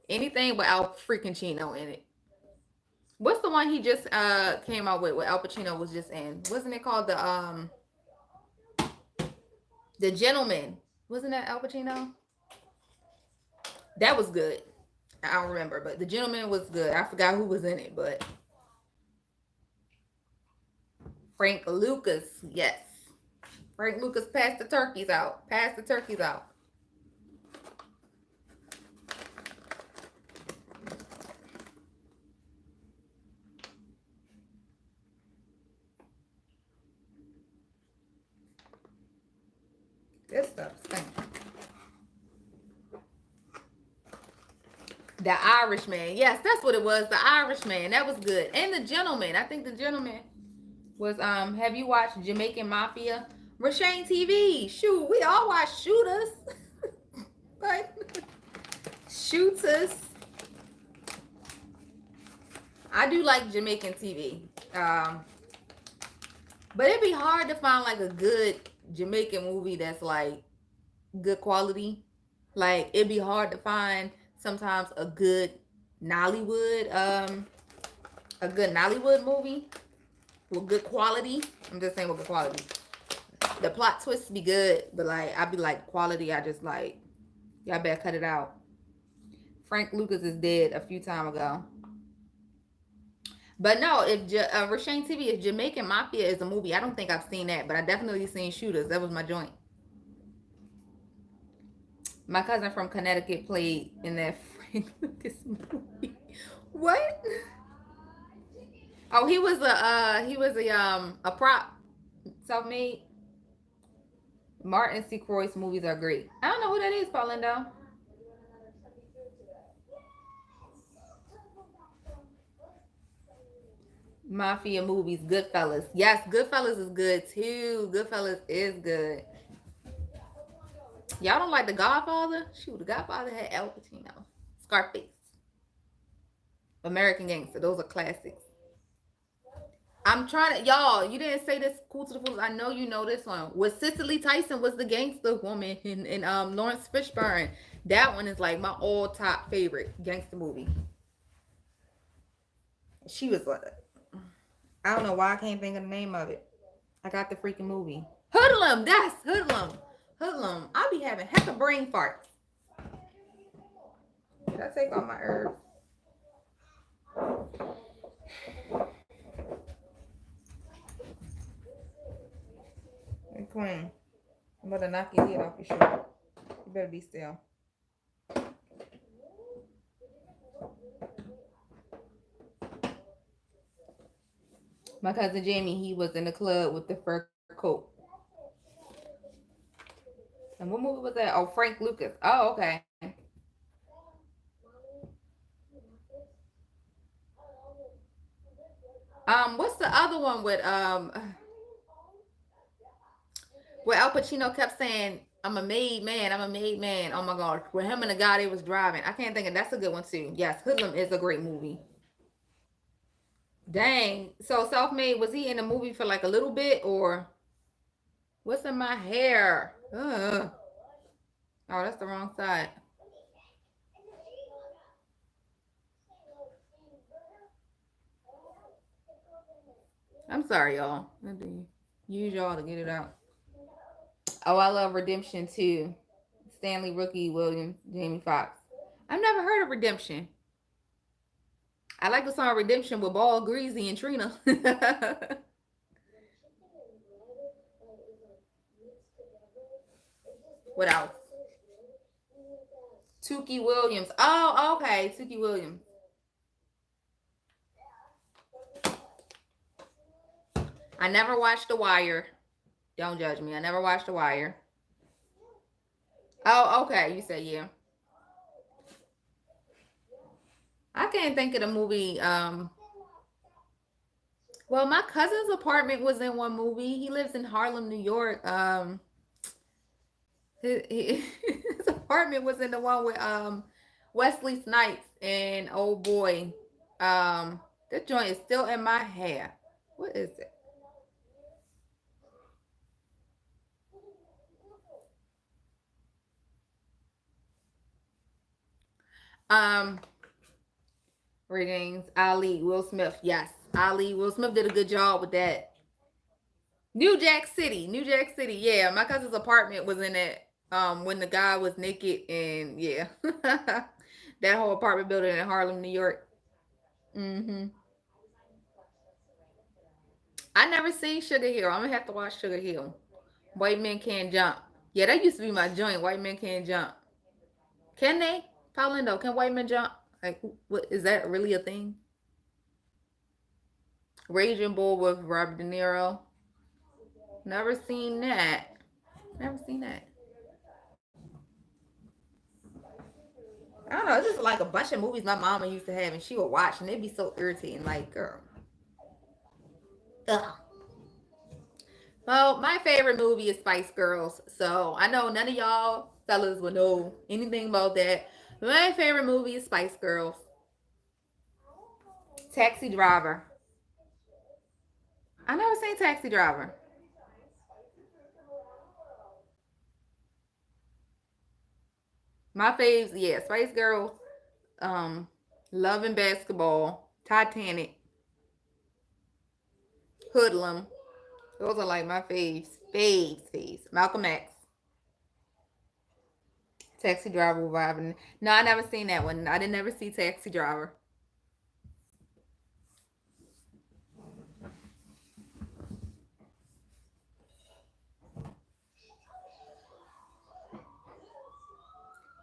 Anything with Al freaking Chino in it. What's the one he just came out with Al Pacino was just in? Wasn't it called The Gentleman? Wasn't that Al Pacino? That was good. I don't remember, but The Gentleman was good. I forgot who was in it, but Frank Lucas, yes. Frank Lucas passed the turkeys out. Passed the turkeys out. This stuff stinks. The Irishman. Yes, that's what it was. The Irishman. That was good. And The Gentleman. I think The Gentleman was, have you watched Jamaican Mafia? Rashane TV. Shoot, we all watch Shooters. Like, Shooters. I do like Jamaican TV. But it'd be hard to find like a good Jamaican movie that's like good quality. Like, it'd be hard to find sometimes a good Nollywood movie with good quality. I'm just saying with good quality. The plot twists be good, but like I'd be like quality, I just like, y'all better cut it out. Frank Lucas is dead a few time ago. But no, if Rashane TV, if Jamaican Mafia is a movie, I don't think I've seen that, but I definitely seen Shooters. That was my joint. My cousin from Connecticut played in that Frank Lucas movie. What? Oh, he was a prop, self-made. Martin C. Croix's movies are great. I don't know who that is, Paulindo. Mafia movies, Goodfellas. Yes, Goodfellas is good too. Goodfellas is good. Y'all don't like The Godfather? Shoot, The Godfather had Al Pacino. Scarface. American Gangster. Those are classics. I'm trying to, y'all, you didn't say this cool to the fools. I know you know this one. Was Cicely Tyson was the gangster woman in Lawrence Fishburne. That one is like my all top favorite gangster movie. She was like, I don't know why I can't think of the name of it. I got the freaking movie. Hoodlum, that's Hoodlum. Hoodlum. I'll be having heck of brain farts. Did I take all my herbs? Hey, Queen, I'm about to knock your head off your shoulder. You better be still. My cousin Jamie, he was in the club with the fur coat. And what movie was that? Oh, Frank Lucas. Oh, okay. What's the other one with where Al Pacino kept saying, I'm a made man, I'm a made man. Oh my God. Where him and the guy they was driving. I can't think of, that's a good one too. Yes, Hoodlum is a great movie. Dang. So Self-Made, was he in the movie for like a little bit or what's in my hair? Ugh. Oh, that's the wrong side. I'm sorry, y'all. I had to use y'all to get it out. Oh, I love Redemption too. Stanley Rookie Williams, Jamie Foxx. I've never heard of Redemption. I like the song Redemption with Ball, Greasy, and Trina. What else? Tukey Williams. Oh, okay. Tukey Williams. I never watched The Wire. Don't judge me. I never watched The Wire. Oh, okay. You said yeah. I can't think of the movie. Well, my cousin's apartment was in one movie. He lives in Harlem, New York. His apartment was in the one with Wesley Snipes and oh boy, that joint is still in my hair. What is it? Ratings. Ali, Will Smith. Yes. Ali, Will Smith did a good job with that. New Jack City. Yeah, my cousin's apartment was in it when the guy was naked, and yeah. That whole apartment building in Harlem, New York. I never seen Sugar Hill. I'm gonna have to watch Sugar Hill. White Men Can't Jump. Yeah, that used to be my joint. White Men Can't Jump. Can they? Paulindo, can white men jump? Like, what is that really a thing? Raging Bull with Robert De Niro. Never seen that. Never seen that. I don't know. It's just like a bunch of movies my mama used to have, and she would watch, and it'd be so irritating. Like, girl. Ugh. Well, my favorite movie is Spice Girls. So I know none of y'all fellas would know anything about that. My favorite movie is Spice Girls. Taxi Driver. I never seen Taxi Driver. My faves, yeah, Spice Girls, Love and Basketball, Titanic, Hoodlum. Those are like my faves. Faves. Malcolm X. Taxi Driver Robin. No, I never seen that one. I didn't ever see Taxi Driver.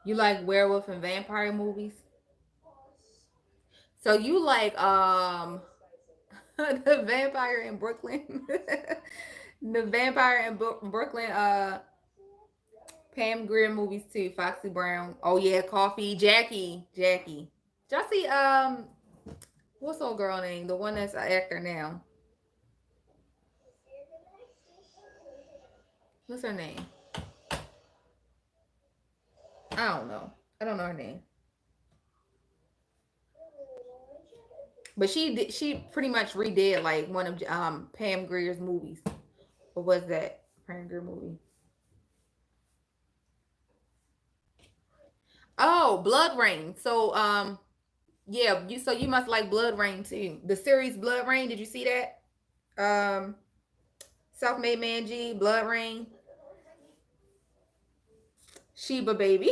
You like werewolf and vampire movies? So you like the vampire in Brooklyn? The vampire in Brooklyn Pam Grier movies too. Foxy Brown. Oh yeah, Coffee. Jackie. Did y'all see what's old girl name? The one that's an actor now. What's her name? I don't know. I don't know her name. But she pretty much redid like one of Pam Grier's movies. What was that Pam Grier movie? Oh, Blood Rain. So yeah, you must like Blood Rain too. The series Blood Rain, did you see that? Self-Made Man G, Blood Rain. Sheba Baby.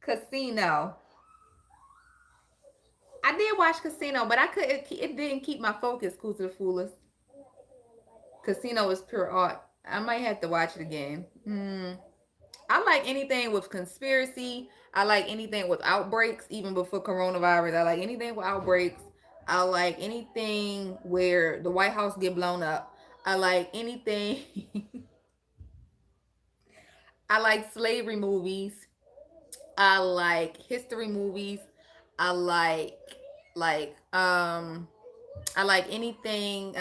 Casino. I did watch Casino, but it didn't keep my focus, Cool to the Foolish. Casino is pure art. I might have to watch it again. I like anything with conspiracy. I like anything with outbreaks, even before coronavirus. I like anything with outbreaks. I like anything where the White House get blown up. I like anything. I like slavery movies. I like history movies. I like anything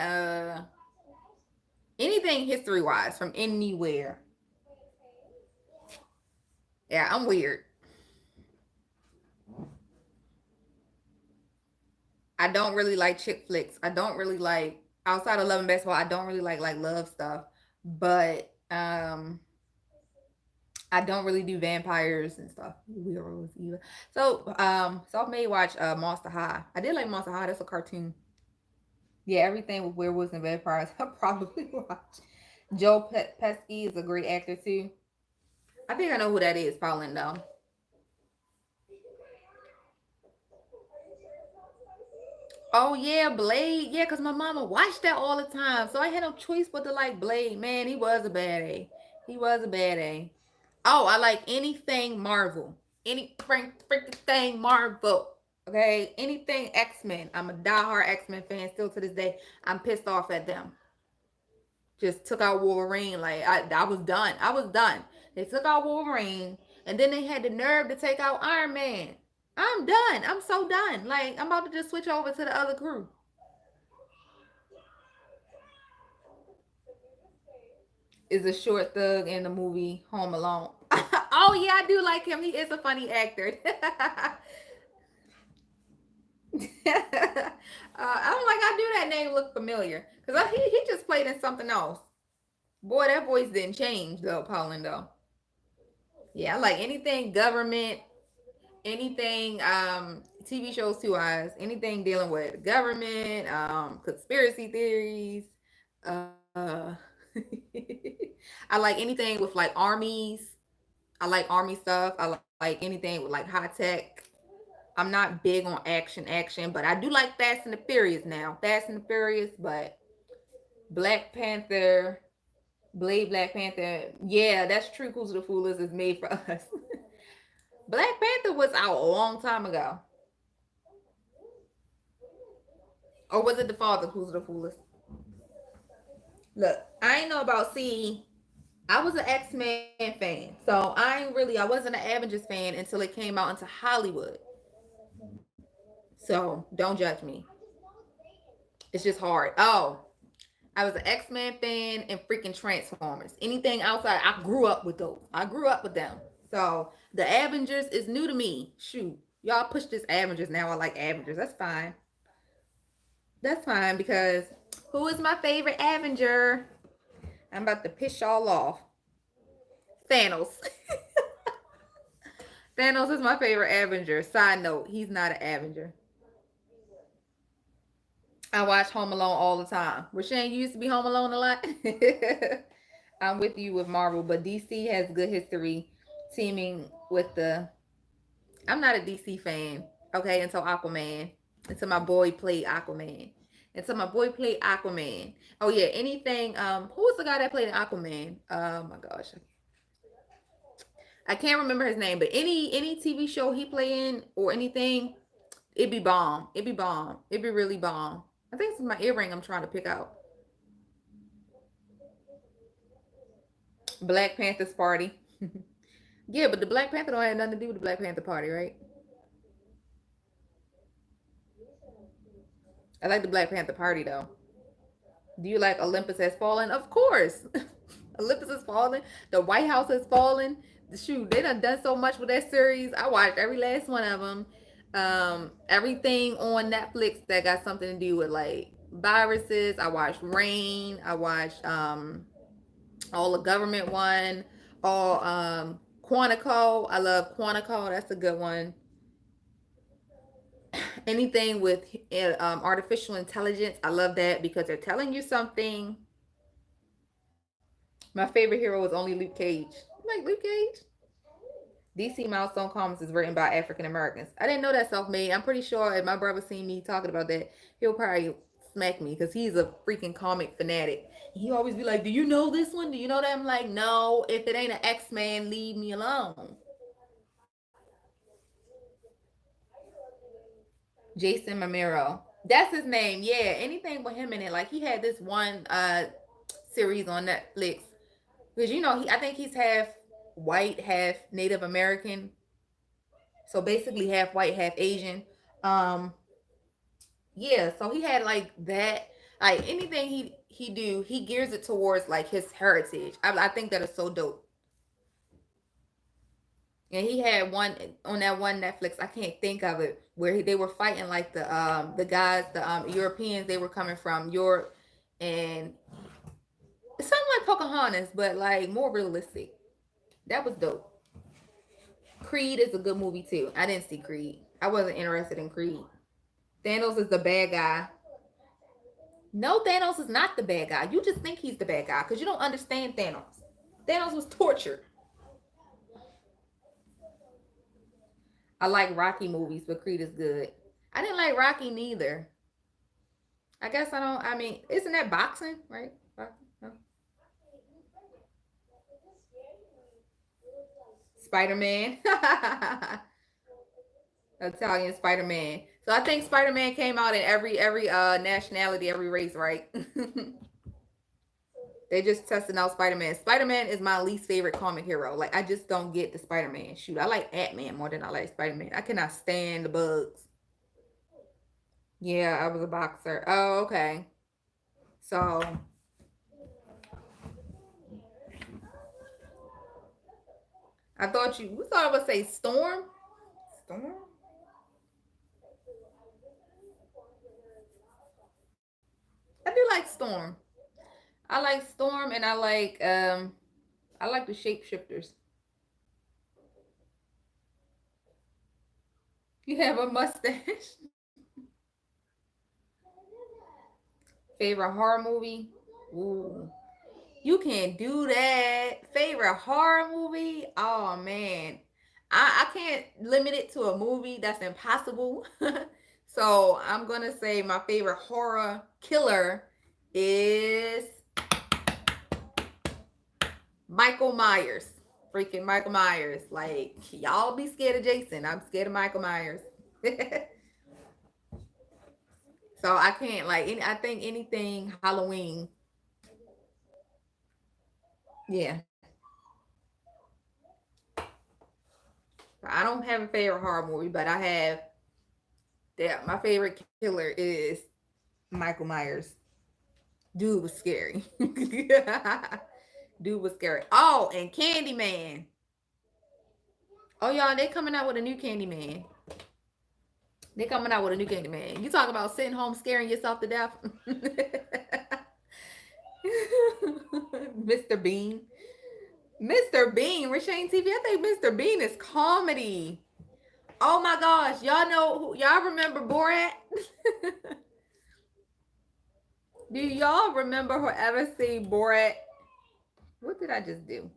anything history wise from anywhere. Yeah, I'm weird. I don't really like chick flicks. I don't really like, outside of Love and Basketball, I don't really like love stuff. But I don't really do vampires and stuff. Weirdos either. So self-made watch Monster High. I did like Monster High. That's a cartoon. Yeah, everything with werewolves and vampires I'll probably watch. Joe Pesci is a great actor too. I think I know who that is, Pauline though. Oh yeah, Blade. Yeah, because my mama watched that all the time. So I had no choice but to like Blade. Man, he was a bad A. He was a bad A. Oh, I like anything Marvel. Any freaking thing Marvel. Okay? Anything X-Men. I'm a diehard X-Men fan still to this day. I'm pissed off at them. Just took out Wolverine. Like, I was done. I was done. They took out Wolverine. And then they had the nerve to take out Iron Man. I'm done. I'm so done. Like, I'm about to just switch over to the other crew. Is a short thug in the movie Home Alone. Oh yeah, I do like him. He is a funny actor. I'm like, I do that name look familiar because he just played in something else. Boy, that voice didn't change though, Pauline though. Yeah, I like anything government. anything, TV shows too, eyes, anything dealing with government, conspiracy theories, uh I like anything with like armies. I like army stuff. I like anything with like high tech. I'm not big on action, but I do like Fast and the Furious now. Fast and the Furious, but Black Panther, Blade Black Panther. Yeah, that's true. Who's the Foolish is made for us. Black Panther was out a long time ago. Or was it the father who's the Foolish? Look, I ain't know about C. I was an X-Men fan. So I wasn't an Avengers fan until it came out into Hollywood. So don't judge me. It's just hard. Oh, I was an X-Men fan and freaking Transformers. Anything outside, I grew up with those. I grew up with them. So the Avengers is new to me. Shoot. Y'all push this Avengers. Now I like Avengers. That's fine. That's fine because who is my favorite Avenger? I'm about to piss y'all off. Thanos. Thanos is my favorite Avenger. Side note, he's not an Avenger. I watch Home Alone all the time. Rashane, you used to be Home Alone a lot. I'm with you with Marvel, but DC has good history teaming with the. I'm not a DC fan, okay, until Aquaman. Until my boy played Aquaman. Until my boy played Aquaman. Oh yeah, anything. Who was the guy that played Aquaman? Oh my gosh, I can't remember his name, but any TV show he play in or anything, it'd be bomb. It'd be bomb. It'd be really bomb. I think it's my earring I'm trying to pick out. Black Panther's party. Yeah, but the Black Panther don't have nothing to do with the Black Panther party, right? I like the Black Panther party though. Do you like Olympus Has Fallen? Of course. Olympus Has Fallen. The White House Has Fallen. Shoot, they done so much with that series. I watched every last one of them. Everything on Netflix that got something to do with like viruses. I watched Rain. I watched all the government one. All Quantico. I love Quantico. That's a good one. Anything with artificial intelligence, I love that because they're telling you something. My favorite hero was only Luke Cage. Like Luke Cage. DC Milestone Comics is written by African Americans. I didn't know that, self-made. I'm pretty sure if my brother seen me talking about that, he'll probably smack me because he's a freaking comic fanatic. He always be like, do you know this one? Do you know that? I'm like, no, if it ain't an X-Man, leave me alone. Jason Mamero. That's his name. Yeah, anything with him in it. Like he had this one series on Netflix. Because I think he's half white, half Native American. So basically half white, half Asian. Yeah, so he had like that. Like anything he do, he gears it towards like his heritage. I think that is so dope. And he had one on that one Netflix, I can't think of it, where they were fighting like the guys, the Europeans, they were coming from Europe, and it's something like Pocahontas, but like more realistic. That was dope. Creed is a good movie too. I didn't see Creed. I wasn't interested in Creed. Thanos is the bad guy. No, Thanos is not the bad guy. You just think he's the bad guy because you don't understand Thanos. Thanos was tortured. I like Rocky movies, but Creed is good. I didn't like Rocky neither. I guess I don't. I mean, isn't that boxing, right? Boxing? No. Spider-Man. Italian Spider-Man. So I think Spider-Man came out in every nationality, every race, right? They just testing out Spider-Man. Spider-Man is my least favorite comic hero. Like I just don't get the Spider-Man. Shoot, I like Ant-Man more than I like Spider-Man. I cannot stand the bugs. Yeah, I was a boxer. Oh, okay. So we thought I would say Storm. Storm? I do like Storm. I like Storm and I like the shapeshifters. You have a mustache. Favorite horror movie? Ooh. You can't do that. Favorite horror movie? Oh man. I can't limit it to a movie. That's impossible. So I'm gonna say my favorite horror killer is Michael Myers. Freaking Michael Myers. Like, y'all be scared of Jason. I'm scared of Michael Myers. So I can't like I think anything Halloween. Yeah. I don't have a favorite horror movie, but I have that my favorite killer is Michael Myers. Dude was scary. Dude was scary. Oh, and Candyman. Oh, y'all, they coming out with a new Candyman. They coming out with a new Candyman. You talk about sitting home scaring yourself to death. Mr. Bean. Mr. Bean, Rashane TV. I think Mr. Bean is comedy. Oh my gosh. Y'all know, y'all remember Borat? Do y'all remember or ever see Borat? What did I just do?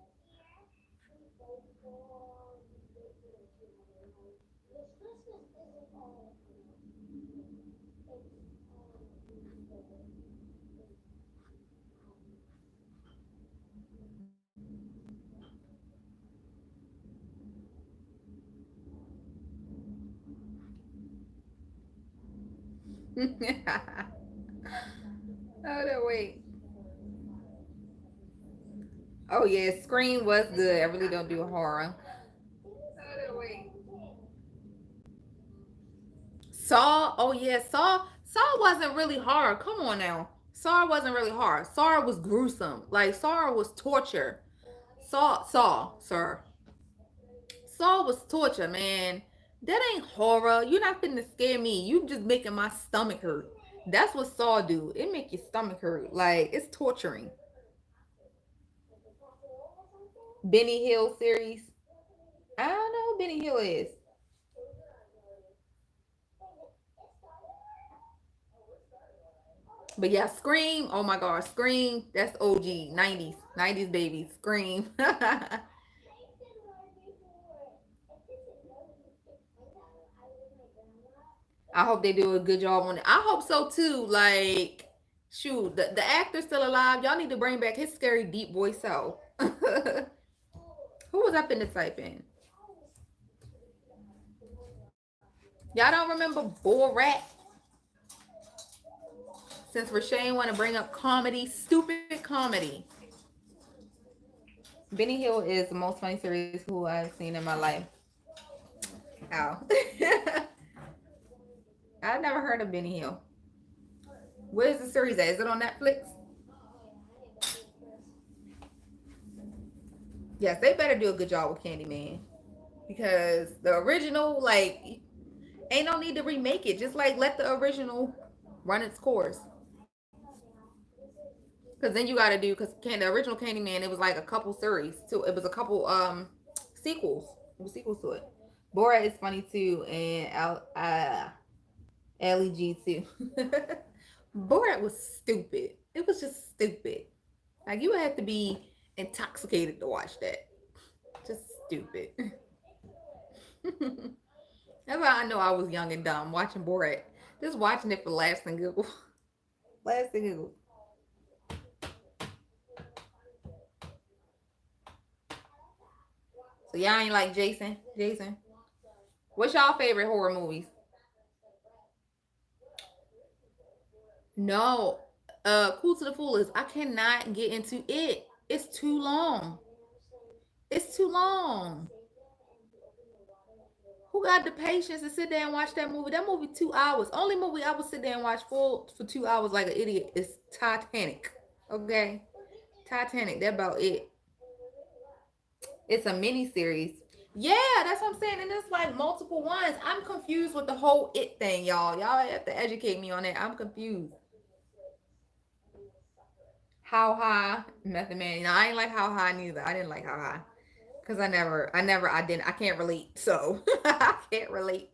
Oh no, wait. Oh yeah, Scream was good. I really don't do horror. Oh no, wait. Saw. Oh yeah, Saw. Saw wasn't really horror. Come on now. Saw wasn't really horror. Saw was gruesome. Like Saw was torture. Sir. Saw was torture, man. That ain't horror. You're not finna scare me. You just making my stomach hurt. That's what Saw do. It make your stomach hurt. Like it's torturing. Benny Hill series. I don't know who Benny Hill is. But yeah, Scream. Oh my God, Scream. That's OG 90s. 90s baby. Scream. I hope they do a good job on it. I hope so too. Like, shoot, the actor's still alive. Y'all need to bring back his scary deep voice out. Who was up in the type in? Y'all don't remember Borat? Since Rashane want to bring up comedy, stupid comedy. Benny Hill is the most funny series who I've seen in my life. Ow. I've never heard of Benny Hill. Where's the series at? Is it on Netflix? Yes, they better do a good job with Candyman. Because the original, like, ain't no need to remake it. Just like let the original run its course. Because then you got to do, because the original Candyman, it was like a couple series too. It was a couple sequels. It was sequels to it. Borat is funny too, and Ali G too. Borat was stupid. It was just stupid. Like you would have to be intoxicated to watch that. Just stupid. That's why I know I was young and dumb watching Borat. Just watching it for laughs and giggles. Laughs and giggles. So y'all ain't like Jason? Jason? What's y'all favorite horror movies? No. Cool to the Fullest. I cannot get into it. It's too long. It's too long. Who got the patience to sit there and watch that movie? That movie 2 hours. Only movie I would sit there and watch full for 2 hours like an idiot is Titanic. Okay? Titanic. That about it. It's a mini series. Yeah, that's what I'm saying. And it's like multiple ones. I'm confused with the whole it thing, y'all. Y'all have to educate me on that. I'm confused. How High, Method Man. You know, I ain't like How High neither. I didn't like How High. Cause I can't relate. So I can't relate.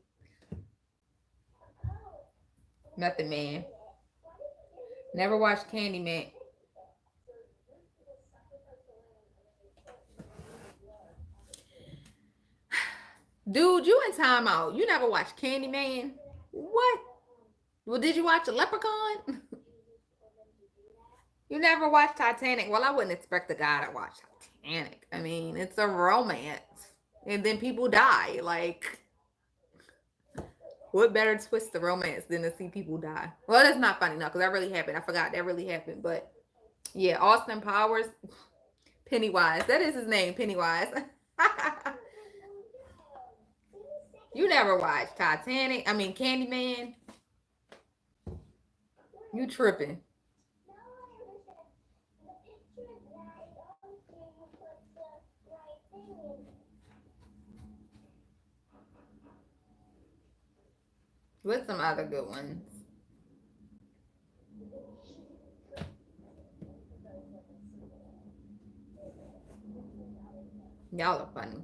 Method Man. Never watched Candyman. Dude, you in timeout. You never watched Candyman? What? Well, did you watch a Leprechaun? You never watched Titanic? Well, I wouldn't expect a guy to watch Titanic. I mean, it's a romance. And then people die. Like, what better twist to romance than to see people die? Well, that's not funny, no, because that really happened. I forgot that really happened. But, yeah, Austin Powers, Pennywise. That is his name, Pennywise. You never watched Titanic. I mean, Candyman. You tripping. What's some other good ones? Y'all are funny.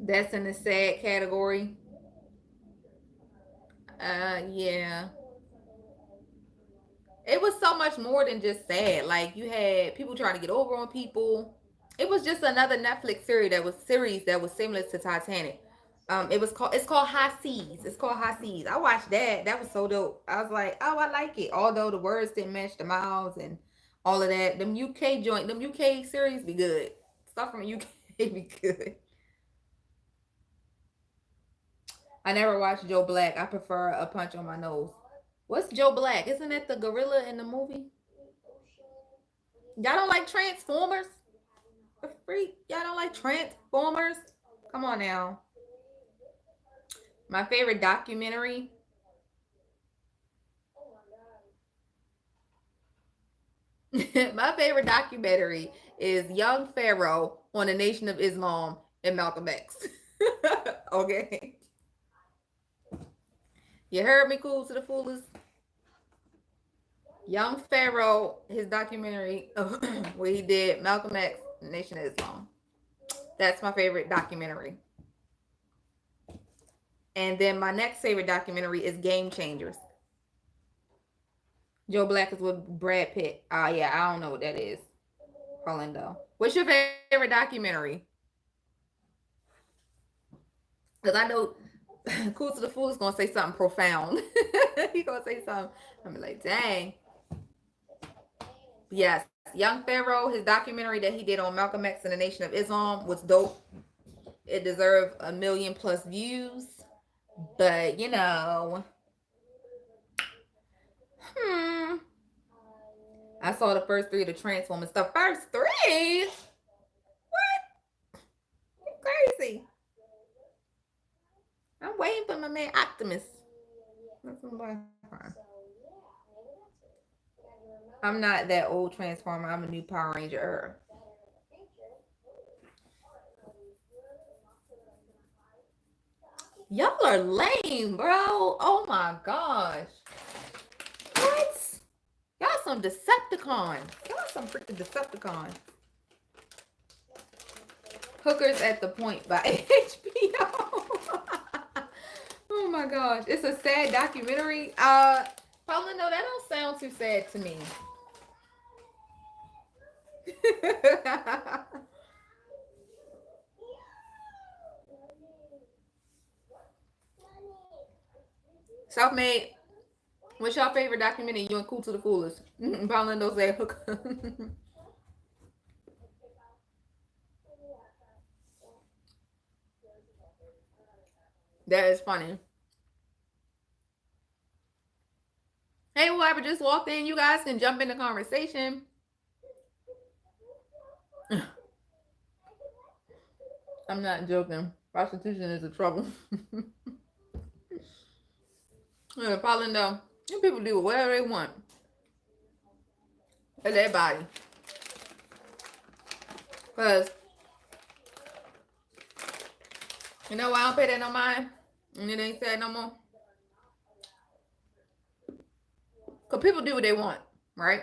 That's in the sad category. Yeah. It was so much more than just sad. Like, you had people trying to get over on people. It was just another Netflix series that was similar to Titanic. It's called High Seas. It's called High Seas. I watched that. That was so dope. I was like, oh, I like it. Although the words didn't match the mouths and all of that. Them UK series be good. Stuff from UK be good. I never watched Joe Black. I prefer A Punch on My Nose. What's Joe Black? Isn't that the gorilla in the movie? Y'all don't like Transformers? The freak? Y'all don't like Transformers? Come on now. My favorite documentary. My favorite documentary is Young Pharaoh on the Nation of Islam and Malcolm X. Okay. You heard me, cool to the fullest. Young Pharaoh, his documentary where he did Malcolm X, Nation of Islam. That's my favorite documentary. And then my next favorite documentary is Game Changers. Joe Black is with Brad Pitt. Yeah, I don't know what that is. Orlando. What's your favorite documentary? Because I know Cool to the Fool is going to say something profound. He's going to say something. I'm like, dang. Yes, Young Pharaoh, his documentary that he did on Malcolm X and the Nation of Islam was dope. It deserved 1 million+ views. But, you know. I saw the first 3 of the Transformers. The first 3? What? You're crazy. I'm waiting for my man Optimus. I'm not that old Transformer. I'm a new Power Ranger. Y'all are lame, bro. Oh my gosh. What? Y'all some Decepticons. Y'all some freaking Decepticons. Hookers at the Point by HBO. Oh my gosh. It's a sad documentary. Paula, no, that don't sound too sad to me. Self-Made. What's your favorite documentary? You and Cool to the Foolish. Paula don't say hooker. That is funny. Hey, whoever just walked in, you guys can jump in the conversation. I'm not joking. Prostitution is a trouble. Probably no. People do whatever they want. It's their body. Because, you know why I don't pay that no mind? And it ain't said no more. Because people do what they want, right?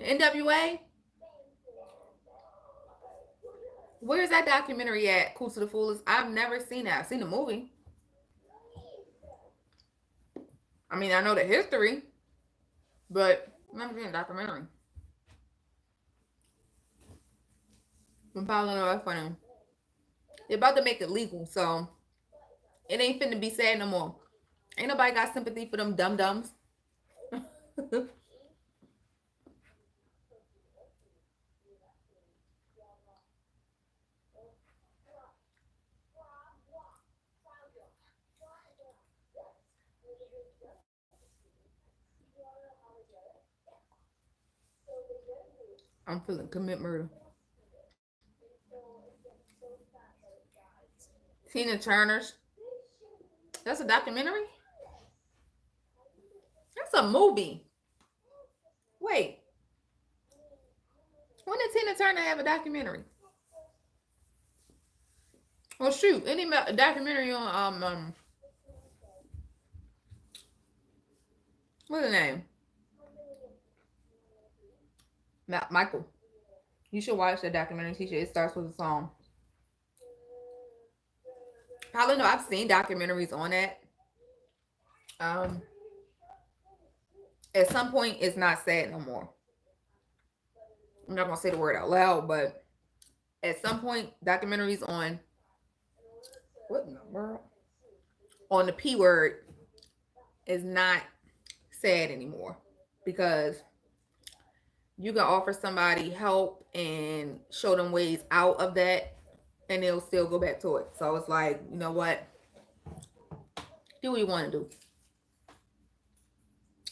NWA. Where's that documentary at? Cool to the Fullest. I've never seen that. I've seen the movie. I mean, I know the history, but I've never seen a documentary. I'm probably know that's funny. They're about to make it legal, so it ain't finna be sad no more. Ain't nobody got sympathy for them dum-dums. I'm feeling commit murder. Tina Turner's. That's a documentary? That's a movie. Wait. When did Tina Turner have a documentary? Well, shoot. Any documentary on, what's the name? Michael. You should watch that documentary, teacher. It starts with a song. Probably know I've seen documentaries on that. At some point, it's not sad no more. I'm not gonna say the word out loud, but at some point, documentaries on what in the world? On the P word is not sad anymore, because you can offer somebody help and show them ways out of that, and they'll still go back to it. So it's like, you know what? Do what you want to do.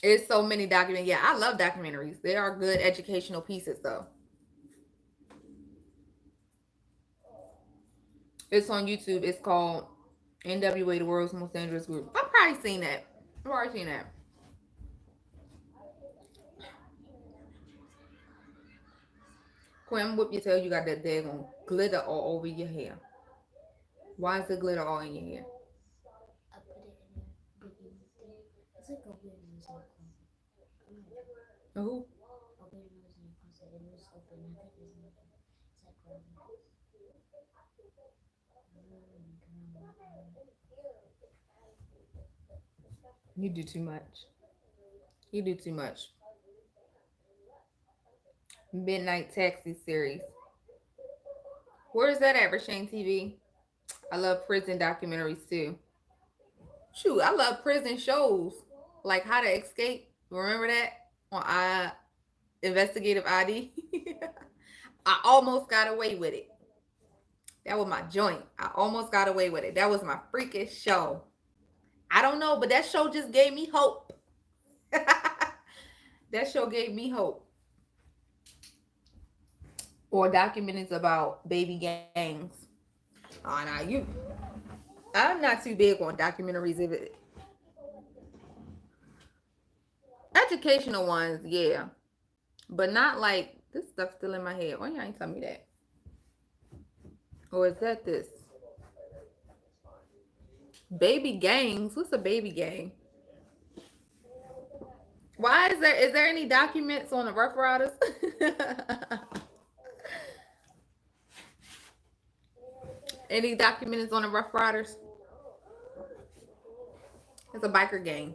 It's so many documentaries. Yeah, I love documentaries. They are good educational pieces, though. It's on YouTube. It's called NWA, the World's Most Dangerous Group. I've probably seen that. I've already seen that. Quinn, whoop your tail. You got that daggone glitter all over your hair. Why is the glitter all in your hair? I put it in there. It's like a weird music. Who? A weird music concert. It was open. I think it was open. It's like You do too much. You do too much. Midnight Taxi series. Where is that at, Rashane TV? I love prison documentaries too. Shoot, I love prison shows. Like How to Escape. Remember that? On Investigative ID. I almost got away with it. That was my joint. I almost got away with it. That was my freakish show. I don't know, but that show just gave me hope. That show gave me hope. Or documentaries about baby gangs. Oh, no, I'm not too big on documentaries. If it, educational ones, yeah. But not like, this stuff's still in my head. Why y'all ain't tell me that? Or is that this? Baby gangs? What's a baby gang? Why is there any documents on the Rough Riders? Any documents on the Rough Riders? It's a biker gang.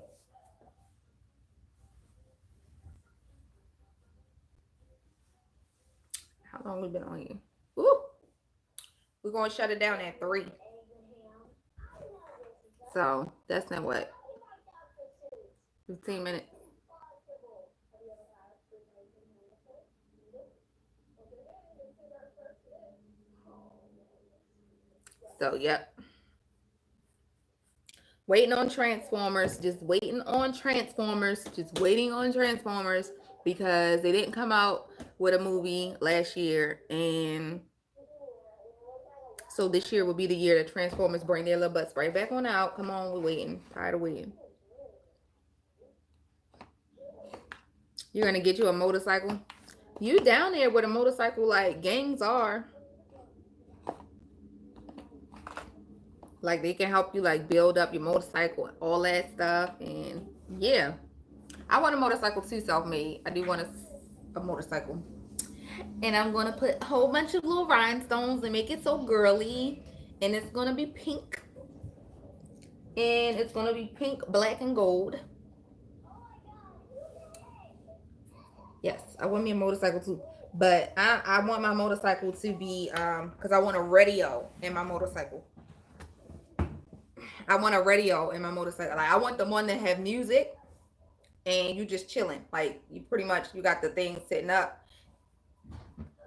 How long we been on here? Ooh. We're going to shut it down at 3. So that's in what? 15 minutes. So, yep. Waiting on Transformers. Just waiting on Transformers. Just waiting on Transformers. Because they didn't come out with a movie last year. And so this year will be the year that Transformers bring their little butts right back on out. Come on, we're waiting. Tired of waiting. You're going to get you a motorcycle. You down there where the motorcycle like gangs are. Like they can help you like build up your motorcycle and all that stuff. And yeah, I want a motorcycle too, self-made. I do want a motorcycle. And I'm going to put a whole bunch of little rhinestones and make it so girly. And it's going to be pink. And it's going to be pink, black, and gold. Yes, I want me a motorcycle too. But I want my motorcycle to be, because I want a radio in my motorcycle. I want a radio in my motorcycle. Like, I want the one that have music and you just chilling. Like, you pretty much, you got the thing sitting up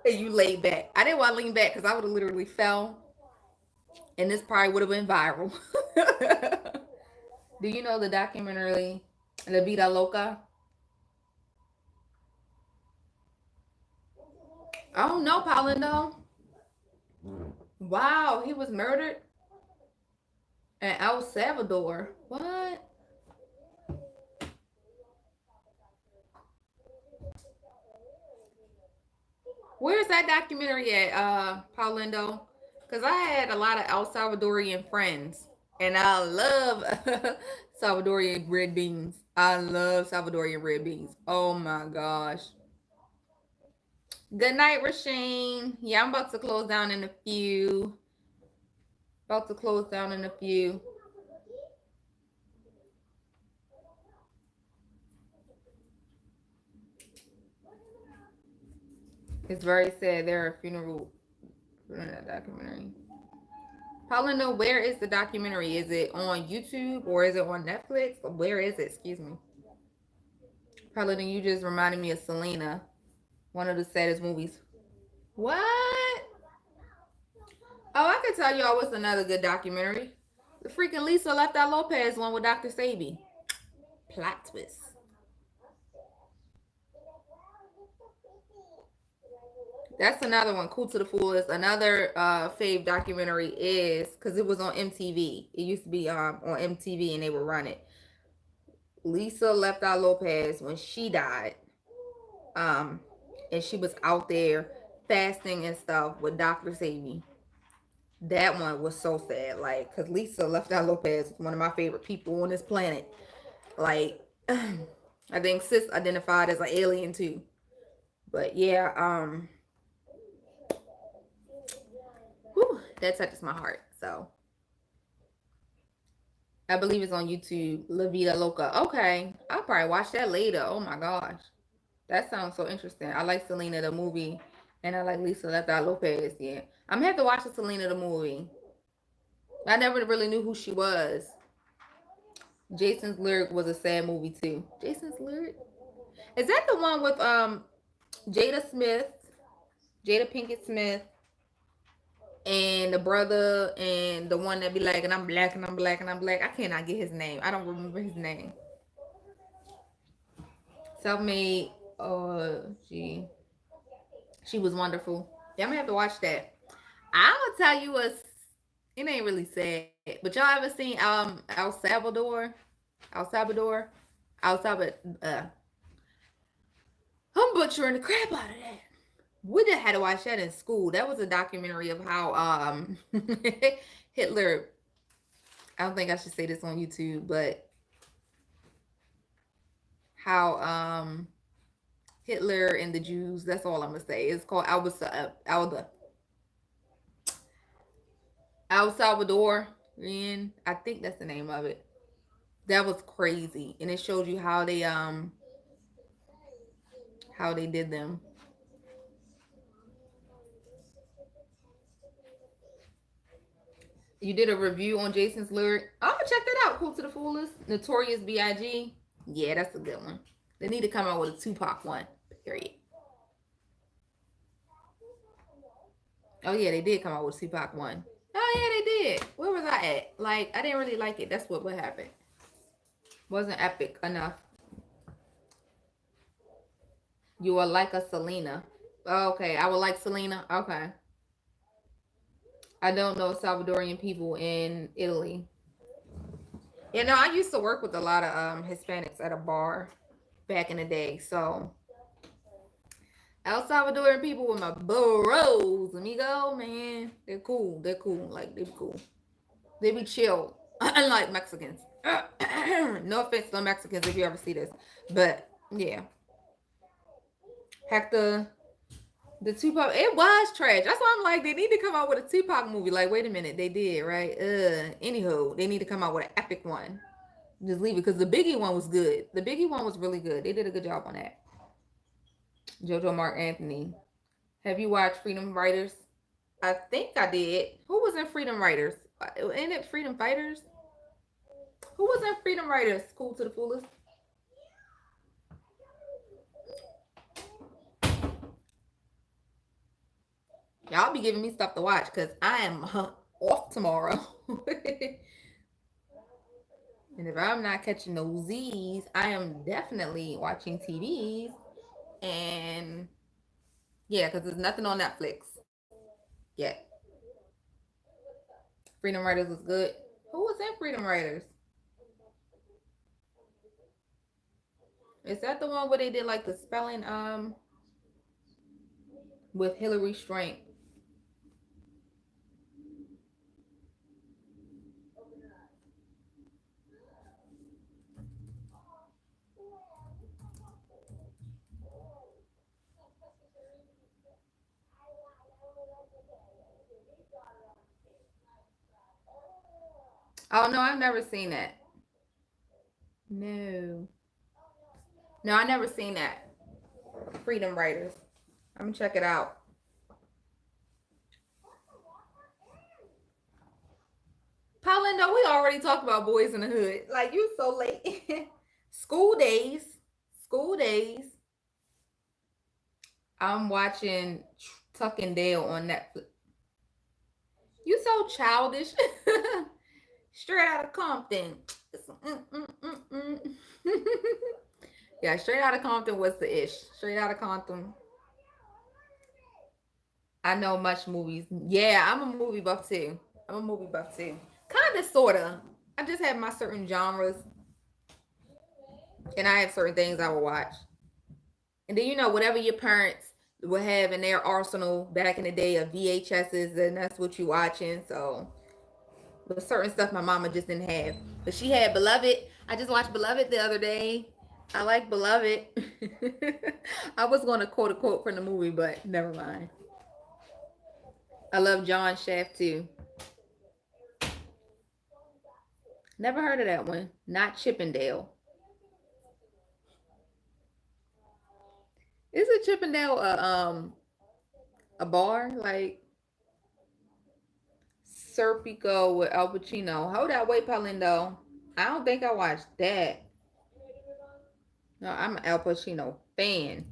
and you lay back. I didn't want to lean back because I would have literally fell. And this probably would have been viral. Do you know the documentary, La Vida Loca? Oh, no, Paulindo. Wow, he was murdered in El Salvador. What? Where's that documentary at, Paulindo? Because I had a lot of El Salvadorian friends. And I love Salvadorian red beans. I love Salvadorian red beans. Oh my gosh. Good night, Rasheen. Yeah, I'm about to close down in a few. About to close down in a few. It's very sad. There are funeral in that documentary. Paulina, where is the documentary? Is it on YouTube or is it on Netflix? Where is it? Excuse me. Paulina, you just reminded me of Selena. One of the saddest movies. What? Oh, I can tell y'all what's another good documentary. The freaking Lisa Left Eye Lopez one with Dr. Sabi. Plot twist. That's another one. Cool to the Fullest. Another fave documentary is, because it was on MTV. It used to be on MTV and they would run it. Lisa Left Eye Lopez, when she died, and she was out there fasting and stuff with Dr. Sabi. That one was so sad. Like, because Lisa Left Eye Lopez is one of my favorite people on this planet. Like, I think sis identified as an alien too. But yeah, whew, that touches my heart. So I believe it's on YouTube. La Vida Loca. Okay, I'll probably watch that later. Oh my gosh, that sounds so interesting. I like Selena the movie, and I like Lisa Left Eye Lopez. Yeah, I'm gonna have to watch the Selena the movie. I never really knew who she was. Jason's Lyric was a sad movie too. Jason's Lyric? Is that the one with Jada Smith, Jada Pinkett Smith, and the brother and the one that be like, and I'm black and I'm black and I'm black? I cannot get his name. I don't remember his name. Self-made. She was wonderful. Yeah, I'm gonna have to watch that. I'm gonna tell you it ain't really sad, but y'all ever seen El Salvador? I'm butchering the crap out of that. We just had to watch that in school. That was a documentary of how Hitler, I don't think I should say this on YouTube, but how Hitler and the Jews, that's all I'm gonna say. It's called El Salvador, and I think that's the name of it. That was crazy, and it showed you how they did them. You did a review on Jason's Lyric. I'm gonna check that out. Cool to the Fullest. Notorious B.I.G. Yeah, that's a good one. They need to come out with a Tupac one. Period. Oh yeah, they did come out with a Tupac one. Oh yeah, they did. Where was I at? Like, I didn't really like it. That's what happened. Wasn't epic enough. You are like a Selena. Okay, I would like Selena. Okay. I don't know Salvadorian people in Italy. You know, I used to work with a lot of Hispanics at a bar back in the day. So El Salvadorian people with my burros, amigo, man, they're cool. They're cool. Like, they're cool. They be chill, unlike Mexicans. No offense to Mexicans if you ever see this, but yeah. Hector, The Tupac, it was trash. That's why I'm like, they need to come out with a Tupac movie. Like, wait a minute, they did, right? Anywho, they need to come out with an epic one. Just leave it, because the Biggie one was good. The Biggie one was really good. They did a good job on that. JoJo Mark Anthony. Have you watched Freedom Writers? I think I did. Who was in Freedom Writers? Ain't it Freedom Fighters? Who was in Freedom Writers? Cool to the Fullest. Y'all be giving me stuff to watch because I am off tomorrow. And if I'm not catching those Z's, I am definitely watching TVs. And yeah, because there's nothing on Netflix yet. Freedom Writers was good. Who was in Freedom Writers? Is that the one where they did like the spelling with Hillary Swank? Oh no, I've never seen that. No, I never seen that. Freedom Writers. I'm gonna check it out. Paulindo, we already talked about Boys in the Hood. Like, you so late. School Days. School Days. I'm watching Tuck and Dale on Netflix. You so childish. Straight out of Compton. Yeah, Straight Out of Compton was the ish. Straight Out of Compton. I know much movies. Yeah, I'm a movie buff too. I'm a movie buff too. Kind of, sort of. I just have my certain genres. And I have certain things I will watch. And then, you know, whatever your parents would have in their arsenal back in the day of VHSs, and that's what you watching. So, but certain stuff my mama just didn't have. But she had Beloved. I just watched Beloved the other day. I like Beloved. I was going to quote a quote from the movie, but never mind. I love John Shaft too. Never heard of that one. Not Chippendale. Is it Chippendale a bar like Serpico with Al Pacino? Hold that, wait, Paulindo. I don't think I watched that. No, I'm an Al Pacino fan.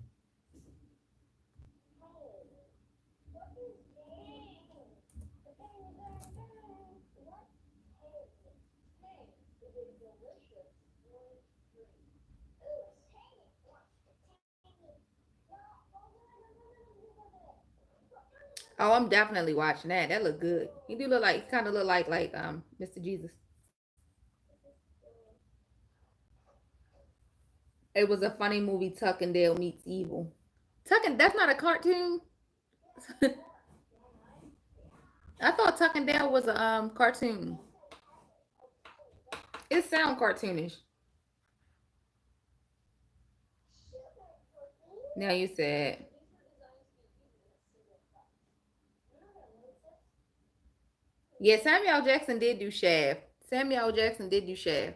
Oh, I'm definitely watching that. That look good. He do look like, kind of look like Mr. Jesus. It was a funny movie, Tuck and Dale Meets Evil. Tuck and, that's not a cartoon. I thought Tuck and Dale was a cartoon. It sounds cartoonish. Now you said. Yeah, Samuel Jackson did do Shaft. Samuel Jackson did do Shaft.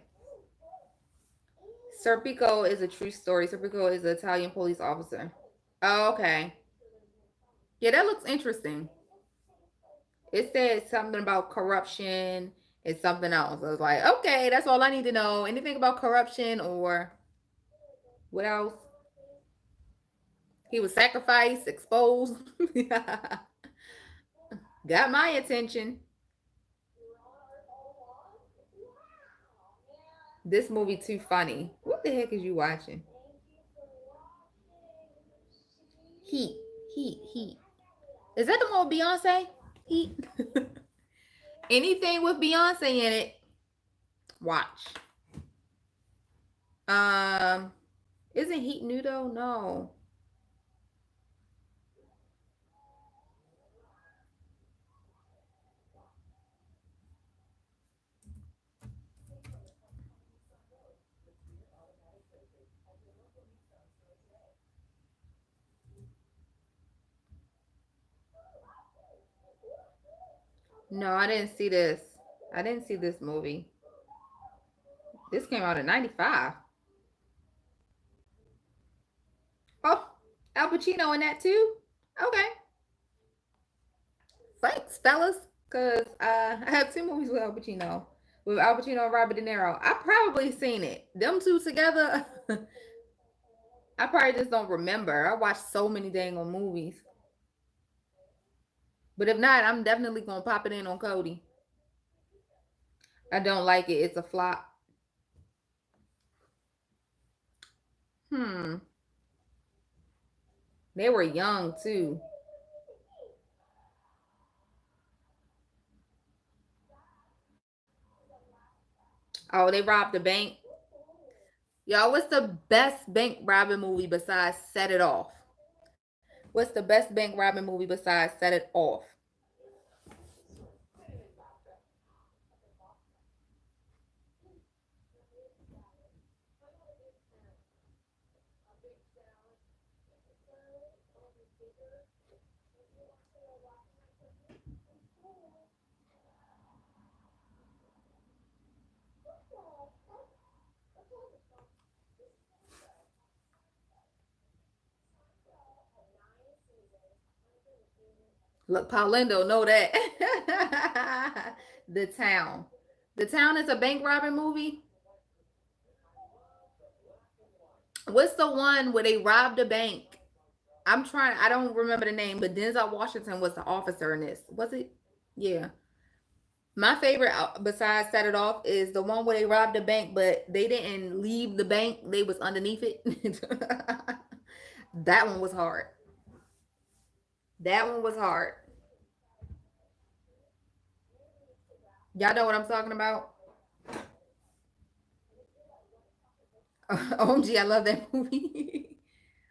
Serpico is a true story. Serpico is an Italian police officer. Oh, okay. Yeah, that looks interesting. It said something about corruption and something else. I was like, okay, that's all I need to know. Anything about corruption or what else? He was sacrificed, exposed. Got my attention. This movie too funny. What the heck is you watching? Heat. Is that the one with Beyonce? Heat. Anything with Beyonce in it, watch. Isn't Heat new though? No. No, I didn't see this. I didn't see this movie. This came out in 95. Oh, Al Pacino in that too? Okay. Thanks, fellas. Because I have two movies with Al Pacino. With Al Pacino and Robert De Niro. I probably seen it. Them two together, I probably just don't remember. I watched so many dang on movies. But if not, I'm definitely going to pop it in on Cody. I don't like it. It's a flop. They were young too. Oh, they robbed the bank. Y'all, what's the best bank robbing movie besides Set It Off? What's the best bank robbing movie besides Set It Off? Look, Paulindo know that. The Town. The Town is a bank robbing movie. What's the one where they robbed a bank? I don't remember the name, but Denzel Washington was the officer in this. Was it? Yeah. My favorite, besides Set It Off, is the one where they robbed the bank, but they didn't leave the bank. They was underneath it. That one was hard. That one was hard. Y'all know what I'm talking about? OMG, I love that movie.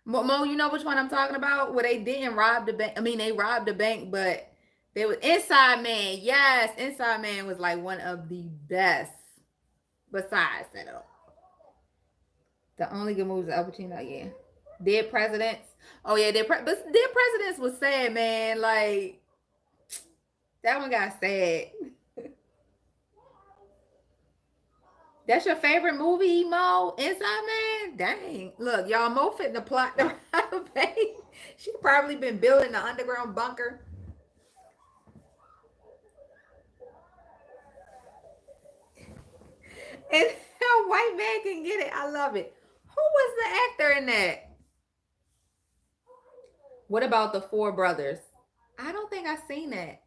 Mo, you know which one I'm talking about? Where they didn't rob the bank. I mean, they robbed the bank, but they was Inside Man. Yes, Inside Man was like one of the best. Besides that, the only good movies Al Pacino. Yeah, Dead Presidents. Oh yeah, but Dead Presidents was sad, man. Like that one got sad. That's your favorite movie, Mo? Inside Man? Dang. Look, y'all, Mo fitting the plot to rob a bank. She probably been building the underground bunker. And a white man can get it. I love it. Who was the actor in that? What about the Four Brothers? I don't think I've seen that.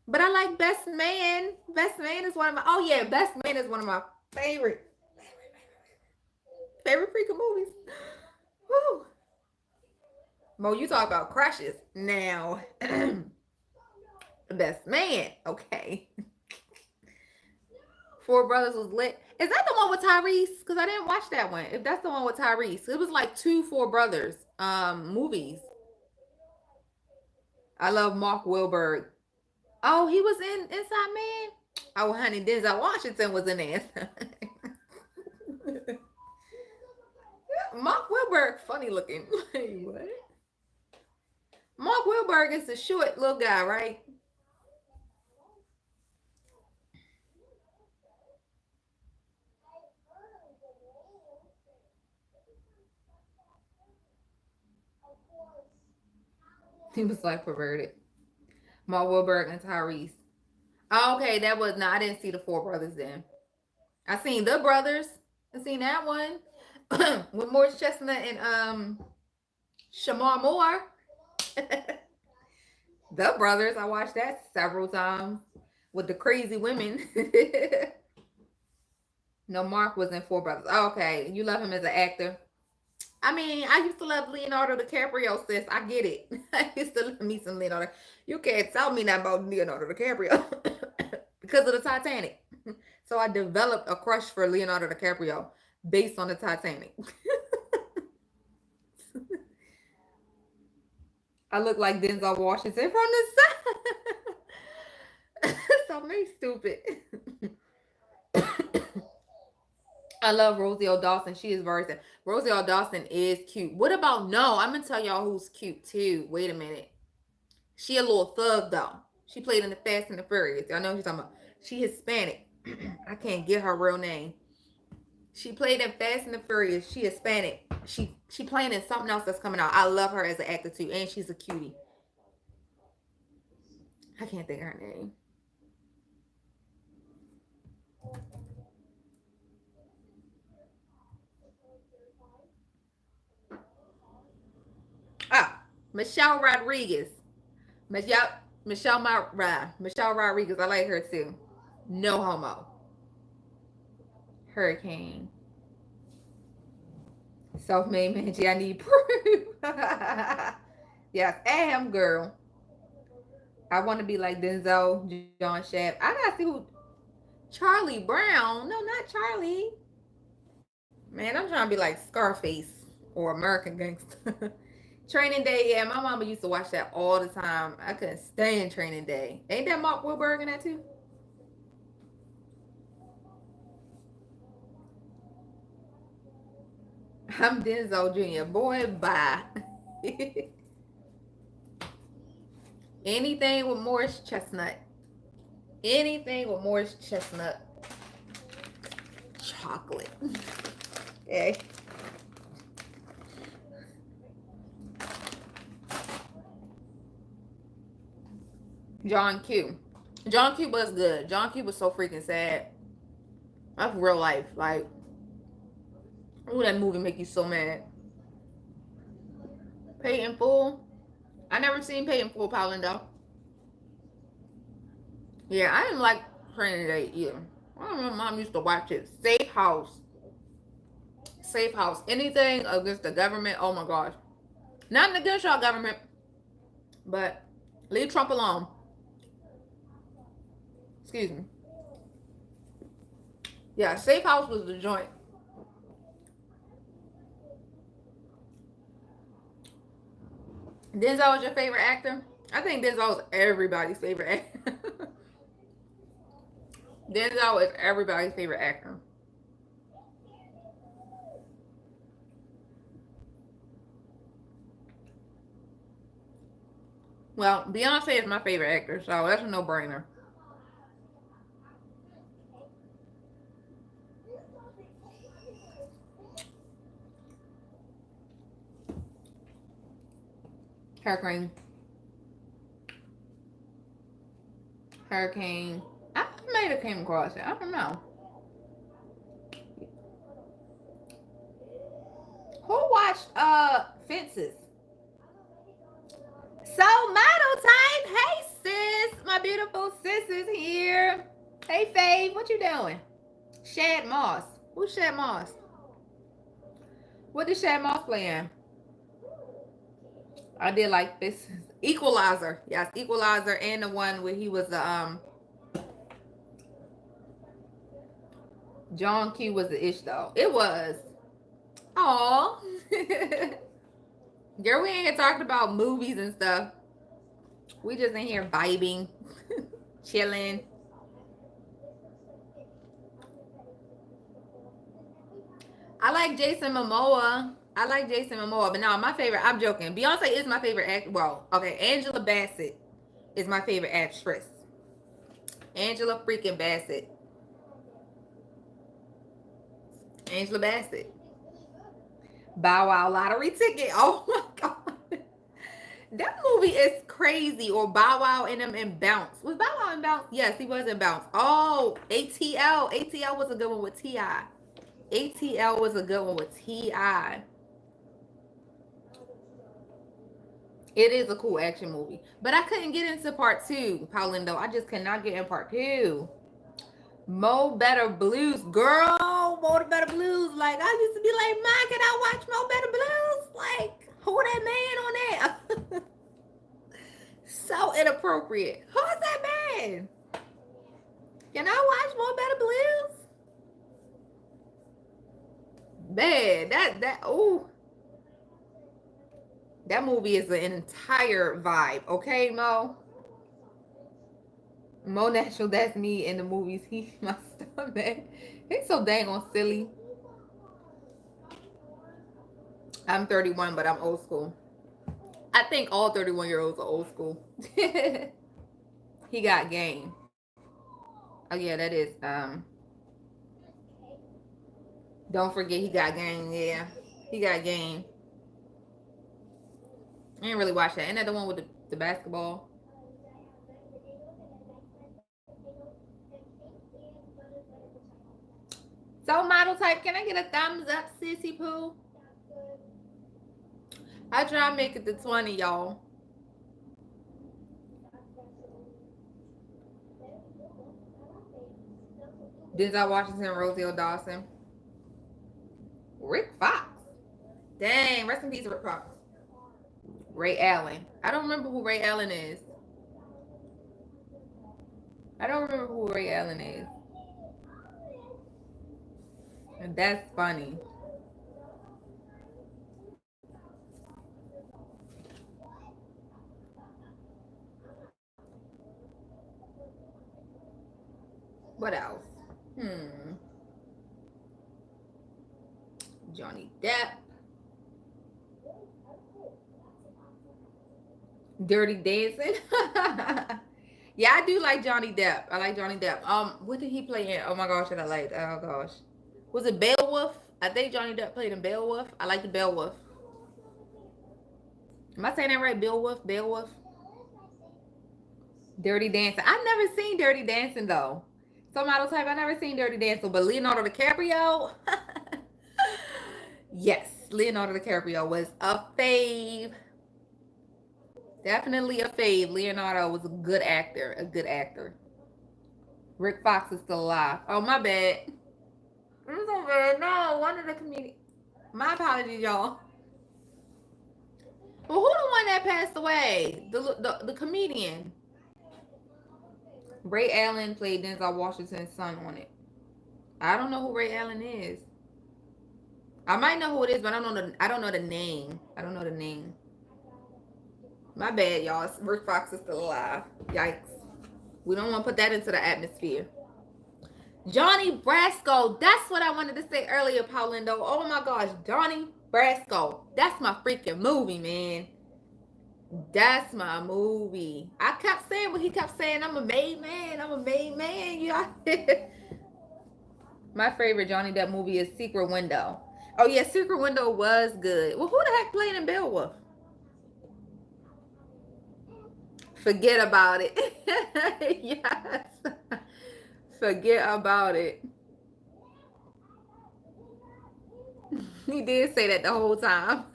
But I like Best Man. Best Man is one of my... Oh, yeah. Best Man is one of my favorite freaking movies. Woo. Mo, you talk about crushes. Now, Best Man. Okay. Four Brothers was lit. Is that the one with Tyrese? Because I didn't watch that one. If that's the one with Tyrese. It was like two Four Brothers movies. I love Mark Wahlberg. Oh, he was in Inside Man? Oh, honey, Denzel Washington was in there. Mark Wahlberg, funny looking. What? Mark Wahlberg is the short little guy, right? He was like perverted. Mark Wahlberg and Tyrese. Oh, okay, that was no. I didn't see the Four Brothers then. I seen The Brothers. I seen that one with Morris Chestnut and Shamar Moore. The Brothers. I watched that several times with the crazy women. No, Mark was in Four Brothers. Oh, okay, you love him as an actor. I mean, I used to love Leonardo DiCaprio, sis. I get it. I used to love me some Leonardo. You can't tell me that about Leonardo DiCaprio because of the Titanic. So I developed a crush for Leonardo DiCaprio based on the Titanic. I look like Denzel Washington from the side. So me stupid. I love Rosie O'Dawson. She is very sad. Rosie O'Dawson is cute. What about no? I'm gonna tell y'all who's cute too. Wait a minute. She a little thug though. She played in the Fast and the Furious. I know what you're talking about. She Hispanic. I can't get her real name. She played in Fast and the Furious. She Hispanic. She playing in something else that's coming out. I love her as an actor too, and she's a cutie. I can't think of her name. Ah, Michelle Rodriguez. Michelle Rodriguez. I like her too. No homo. Hurricane. Self-made man. Gee, I need proof. Yes, am girl. I want to be like Denzel, John Shaft. I gotta see who. Charlie Brown. No, not Charlie. Man, I'm trying to be like Scarface or American Gangster. Training Day, yeah, my mama used to watch that all the time. I couldn't stand Training Day. Ain't that Mark Wahlberg in that too? I'm Denzel Jr. Boy, bye. Anything with Morris Chestnut. Anything with Morris Chestnut. Chocolate. Okay. John Q. John Q was good. John Q was so freaking sad. That's real life. Like, ooh, that movie make you so mad. Paid in Full. I never seen Paid in Full, Paulindo. Yeah, I didn't like Training Day either. I don't know, mom used to watch it. Safe House. Safe House. Anything against the government, oh my gosh. Nothing against y'all government, but leave Trump alone. Excuse me. Yeah, Safe House was the joint. Denzel was your favorite actor? I think Denzel is everybody's favorite actor. Denzel is everybody's favorite actor. Well, Beyonce is my favorite actor, so that's a no-brainer. Hurricane. Hurricane. I might have came across it. I don't know. Who watched Fences? So model type. Hey sis, my beautiful sis is here. Hey Fave, what you doing? Shad Moss. Who's Shad Moss? What did Shad Moss play in? I did like this. Equalizer. Yes, Equalizer, and the one where he was the John Q was the ish though. It was. Aw. Girl, we ain't talking about movies and stuff. We just in here vibing, chilling. I like Jason Momoa. I like Jason Momoa, but no, my favorite, I'm joking. Beyonce is my favorite act. Well, okay, Angela Bassett is my favorite actress. Angela freaking Bassett. Angela Bassett. Bow Wow lottery ticket. Oh my God. That movie is crazy. Or Bow Wow and them in Bounce. Was Bow Wow in Bounce? Yes, he was in Bounce. Oh, ATL. ATL was a good one with T.I. ATL was a good one with T.I. It is a cool action movie. But I couldn't get into part 2, Paulindo. I just cannot get in part 2. Mo Better Blues. Girl, Mo Better Blues. Like, I used to be like, Ma, can I watch Mo Better Blues? Like, who that man on that? So inappropriate. Who is that man? Can I watch Mo Better Blues? Man, ooh. That movie is an entire vibe. Okay, Mo? Mo Natural, that's me in the movies. He's my stomach. He's so dang on silly. I'm 31, but I'm old school. I think all 31-year-olds are old school. He got game. Oh yeah, that is don't forget he got game. Yeah, he got game. I didn't really watch that. Ain't that the one with the basketball? So model type, can I get a thumbs up, Sissy Pooh? I try to make it to 20, y'all. Denzel Washington, Rosie Dawson, Rick Fox. Dang, rest in peace, Rick Fox. Ray Allen. I don't remember who Ray Allen is. I don't remember who Ray Allen is. And that's funny. What else? Johnny Depp. Dirty Dancing. Yeah, I do like Johnny Depp. I like Johnny Depp. What did he play in? Oh my gosh, that I liked. Oh gosh. Was it Beowulf? I think Johnny Depp played in Beowulf. I like the Beowulf. Am I saying that right? Beowulf? Beowulf? Dirty Dancing. I've never seen Dirty Dancing though. So model type, I've never seen Dirty Dancing, but Leonardo DiCaprio. Yes, Leonardo DiCaprio was a fave. Definitely a fave. Leonardo was a good actor. A good actor. Rick Fox is still alive. Oh, my bad. I'm so bad. No, one of the comedians. My apologies, y'all. Well, who the one that passed away? The comedian. Ray Allen played Denzel Washington's son on it. I don't know who Ray Allen is. I might know who it is, but I don't know the name. I don't know the name. My bad, y'all. Rick Fox is still alive. Yikes. We don't want to put that into the atmosphere. Johnny Brasco. That's what I wanted to say earlier, Paulindo. Oh my gosh. Johnny Brasco. That's my freaking movie, man. That's my movie. I kept saying what he kept saying. I'm a made man. I'm a made man. Yeah. My favorite Johnny Depp movie is Secret Window. Oh yeah, Secret Window was good. Well, who the heck played in Beowulf? Forget about it. Yes. Forget about it. He did say that the whole time.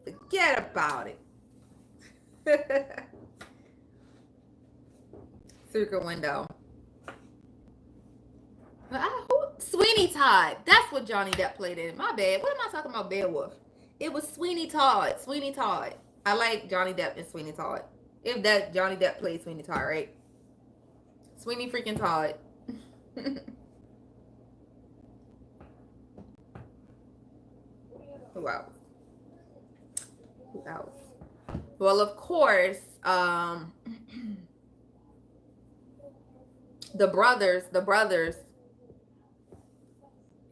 Forget about it. Secret Window. Sweeney Todd. That's what Johnny Depp played in. My bad. What am I talking about? Beowulf. It was Sweeney Todd. Sweeney Todd. I like Johnny Depp and Sweeney Todd. If that Johnny Depp played Sweeney Todd, right? Sweeney freaking Todd. Who else? Who else? Well, of course, the brothers.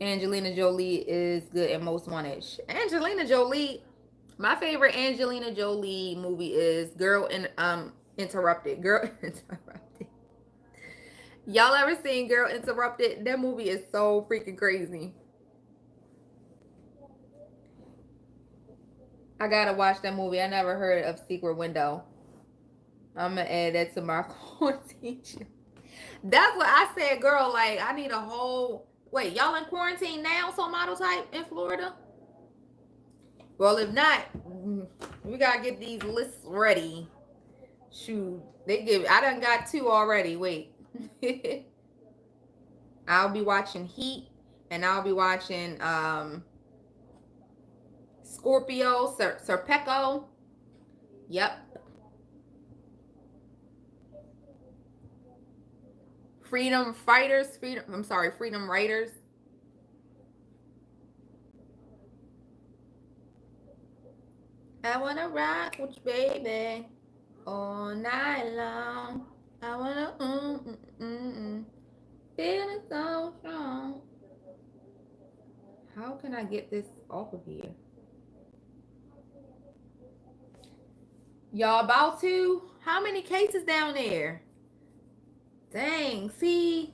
Angelina Jolie is good in Most Wanted. Angelina Jolie, my favorite Angelina Jolie movie is Girl Interrupted. Girl Interrupted. Y'all ever seen Girl Interrupted? That movie is so freaking crazy. I gotta watch that movie. I never heard of Secret Window. I'm gonna add that to my quarantine. That's what I said, girl. Like, I need a whole... Wait, y'all in quarantine now? So model type in Florida? Well, if not, we gotta get these lists ready. Shoot, I done got 2 already. Wait. I'll be watching Heat, and I'll be watching Scorpio, Serpico. Yep. Freedom Writers. I wanna rock with you, baby, all night long. I wanna feeling so strong. How can I get this off of here? Y'all about to? How many cases down there? Dang, see?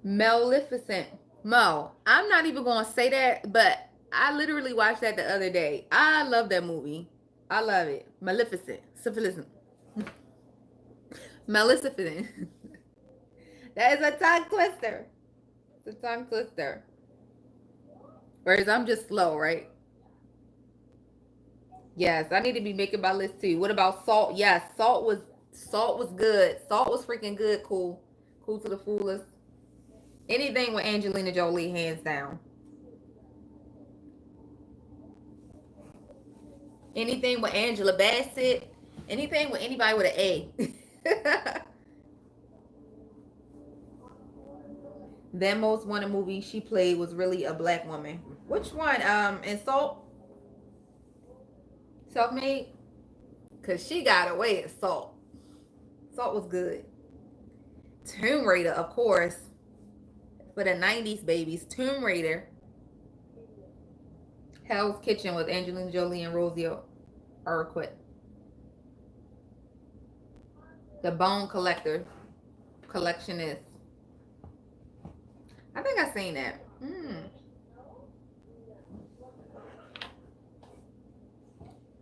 Maleficent. Mo, I'm not even going to say that, but I literally watched that the other day. I love that movie. I love it. Maleficent. Syphilism. Maleficent. That is a tongue twister. It's a tongue twister. Whereas I'm just slow, right? Yes, I need to be making my list too. What about Salt? Yes, Salt was good. Salt was freaking good. Cool. Cool to the fullest. Anything with Angelina Jolie, hands down. Anything with Angela Bassett. Anything with anybody with an A. That most wanted movie she played was really a black woman. Which one? In Salt? Self-Made? Because she got away in Salt. Salt was good. Tomb Raider, of course. For the 90s babies. Tomb Raider. Hell's Kitchen with Angelina Jolie and Rosie Arquette. The Bone Collectionist. I think I seen that.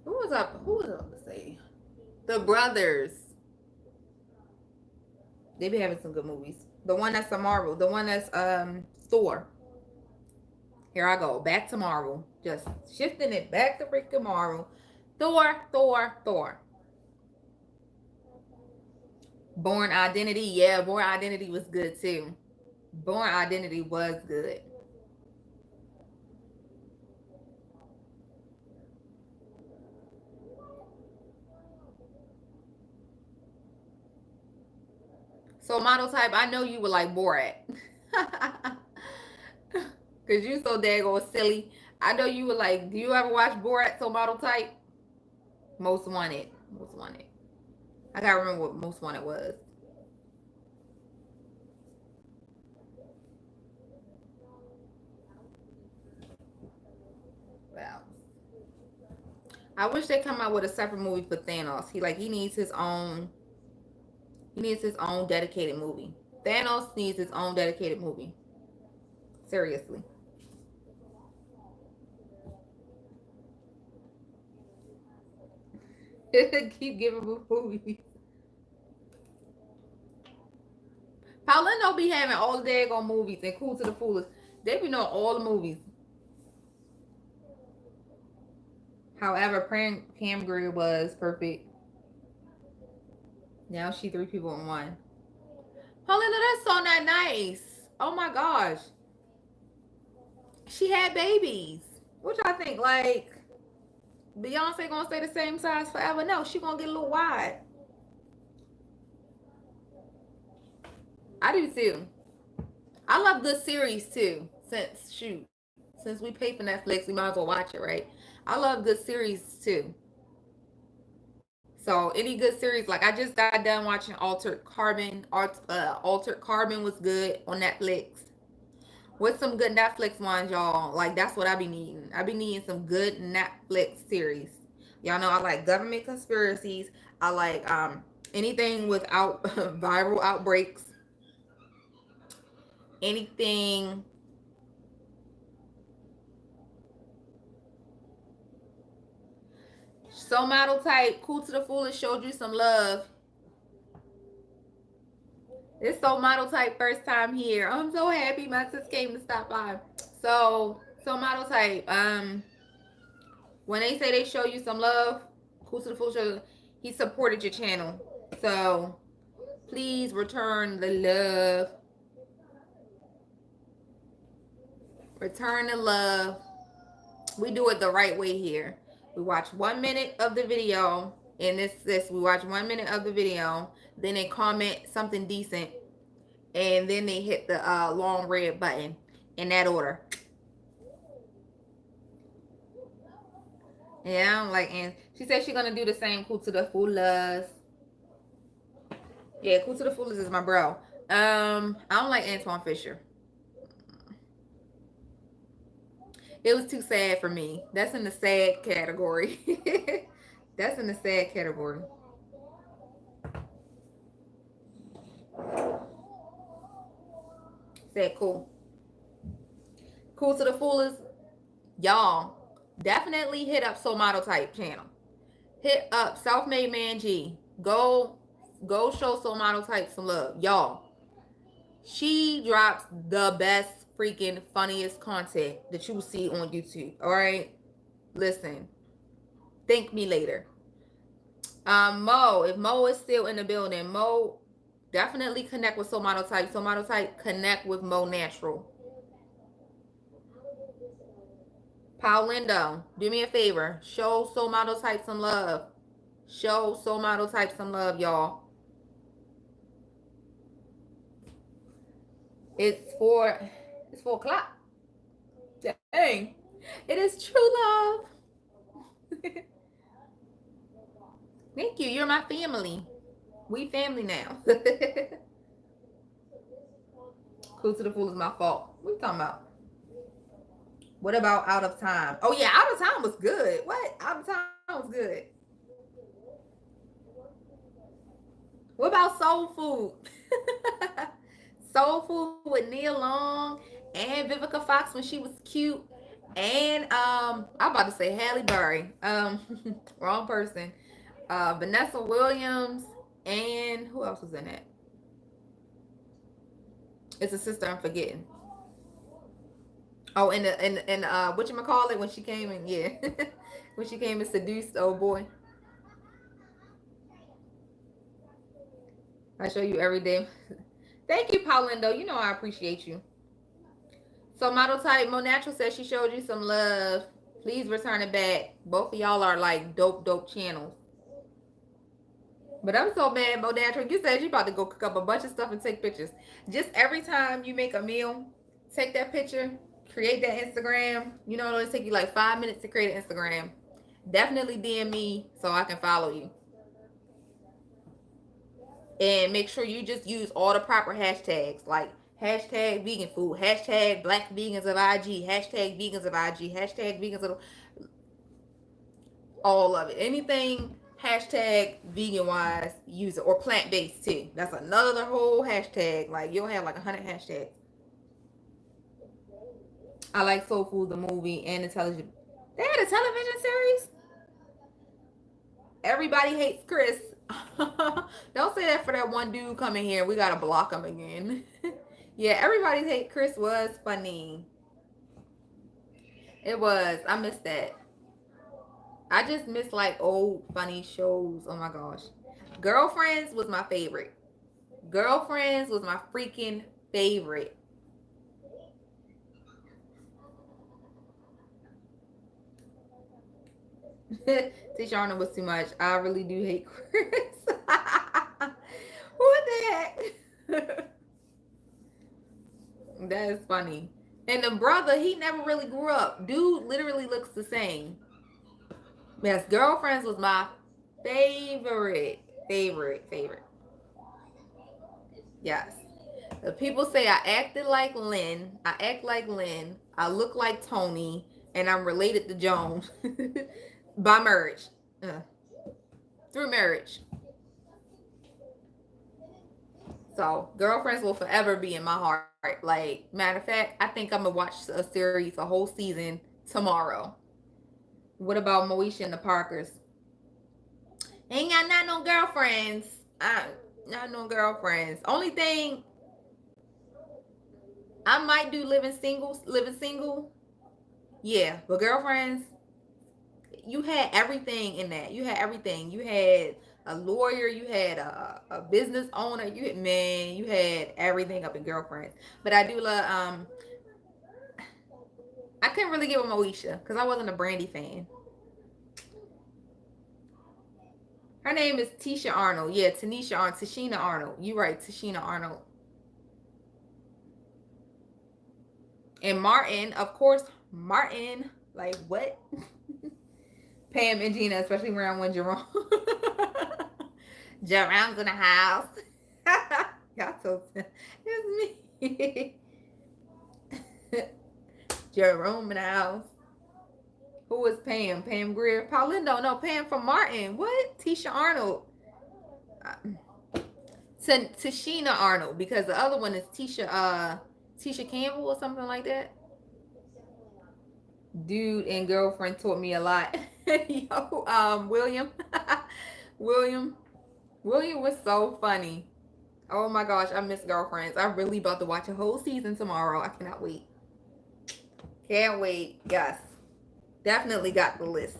Who was up? Who was up to say? The Brothers. They be having some good movies. The one that's a Marvel. The one that's Thor. Here I go. Back to Marvel. Just shifting it back to freaking Marvel. Thor. Born Identity. Yeah, Born Identity was good too. Born Identity was good. So model type, I know you would like Borat. Cause you so daggone silly. I know you would like, do you ever watch Borat? So model type? Most Wanted. I gotta remember what Most Wanted was. Wow. I wish they come out with a separate movie for Thanos. He needs his own dedicated movie. Thanos needs his own dedicated movie. Seriously. Keep giving me movies. Paulin don't be having all the daggone movies and Cool to the Fullest. They be knowing all the movies. However, Pam Grier was perfect. Now she 3 people in one. Paulina, that's so not nice. Oh my gosh. She had babies. What y'all think? Like, Beyonce gonna stay the same size forever? No, she gonna get a little wide. I do too. I love good series too. Since we pay for Netflix, we might as well watch it, right? I love good series too. So any good series, like I just got done watching Altered Carbon. Altered Carbon was good on Netflix. What's some good Netflix ones, y'all? Like that's what I be needing. I be needing some good Netflix series. Y'all know I like government conspiracies. I like anything without viral outbreaks. Anything. So model type, Cool to the Fullest showed you some love. It's So model type first time here. I'm so happy my sis came to stop by. So model type, when they say they show you some love, Cool to the Fullest, he supported your channel. So please return the love. Return the love. We do it the right way here. We watch 1 minute of the video, and we watch 1 minute of the video, then they comment something decent, and then they hit the long red button in that order. Yeah, and she said she's gonna do the same. Cool to the Fullest. Yeah, Cool to the Fullest is my bro. I don't like Antoine Fisher. It was too sad for me. That's in the sad category. That's in the sad category. Said cool. Cool to the fullest. Y'all, definitely hit up Soul Model Type channel. Hit up Self-Made Man G. Go show Soul Model Type some love. Y'all, she drops the best freaking funniest content that you will see on YouTube. All right? Listen. Thank me later. Mo, if Mo is still in the building, Mo, definitely connect with Soul Model Type. Soul Model Type, connect with Mo Natural. Paulindo, do me a favor. Show Soul Model Type some love. Show Soul Model Type some love, y'all. It's 4 o'clock. Dang. It is true love. Thank you. You're my family. We family now. Cool to the fool is my fault. What are you talking about? What about Out of Time? Oh yeah, Out of Time was good. What? Out of Time was good. What about Soul Food? Soul Food with Nia Long and Vivica Fox when she was cute. And I'm about to say Halle Berry. Wrong person. Vanessa Williams and who else was in it? It's a sister I'm forgetting. Oh, and whatchamacallit when she came in, yeah. When she came and seduced the old boy. I show you every day. Thank you, Paulindo. You know I appreciate you. So Model Type, Mo Natural says she showed you some love. Please return it back. Both of y'all are like dope channels. But I'm so mad, Mo Natural. You said you about to go cook up a bunch of stuff and take pictures. Just every time you make a meal, take that picture, create that Instagram. You know, it'll only take you like 5 minutes to create an Instagram. Definitely DM me so I can follow you. And make sure you just use all the proper hashtags, like hashtag vegan food, hashtag black vegans of IG, hashtag vegans of IG, hashtag vegans of all of it. Anything hashtag vegan wise, use it. Or plant based too. That's another whole hashtag. Like you'll have like 100 hashtags. I like Soul Food, the movie, and the television. They had a television series. Everybody hates Chris. Don't say that for that one dude coming here. We gotta block him again. Yeah, everybody hate Chris was funny. It was. I missed that. I just miss like old funny shows. Oh my gosh. Girlfriends was my favorite. Girlfriends was my freaking favorite. Teacher Arnold was too much. I really do hate Chris. What the heck? That is funny. And the brother, he never really grew up. Dude literally looks the same. Yes, Girlfriends was my favorite. Yes. The people say I acted like Lynn. I act like Lynn. I look like Tony. And I'm related to Joan. By marriage. Through marriage. So, Girlfriends will forever be in my heart. Like, matter of fact, I think I'm going to watch a series, a whole season tomorrow. What about Moesha and the Parkers? Ain't got not no girlfriends. Not no girlfriends. Only thing I might do living single. Yeah, but Girlfriends, you had everything in that. You had everything. You had a lawyer, you had a business owner, you had everything up in Girlfriends. But I do love I couldn't really give a Moesha because I wasn't a Brandy fan. Her name is Tisha Arnold. Yeah, Tashina Arnold. You right, Tashina Arnold. And Martin, of course, Martin. Like what? Pam and Gina, especially around when Jerome. Jerome's in the house. Y'all so it's me. Jerome in the house. Who was Pam? Pam Grier. Paulindo. No, Pam from Martin. What? Tisha Arnold. Tashina Arnold, because the other one is Tisha Campbell or something like that. Dude and girlfriend taught me a lot. Yo, William. William was so funny. Oh my gosh, I miss Girlfriends. I'm really about to watch a whole season tomorrow. I cannot wait. Can't wait. Yes. Definitely got the list.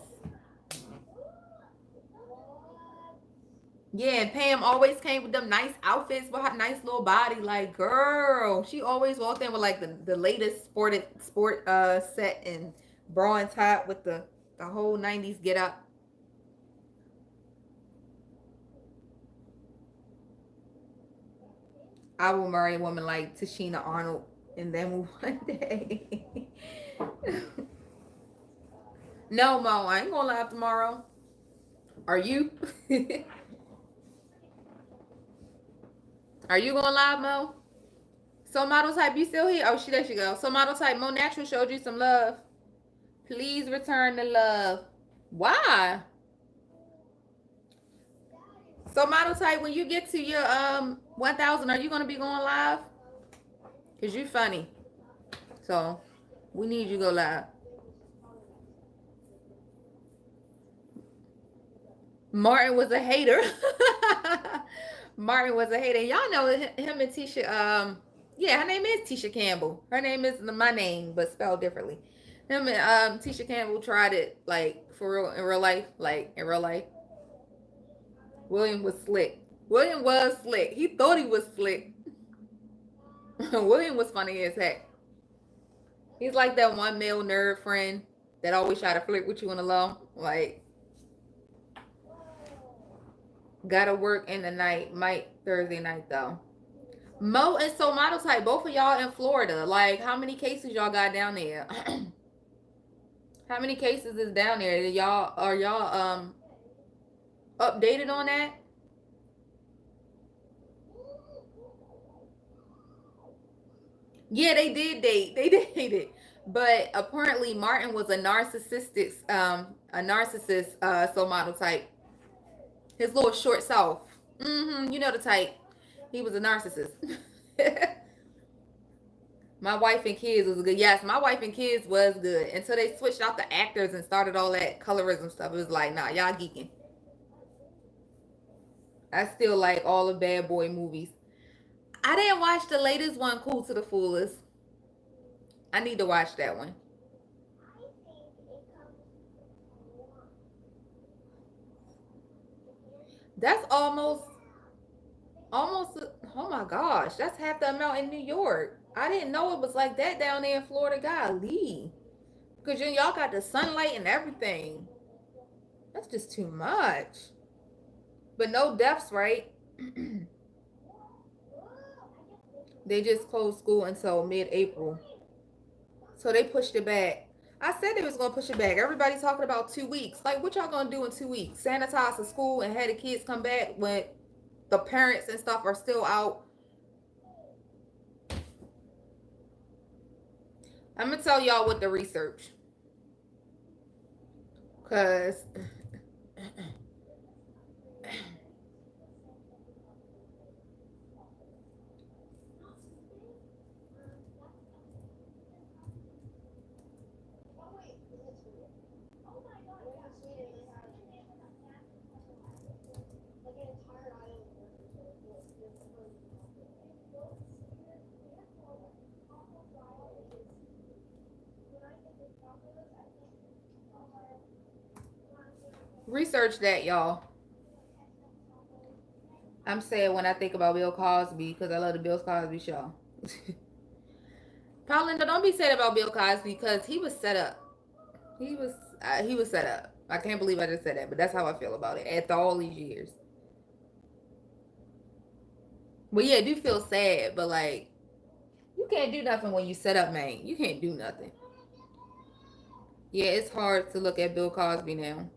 Yeah, and Pam always came with them nice outfits with her nice little body. Like, girl, she always walked in with like the latest sport set and bra and top with the whole 90s get up. I will marry a woman like Tashina Arnold and then one day. No, Mo, I ain't gonna live tomorrow. Are you? Are you going live, Mo? So model type, you still here? Oh, there she go. So model type, Mo Natural showed you some love. Please return the love. Why? So model type, when you get to your 1,000, are you gonna be going live? Cause you funny. So we need you to go live. Martin was a hater. Martin was a hater. Y'all know him and Tisha. Yeah, her name is Tisha Campbell. Her name is my name, but spelled differently. Him and Tisha Campbell tried it like for real in real life. Like in real life. William was slick. William was slick. He thought he was slick. William was funny as heck. He's like that one male nerd friend that always try to flirt with you in the low. Like, gotta work in the night. Might Thursday night though. Mo and So Model Type, both of y'all in Florida. Like, how many cases y'all got down there? How many cases is down there? Are y'all updated on that? Yeah, they did date. They dated. But apparently Martin was a narcissist, So Model Type. His little short self. You know the type. He was a narcissist. My Wife and Kids was good. Yes, My Wife and Kids was good. Until they switched out the actors and started all that colorism stuff. It was like, nah, y'all geeking. I still like all the bad boy movies. I didn't watch the latest one, Cool to the Fullest. I need to watch that one. That's almost, oh my gosh, that's half the amount in New York. I didn't know it was like that down there in Florida. Golly. Because y'all got the sunlight and everything. That's just too much. But no deaths, right? They just closed school until mid-April. So they pushed it back. I said they was going to push it back. Everybody's talking about 2 weeks. Like, what y'all going to do in 2 weeks? Sanitize the school and have the kids come back when the parents and stuff are still out? I'm going to tell y'all what the research. Because research that, y'all. I'm saying when I think about Bill Cosby, because I love the Bill Cosby show. Paulinda, don't be sad about Bill Cosby, because he was set up. He was set up. I can't believe I just said that, but that's how I feel about it after all these years. But yeah, I do feel sad, but like, you can't do nothing when you set up, man. You can't do nothing. Yeah, it's hard to look at Bill Cosby now.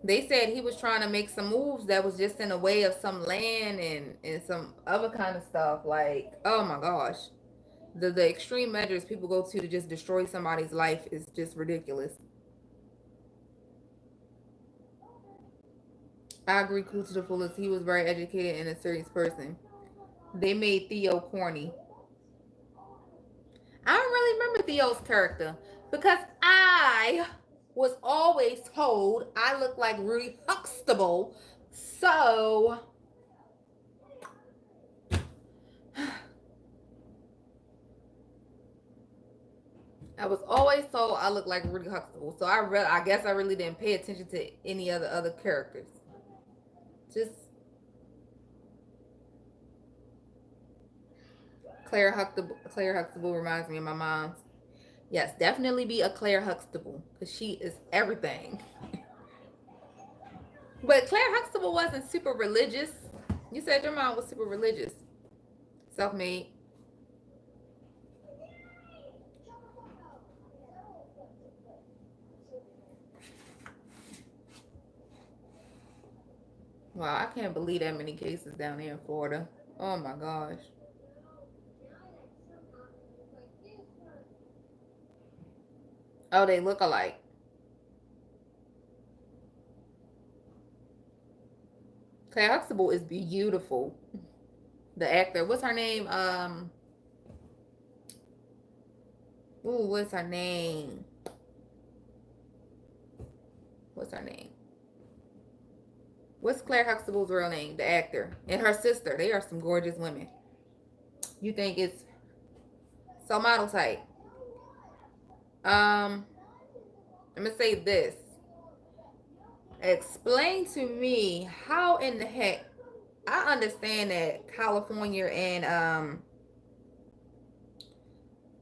They said he was trying to make some moves that was just in the way of some land and some other kind of stuff. Like, oh my gosh. The extreme measures people go to just destroy somebody's life is just ridiculous. I agree, cool to the fullest. He was very educated and a serious person. They made Theo corny. I don't really remember Theo's character because I was always told I look like Rudy Huxtable. So I was always told I look like Rudy Huxtable. So I guess I really didn't pay attention to any other characters. Just Claire Huxtable reminds me of my mom's. Yes, definitely be a Claire Huxtable because she is everything. But Claire Huxtable wasn't super religious. You said your mom was super religious. Self-made. Wow, I can't believe that many cases down there in Florida. Oh my gosh. Oh, they look alike. Claire Huxtable is beautiful. The actor, what's her name? What's her name? What's her name? What's Claire Huxtable's real name? The actor and her sister. They are some gorgeous women. You think it's so model type? I'm gonna say this. Explain to me how in the heck I understand that California and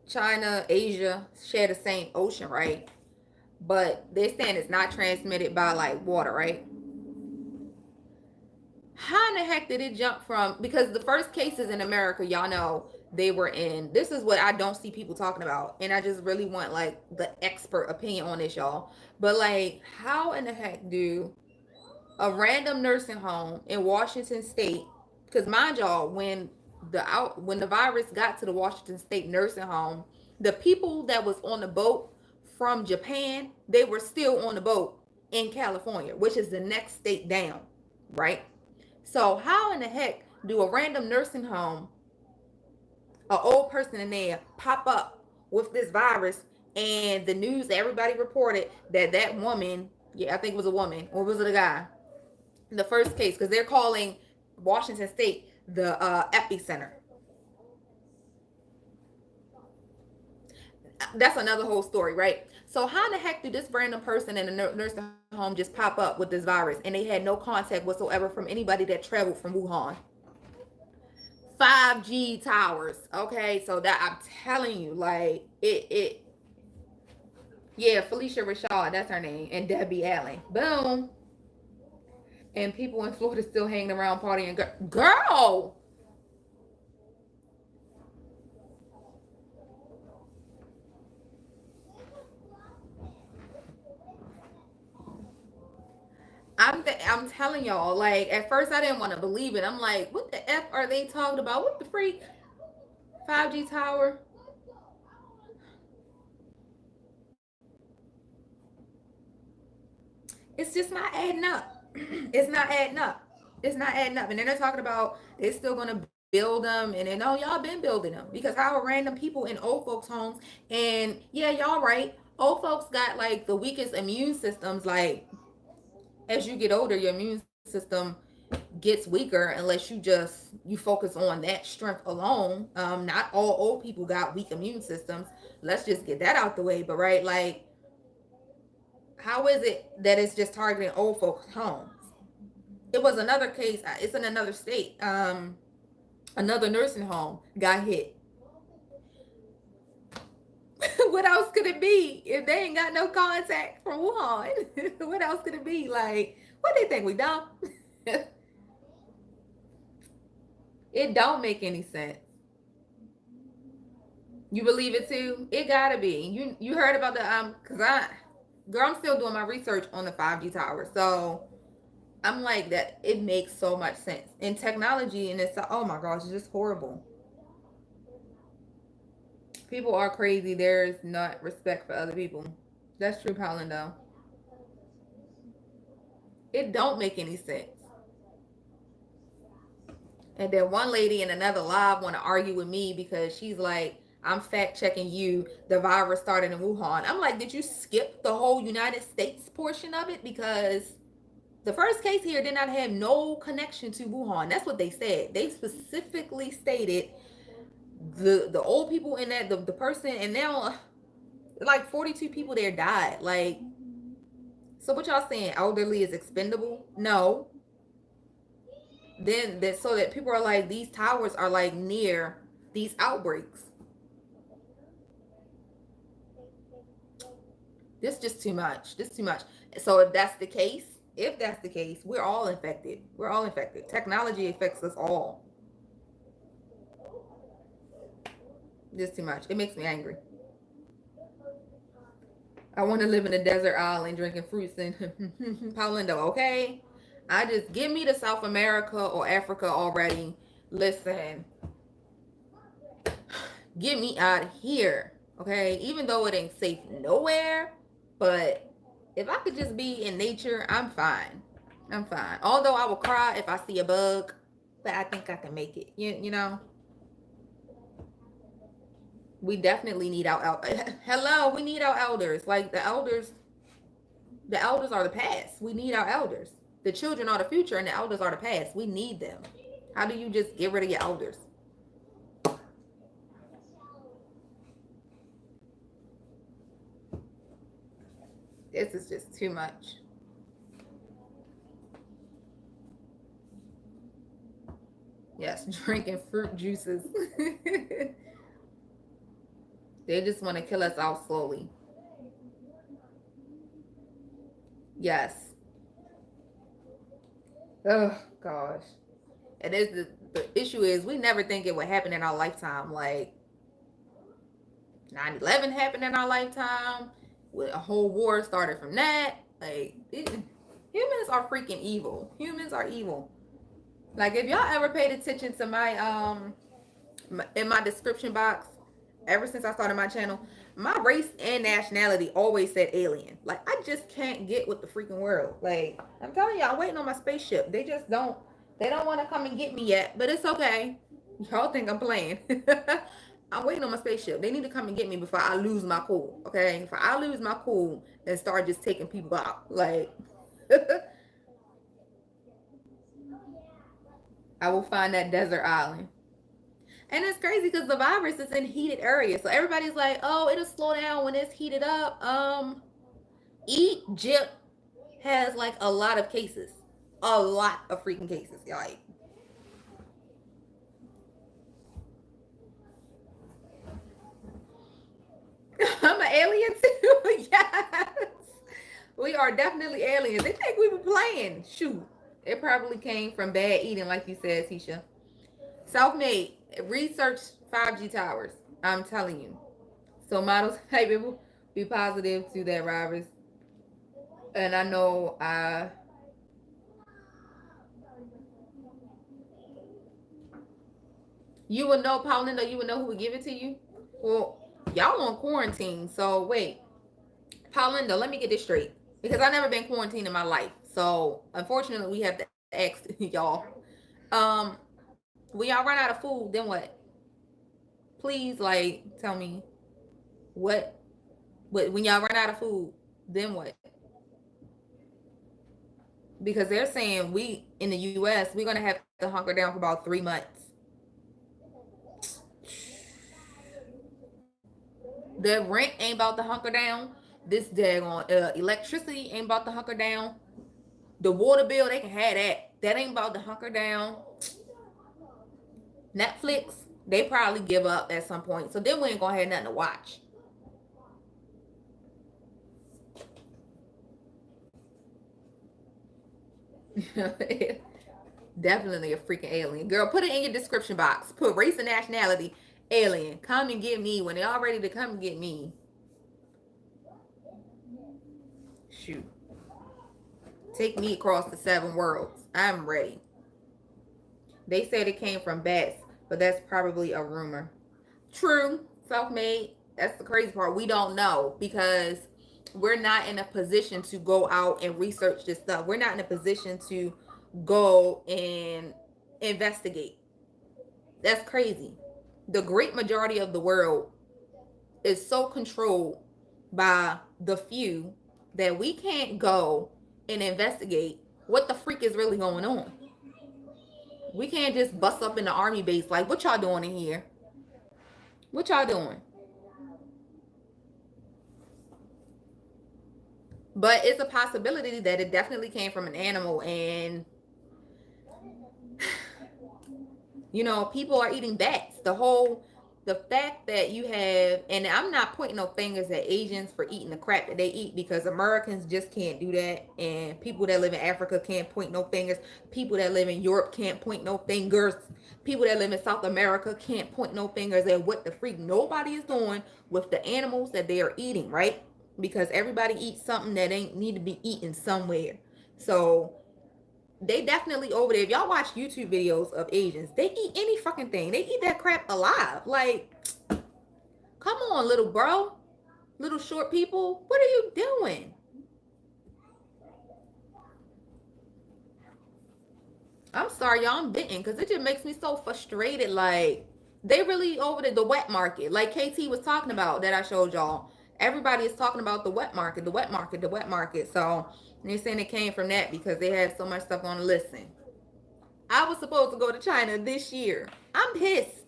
China, Asia share the same ocean, right? But they're saying it's not transmitted by like water, right? How in the heck did it jump from, because the first cases in America, y'all know, they were in, this is what I don't see people talking about, and I just really want like the expert opinion on this, y'all. But like, how in the heck do a random nursing home in Washington State, because mind y'all, when the virus got to the Washington State nursing home, the people that was on the boat from Japan, they were still on the boat in California, which is the next state down, right? So how in the heck do a random nursing home, an old person in there, pop up with this virus, and the news, everybody reported that that woman, yeah, I think it was a woman, or was it a guy? The first case, because they're calling Washington State the epicenter. That's another whole story, right? So how in the heck did this random person in a nursing home just pop up with this virus, and they had no contact whatsoever from anybody that traveled from Wuhan? 5G towers. Okay, so that I'm telling you, like it yeah, Felicia Rashad, that's her name, and Debbie Allen. Boom. And people in Florida still hanging around partying. Girl, I'm telling y'all, like at first I didn't want to believe it. I'm like, what the F are they talking about? What the freak? 5G tower? It's just not adding up. It's not adding up. It's not adding up. And then they're talking about they're still gonna build them, and then, oh, y'all been building them, because how are random people in old folks homes? And yeah, y'all right, old folks got like the weakest immune systems. Like as you get older, your immune system gets weaker unless you focus on that strength alone. Not all old people got weak immune systems. Let's just get that out the way. But right, like, how is it that it's just targeting old folks' homes? It was another case. It's in another state. Another nursing home got hit. What else could it be if they ain't got no contact from Wuhan? What else could it be? Like, what they think we dumb? It don't make any sense. You believe it too? It gotta be. You heard about the cause I'm still doing my research on the 5G tower. So I'm like, that it makes so much sense. And technology, and it's, oh my gosh, it's just horrible. People are crazy. There's not respect for other people. That's true, Paulindo. It don't make any sense. And then one lady in another live want to argue with me because she's like, I'm fact checking you. The virus started in Wuhan. I'm like, did you skip the whole United States portion of it? Because the first case here did not have no connection to Wuhan. That's what they said. They specifically stated the old people in that, the person, and now like 42 people there died. Like, so what y'all saying? Elderly is expendable? No. Then that, so that people are like, these towers are like near these outbreaks. This just too much. This too much. So if that's the case, we're all infected. We're all infected. Technology affects us all. This too much. It makes me angry. I want to live in a desert island drinking fruits and Paulindo, okay? I just give me to South America or Africa already. Listen, get me out of here, okay? Even though it ain't safe nowhere, but if I could just be in nature, I'm fine. I'm fine. Although I will cry if I see a bug, but I think I can make it. You know? We definitely need our hello. We need our elders. Like the elders are the past. We need our elders. The children are the future, and the elders are the past. We need them. How do you just get rid of your elders? This is just too much. Yes, drinking fruit juices. They just want to kill us all slowly. Yes. Oh, gosh. And the issue is we never think it would happen in our lifetime. Like 9/11 happened in our lifetime. A whole war started from that. Like humans are freaking evil. Humans are evil. Like if y'all ever paid attention to my in my description box, ever since I started my channel, my race and nationality always said alien. Like I just can't get with the freaking world. Like I'm telling y'all, I'm waiting on my spaceship. They just don't. They don't want to come and get me yet, but it's okay. Y'all think I'm playing. I'm waiting on my spaceship. They need to come and get me before I lose my cool. Okay, if I lose my cool and start just taking people out, like I will find that desert island. And it's crazy because the virus is in heated areas. So everybody's like, oh, it'll slow down when it's heated up. Egypt has like a lot of cases. A lot of freaking cases. Like, I'm an alien too. Yes. We are definitely aliens. They think we were playing. Shoot. It probably came from bad eating, like you said, Tisha. Self-made. Research 5G towers. I'm telling you. So models type it will be positive to that virus. And I know you would know, Paulinda, you would know who would give it to you? Well, y'all on quarantine. So wait. Paulinda, let me get this straight. Because I've never been quarantined in my life. So unfortunately we have to ask y'all. When y'all run out of food, then what? Please, like, tell me what when y'all run out of food, then what? Because they're saying we in the US, we're gonna have to hunker down for about 3 months. The rent ain't about to hunker down. This daggone electricity ain't about to hunker down. The water bill, they can have that. That ain't about to hunker down. Netflix, they probably give up at some point. So then we ain't gonna have nothing to watch. Definitely a freaking alien. Girl, put it in your description box. Put race and nationality, alien. Come and get me when they're all ready to come and get me. Shoot. Take me across the 7 worlds. I'm ready. They said it came from bats, but that's probably a rumor. True. self-made. That's the crazy part. We don't know because we're not in a position to go out and research this stuff. We're not in a position to go and investigate. That's crazy. The great majority of the world is so controlled by the few that we can't go and investigate what the freak is really going on. We can't just bust up in the army base like, what y'all doing in here? What y'all doing? But it's a possibility that it definitely came from an animal, and you know, people are eating bats. The fact that you have, and I'm not pointing no fingers at Asians for eating the crap that they eat, because Americans just can't do that, and people that live in Africa can't point no fingers. People that live in Europe can't point no fingers. People that live in South America can't point no fingers at what the freak nobody is doing with the animals that they are eating, right? Because everybody eats something that ain't need to be eaten somewhere. So they definitely over there. If y'all watch YouTube videos of Asians, they eat any fucking thing. They eat that crap alive. Like, come on, little bro. Little short people. What are you doing? I'm sorry, y'all. I'm bitten because it just makes me so frustrated. Like, they really over the wet market. Like KT was talking about that I showed y'all. Everybody is talking about the wet market, the wet market, the wet market. So they're saying it came from that because they had so much stuff on the listing. I was supposed to go to China this year. I'm pissed.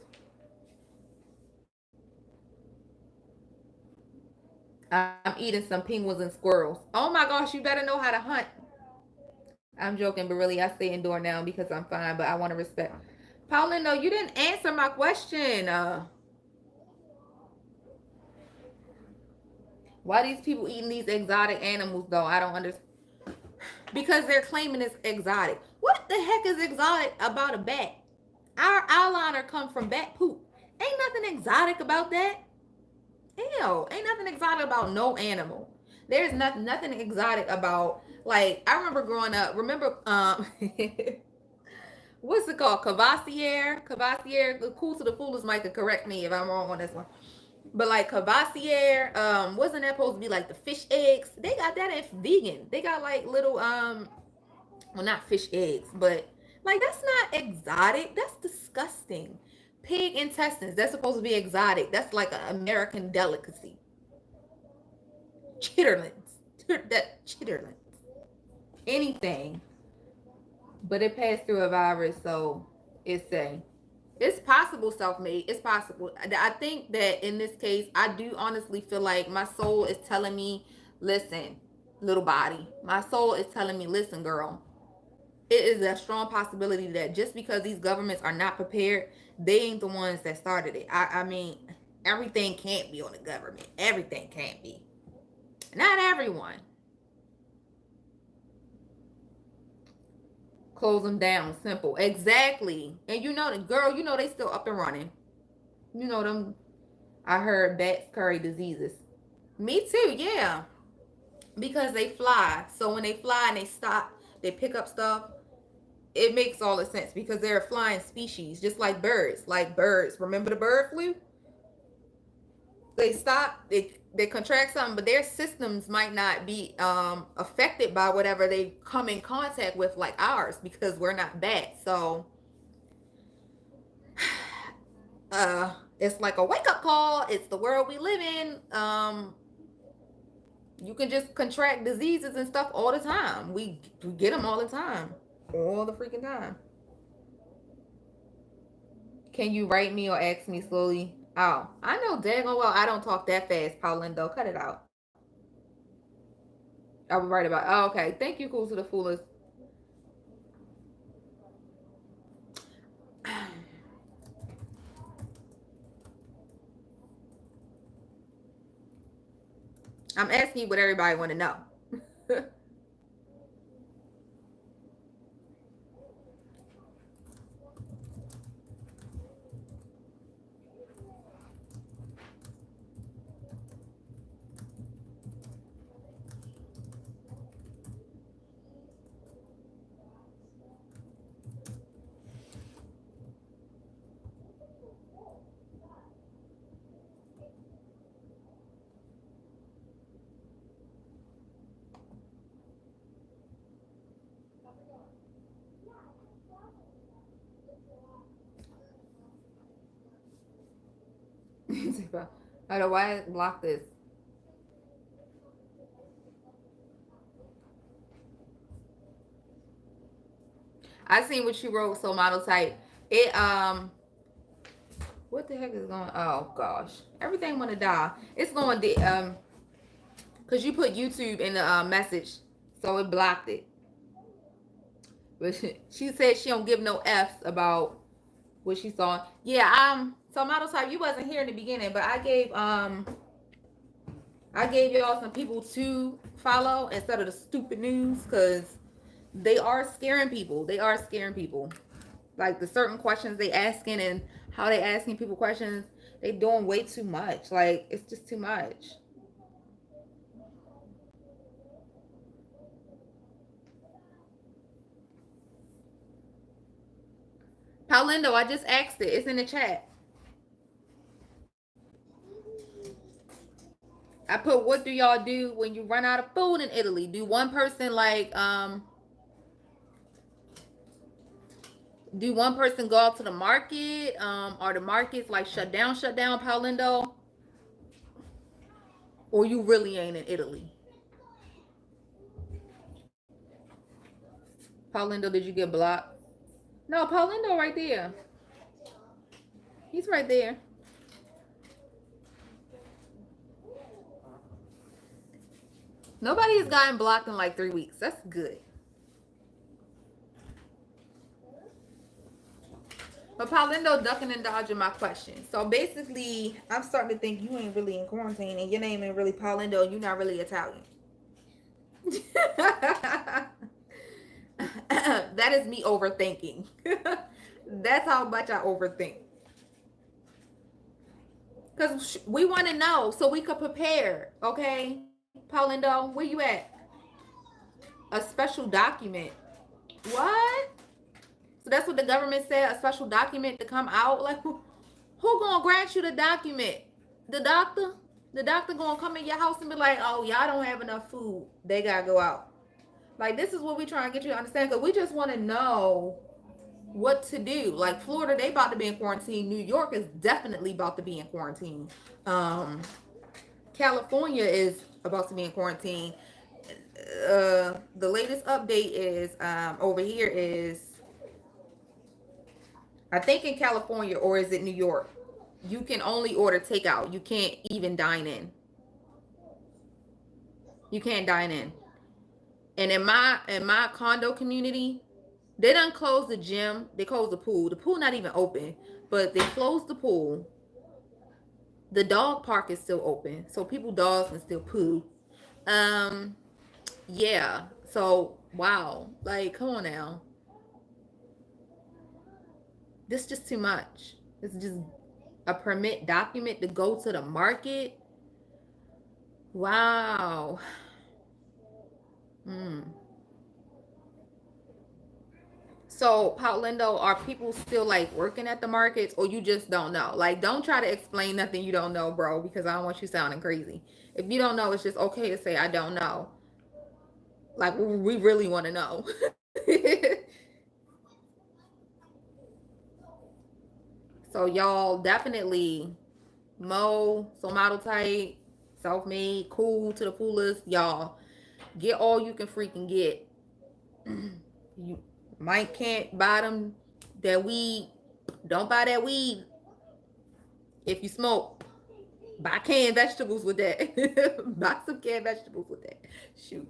I'm eating some penguins and squirrels. Oh my gosh, you better know how to hunt. I'm joking, but really I stay indoor now because I'm fine, but I want to respect. Paulino, you didn't answer my question. Why these people eating these exotic animals though? I don't understand. Because they're claiming it's exotic. What the heck is exotic about a bat? Our eyeliner comes from bat poop. Ain't nothing exotic about that. Ew, ain't nothing exotic about no animal. There's nothing exotic about, like, I remember growing up, what's it called? Cavassier. The Cool to the Foolish might could correct me if I'm wrong on this one. But like Cavassier, wasn't that supposed to be like the fish eggs? They got that in vegan. They got like little well, not fish eggs, but like that's not exotic. That's disgusting. Pig intestines, that's supposed to be exotic. That's like an American delicacy. Chitterlings. Chitterlings. Anything. But it passed through a virus, so it's possible self-made. It's possible. I think that in this case, I do honestly feel like my soul is telling me, listen, little body. My soul is telling me, listen, girl. It is a strong possibility that just because these governments are not prepared, they ain't the ones that started it. I mean, everything can't be on the government. Everything can't be. Not everyone. Close them down. Simple. Exactly. And you know, the girl, you know they still up and running. You know them. I heard bats carry diseases. Me too, yeah. Because they fly. So when they fly and they stop, they pick up stuff. It makes all the sense because they're a flying species, just like birds. Like birds. Remember the bird flu? They stop, they contract something, but their systems might not be affected by whatever they come in contact with like ours because we're not bats. So it's like a wake-up call. It's the world we live in. You can just contract diseases and stuff all the time. We get them all the time. All the freaking time. Can you write me or ask me slowly? Oh, I know daggone well I don't talk that fast, Paulindo. Cut it out. I was right about. Oh, okay. Thank you, Cool to the Foolish. I'm asking you what everybody want to know. bro. I don't know why I blocked this. I seen what you wrote, so model type. It what the heck is going? Oh gosh, everything wanna die. It's going to cause you put YouTube in the message, so it blocked it. But she said she don't give no F's about what she saw. Yeah, so model type, you wasn't here in the beginning, but I gave y'all some people to follow instead of the stupid news, because they are scaring people. They are scaring people. Like the certain questions they asking and how they asking people questions, they doing way too much. Like it's just too much. Paulindo, I just asked it. It's in the chat. I put, what do y'all do when you run out of food in Italy? Do one person like do one person go out to the market? Are the markets like shut down, Paulindo? Or you really ain't in Italy? Paulindo, did you get blocked? No, Paulindo right there. He's right there. Nobody has gotten blocked in like 3 weeks. That's good. But Paulindo ducking and dodging my question. So basically, I'm starting to think you ain't really in quarantine and your name ain't really Paulindo. You're not really Italian. That is me overthinking. That's how much I overthink. Because we want to know so we could prepare. Okay, Paulindo, where you at? A special document. What? So that's what the government said, a special document to come out? Like, who gonna grant you the document? The doctor? The doctor gonna come in your house and be like, oh, y'all don't have enough food. They gotta go out. Like, this is what we trying to get you to understand, because we just want to know what to do. Like, Florida, they about to be in quarantine. New York is definitely about to be in quarantine. California is about to be in quarantine. The latest update is over here is, I think in California, or is it New York, you can only order takeout. You can't even dine in. You can't dine in. And in my condo community, they done closed the gym. They closed the pool. The pool not even open, but they closed the pool. The dog park is still open, so people dogs can still poo. Yeah. So wow, like come on now. This is just too much. It's just a permit document to go to the market. Wow. So, Paulindo, are people still like working at the markets, or you just don't know? Like, don't try to explain nothing you don't know, bro, because I don't want you sounding crazy. If you don't know, it's just okay to say, I don't know. Like, we really want to know. So, y'all definitely so model type, self-made, cool to the fullest. Y'all get all you can freaking get. You might can't buy them that weed. Don't buy that weed. If you smoke, buy canned vegetables with that. Buy some canned vegetables with that. Shoot.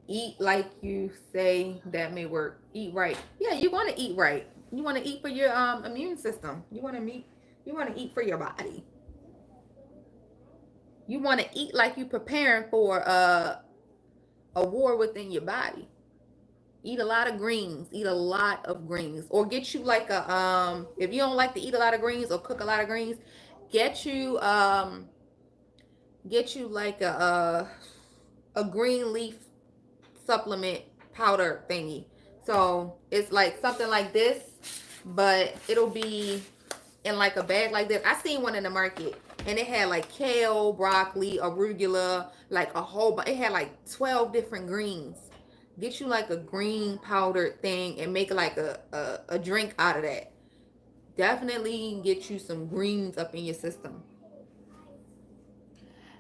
Eat like you say, that may work. Eat right. Yeah, you want to eat right. You want to eat for your immune system. You want to eat for your body. You want to eat like you preparing for a war within your body. Eat a lot of greens. Eat a lot of greens. Or get you like a if you don't like to eat a lot of greens or cook a lot of greens, get you like a green leaf supplement powder thingy. So it's like something like this, but it'll be in like a bag like this. I seen one in the market and it had like kale, broccoli, arugula, like a whole bunch. It had like 12 different greens. Get you like a green powdered thing and make like a drink out of that. Definitely get you some greens up in your system.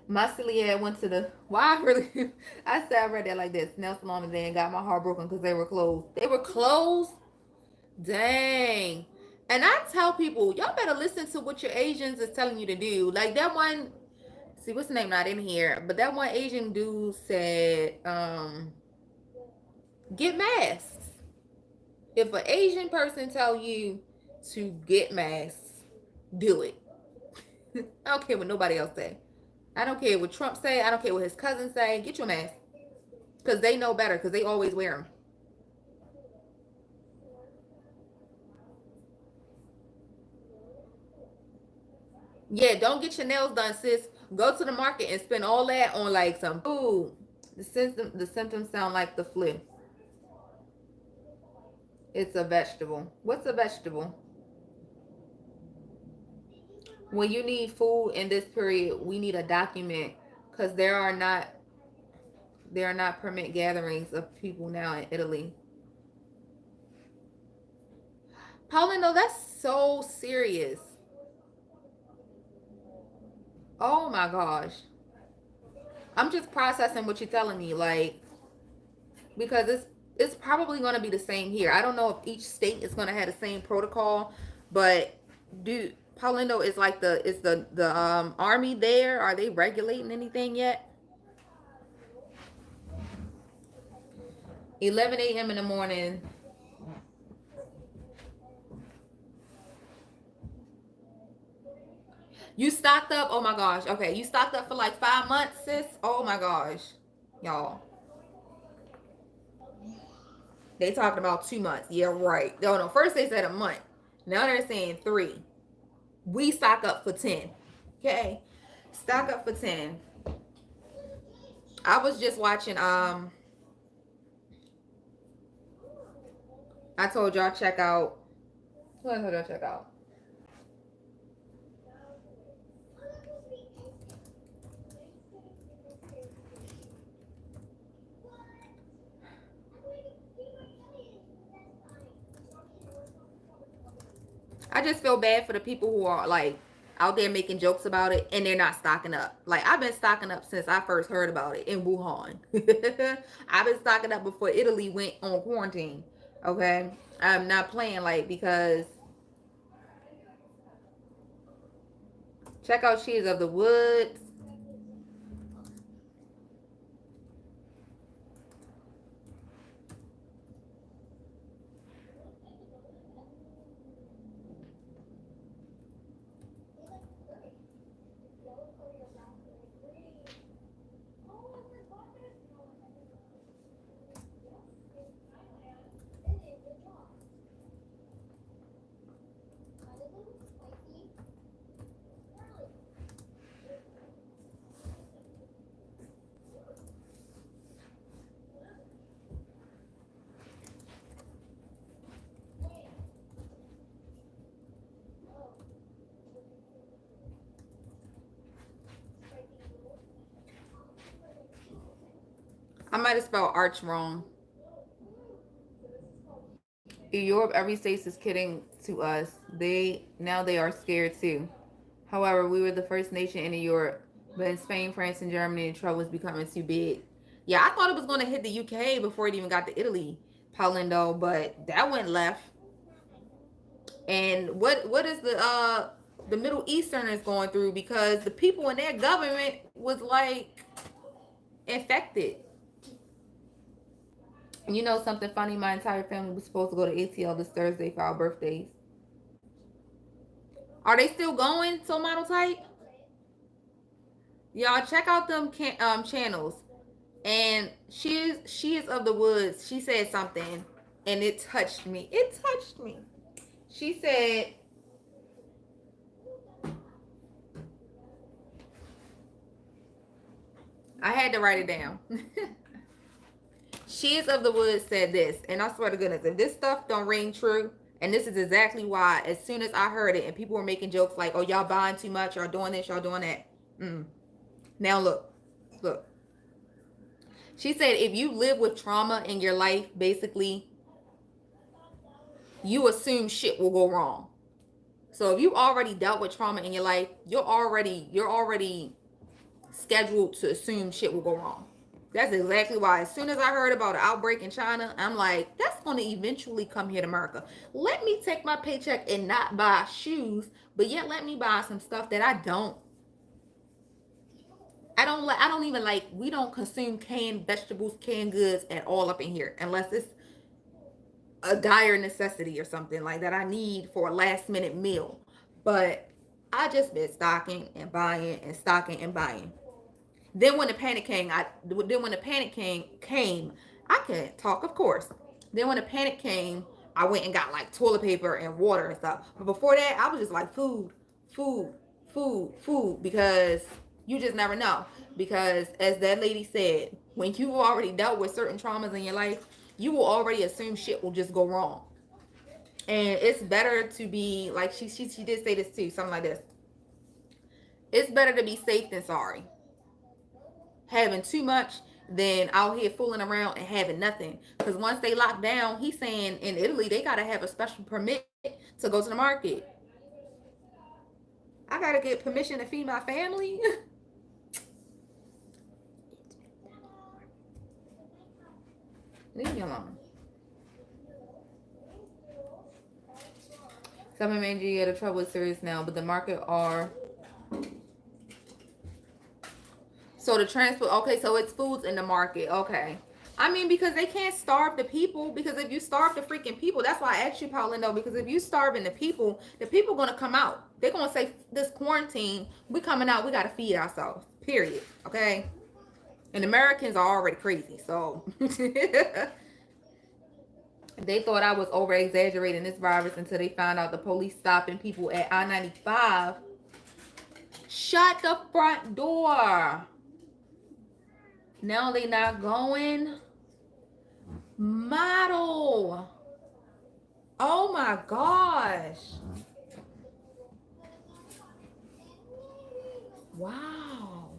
My celiac went to the, why I really, I said I read that like this. Nail salon today and got my heart broken because they were closed. They were closed? Dang. And I tell people, y'all better listen to what your Asians is telling you to do. Like that one, see what's the name not in here, but that one Asian dude said, get masks. If an Asian person tell you to get masks, do it. I don't care what nobody else say. I don't care what Trump say. I don't care what his cousins say. Get your mask. Because they know better. Because they always wear them. Yeah, don't get your nails done, sis. Go to the market and spend all that on like some food. The symptoms sound like the flu. It's a vegetable. What's a vegetable? When you need food in this period, we need a document. Because there are not permit gatherings of people now in Italy. Paulino, that's so serious. Oh my gosh. I'm just processing what you're telling me, like, because it's probably going to be the same here. I don't know if each state is going to have the same protocol, but dude, Paulino, is like the army there? Are they regulating anything yet? 11 a.m. in the morning. You stocked up? Oh my gosh. Okay, you stocked up for like 5 months, sis? Oh my gosh. Y'all. They talking about 2 months. Yeah, right. No, first they said a month. Now they're saying 3. We stock up for 10. Okay? Stock up for 10. I was just watching, I told y'all check out, what did I check out? I just feel bad for the people who are like out there making jokes about it and they're not stocking up. Like I've been stocking up since I first heard about it in Wuhan. I've been stocking up before Italy went on quarantine. Okay, I'm not playing, like, because check out She's of the Woods. I might have spelled arch wrong. In Europe, every state is kidding to us. They are scared too. However, we were the first nation in Europe, but in Spain, France, and Germany, the trouble was becoming too big. Yeah, I thought it was going to hit the UK before it even got to Italy, Paulindo, but that went left. And what is the Middle Easterners going through? Because the people in their government was like infected. You know something funny? My entire family was supposed to go to ATL this Thursday for our birthdays. Are they still going till Model Type? Y'all check out them channels. And she is of the Woods. She said something and it touched me. It touched me. She said, I had to write it down. She is of the Woods said this, and I swear to goodness, if this stuff don't ring true, and this is exactly why, as soon as I heard it, and people were making jokes like, oh, y'all buying too much, y'all doing this, y'all doing that. Now look. She said, if you live with trauma in your life, basically, you assume shit will go wrong. So if you already dealt with trauma in your life, you're already scheduled to assume shit will go wrong. That's exactly why as soon as I heard about an outbreak in China, I'm like, that's going to eventually come here to America. Let me take my paycheck and not buy shoes, but yet let me buy some stuff that I don't even like, we don't consume canned vegetables, canned goods at all up in here unless it's a dire necessity or something like that I need for a last minute meal. But I just been stocking and buying and stocking and buying. Then when the panic came, I couldn't talk, of course. Then when the panic came, I went and got like toilet paper and water and stuff. But before that, I was just like food, food, food, food, because you just never know. Because as that lady said, when you've already dealt with certain traumas in your life, you will already assume shit will just go wrong. And it's better to be like she did say this too, something like this. It's better to be safe than sorry. Having too much than out here fooling around and having nothing. Because once they lock down, he's saying in Italy they gotta have a special permit to go to the market. I gotta get permission to feed my family. Leave me alone. Some of Nigeria, the trouble is serious now, but the market are. So the transport, okay, so it's foods in the market, okay. I mean, because they can't starve the people, because if you starve the freaking people, that's why I asked you, Paulindo, because if you starving the people gonna come out. They're gonna say, this quarantine, we coming out, we gotta feed ourselves, period, okay? And Americans are already crazy, so. They thought I was over-exaggerating this virus until they found out the police stopping people at I-95. Shut the front door. Now they not going. Model. Oh my gosh. Wow.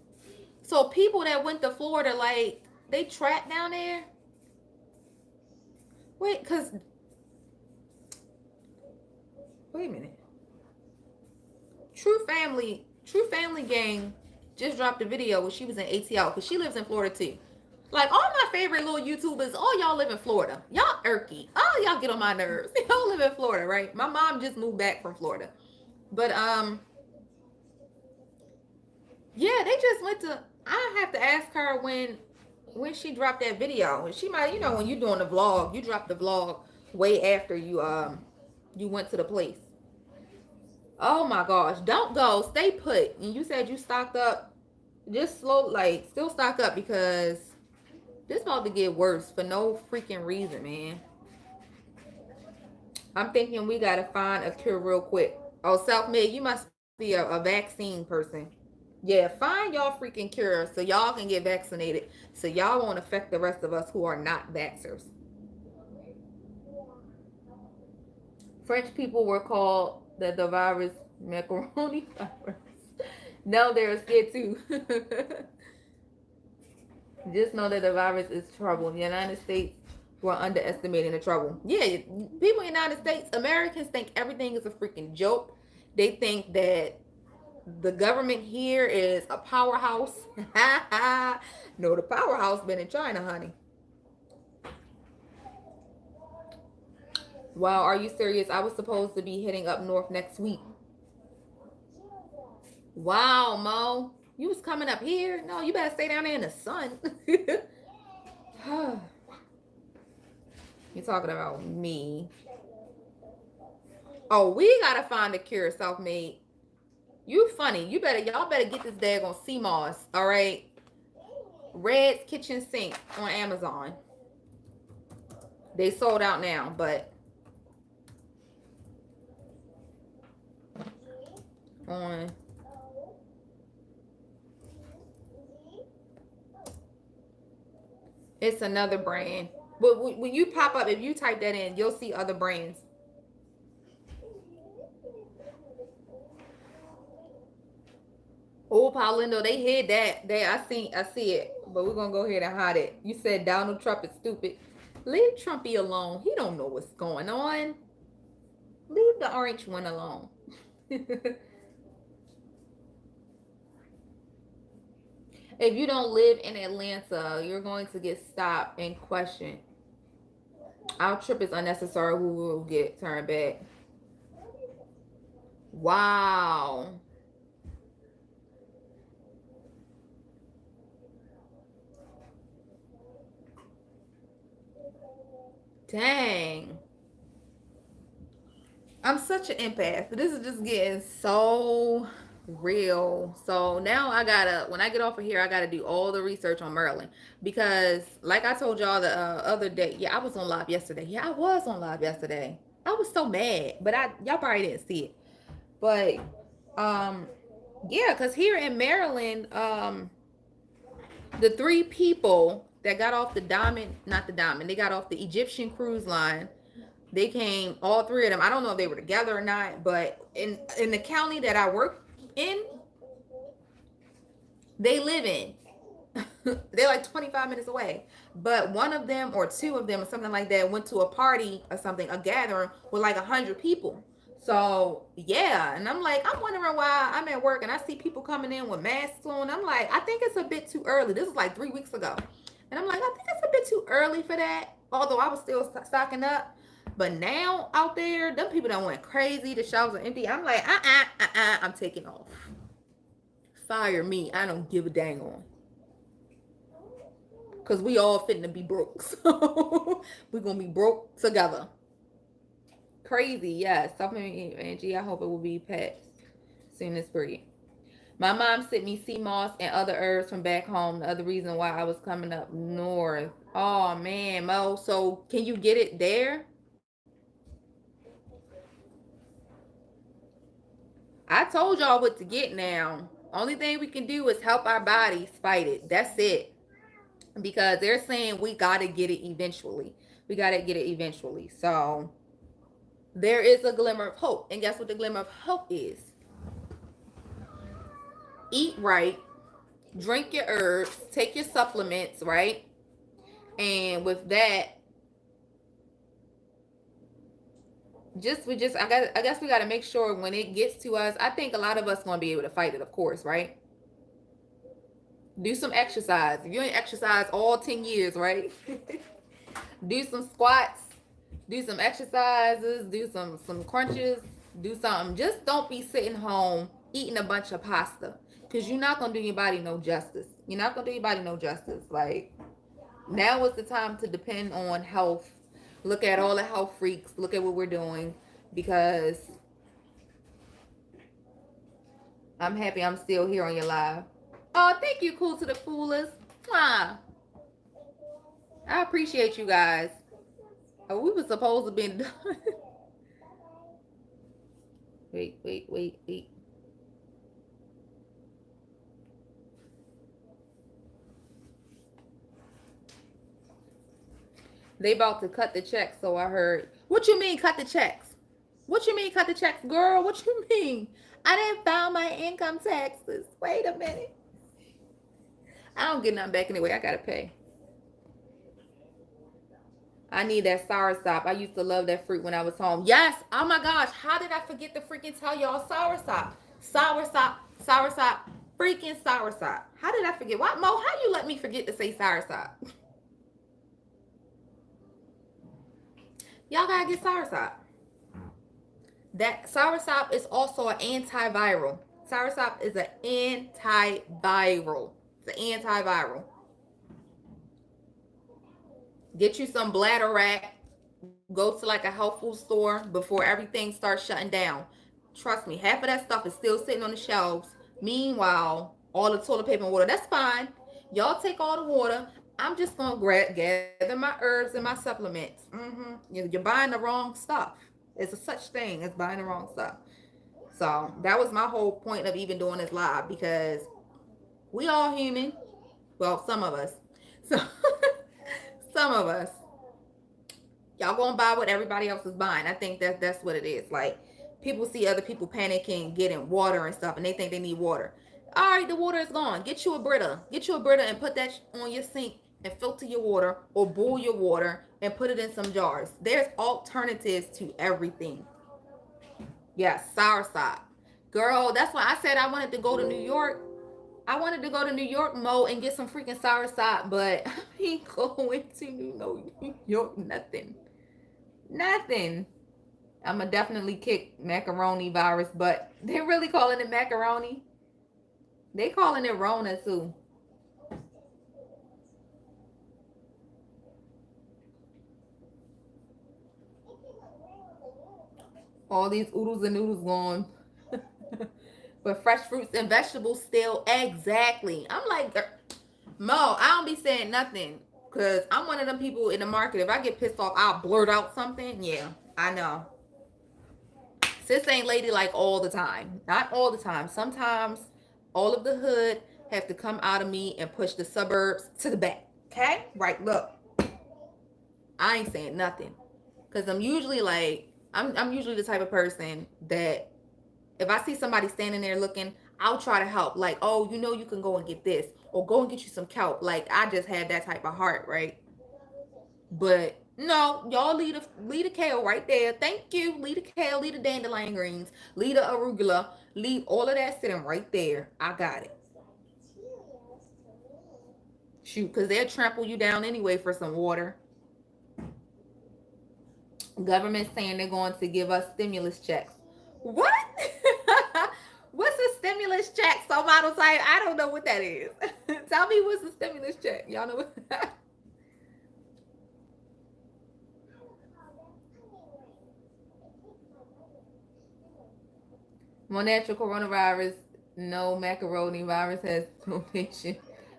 So people that went to Florida, like, they trapped down there? Wait a minute. True Family Gang just dropped a video where she was in ATL, because she lives in Florida too. Like, all my favorite little YouTubers, all y'all live in Florida. Y'all irky. All y'all get on my nerves. Y'all live in Florida, right? My mom just moved back from Florida. But, yeah, they just went to, I have to ask her when she dropped that video. She might, when you're doing the vlog, you drop the vlog way after you went to the place. Oh my gosh, don't go, stay put. And you said you stocked up, just still stock up, because this about to get worse for no freaking reason, man. I'm thinking we gotta find a cure real quick. Oh, self-made, you must be a vaccine person. Yeah, find y'all freaking cure so y'all can get vaccinated, so y'all won't affect the rest of us who are not vaxxers. French people were called the virus macaroni virus. No, they're scared too. Just know that the virus is trouble. The United States were underestimating the trouble. Yeah, people in the United States, Americans think everything is a freaking joke. They think that the government here is a powerhouse. No, the powerhouse been in China, honey. Wow, are you serious? I was supposed to be heading up north next week. Wow, Mo. You was coming up here? No, you better stay down there in the sun. You're talking about me. Oh, we gotta find a cure, self-made. You funny. Y'all better get this daggone SEAMOSS, all right? Red's kitchen sink on Amazon. They sold out now, but on it's another brand. But when you pop up, if you type that in, you'll see other brands. Oh, Paulindo, they hid that. I see it. But we're gonna go ahead and hide it. You said Donald Trump is stupid. Leave Trumpy alone. He don't know what's going on. Leave the orange one alone. If you don't live in Atlanta, you're going to get stopped and questioned. Our trip is unnecessary. We will get turned back. Wow. Dang. I'm such an empath. This is just getting so real. So now I gotta, when I get off of here, I gotta do all the research on Maryland, because like I told y'all the other day, yeah, I was on live yesterday. Yeah, I was on live yesterday. I was so mad, but y'all probably didn't see it. But yeah, because here in Maryland, the 3 people that got off the Diamond, not the Diamond, they got off the Egyptian cruise line. They came, all 3 of them. I don't know if they were together or not, but in the county that I work in, they live in. They're like 25 minutes away. But one of them or 2 of them or something like that went to a party or something, a gathering with like 100 people. So yeah, and I'm like, I'm wondering why I'm at work and I see people coming in with masks on. I'm like, I think it's a bit too early. This was like 3 weeks ago. And I'm like, I think it's a bit too early for that. Although I was still stocking up. But now out there, them people done went crazy. The shelves are empty. I'm like, I'm taking off. Fire me. I don't give a dang on. Because we all fitting to be broke. So we're going to be broke together. Crazy, yes. Angie, I hope it will be passed soon as free. My mom sent me SEAMOSS and other herbs from back home. The other reason why I was coming up north. Oh, man, Mo. So can you get it there? I told y'all what to get now. Only thing we can do is help our bodies fight it. That's it. Because they're saying we got to get it eventually. We got to get it eventually. So there is a glimmer of hope. And guess what the glimmer of hope is? Eat right. Drink your herbs. Take your supplements, right? And with that, I guess we got to make sure when it gets to us, I think a lot of us going to be able to fight it, of course, right? Do some exercise. If you ain't exercised all 10 years, right? Do some squats, do some exercises, do some crunches, do something. Just don't be sitting home eating a bunch of pasta, because you're not going to do your body no justice. You're not going to do your body no justice. Like, now is the time to depend on health. Look at all the health freaks. Look at what we're doing, because I'm happy I'm still here on your live. Oh, thank you, Cool to the Foolers. I appreciate you guys. Oh, we were supposed to be done. Wait. They about to cut the checks, so I heard. What you mean cut the checks? What you mean cut the checks, girl? What you mean? I didn't file my income taxes. Wait a minute. I don't get nothing back anyway. I gotta pay. I need that soursop. I used to love that fruit when I was home. Yes. Oh my gosh. How did I forget to freaking tell y'all soursop? Soursop. Freaking soursop. How did I forget? What, Mo? How you let me forget to say soursop? Y'all gotta get soursop. That soursop is also an antiviral. Soursop is an antiviral. It's an antiviral. Get you some Bladder-Wrack. Go to like a health food store before everything starts shutting down. Trust me, half of that stuff is still sitting on the shelves. Meanwhile, all the toilet paper and water, that's fine. Y'all take all the water. I'm just going to gather my herbs and my supplements. You're buying the wrong stuff. It's a such thing as buying the wrong stuff. So that was my whole point of even doing this live, because we all human. Well, some of us. So some of us. Y'all gonna buy what everybody else is buying. I think that's what it is. Like, people see other people panicking, getting water and stuff, and they think they need water. All right, the water is gone. Get you a Brita. Get you a Brita and put that on your sink and filter your water, or boil your water and put it in some jars. There's alternatives to everything. Yes, soursop. Girl, that's why I said I wanted to go to New York. I wanted to go to New York, Mo, and get some freaking soursop, but I ain't going to New York. Nothing. Nothing. I'm going to definitely kick macaroni virus, but they're really calling it macaroni. They calling it Rona, too. All these oodles and noodles gone. But fresh fruits and vegetables still. Exactly. I'm like, Mo, I don't be saying nothing. Because I'm one of them people in the market. If I get pissed off, I'll blurt out something. Yeah, I know. Sis ain't ladylike all the time. Not all the time. Sometimes all of the hood have to come out of me and push the suburbs to the back. Okay? Right, look. I ain't saying nothing. Because I'm usually like, I'm usually the type of person that if I see somebody standing there looking, I'll try to help. Like, oh, you know you can go and get this. Or go and get you some kelp. Like, I just have that type of heart, right? But no, y'all leave the kale right there. Thank you. Leave the kale, leave the dandelion greens, leave the arugula, leave all of that sitting right there. I got it. Shoot, because they'll trample you down anyway for some water. Government saying they're going to give us stimulus checks. What? What's a stimulus check? So model type, I don't know what that is. Tell me what's a stimulus check. Y'all know what? More natural coronavirus, no macaroni virus has no patient.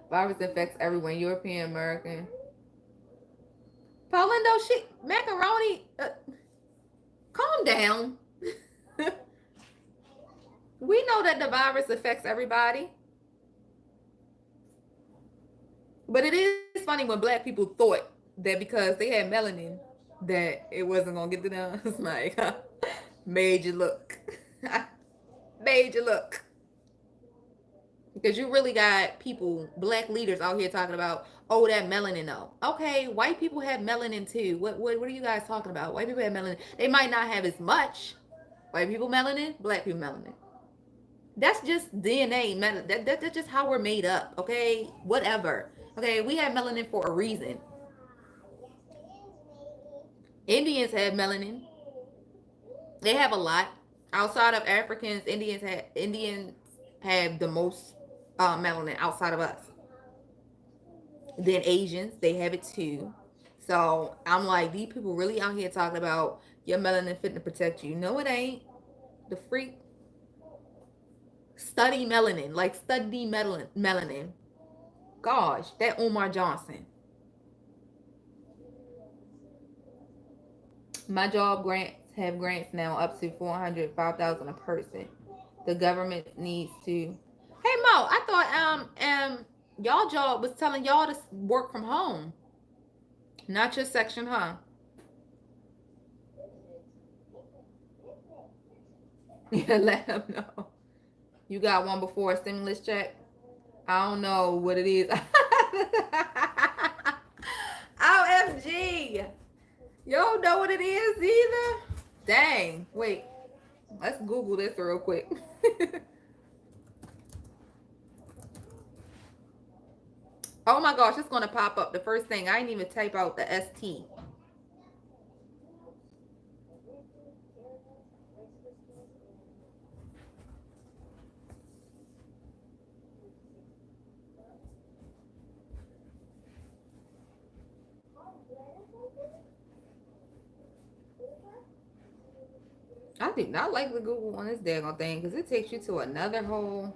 Virus affects everyone, European, American. Paulindo, macaroni, calm down. We know that the virus affects everybody. But it is funny when black people thought that because they had melanin, that it wasn't going to get to them. It's like, made you look. Made you look. Because you really got people, black leaders out here talking about, oh, that melanin though. Okay, white people have melanin too. What are you guys talking about? White people have melanin. They might not have as much. White people melanin, black people melanin. That's just DNA. That's just how we're made up. Okay, whatever. Okay, we have melanin for a reason. Indians have melanin. They have a lot. Outside of Africans, Indians have the most melanin outside of us. Then Asians, they have it too. So I'm like, these people really out here talking about your melanin fitting to protect you. No, it ain't. The freak. Study melanin. Like, study melanin. Gosh, that Omar Johnson. My job have grants now up to $405,000 a person. The government needs to. Hey Mo, I thought y'all job was telling y'all to work from home. Not your section, huh? Yeah, let them know. You got one before a stimulus check? I don't know what it is. OMG. You don't know what it is either? Dang. Wait. Let's Google this real quick. Oh my gosh, it's going to pop up. The first thing. I didn't even type out the ST. I did not like the Google on this daggone thing because it takes you to another whole.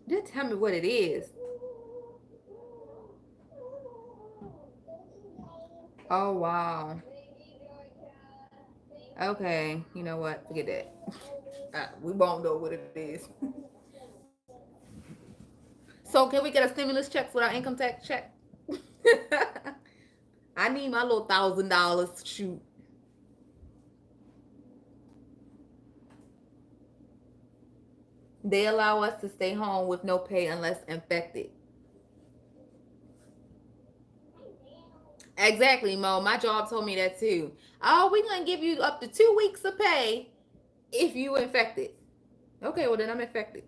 Just tell me what it is. Oh, wow. Okay, you know what? Forget that. We won't know what it is. So can we get a stimulus check for our income tax check? I need my little $1,000. Shoot. They allow us to stay home with no pay unless infected. Exactly, Mo. My job told me that too. Oh, we're going to give you up to 2 weeks of pay if you infected. Okay, well, then I'm infected.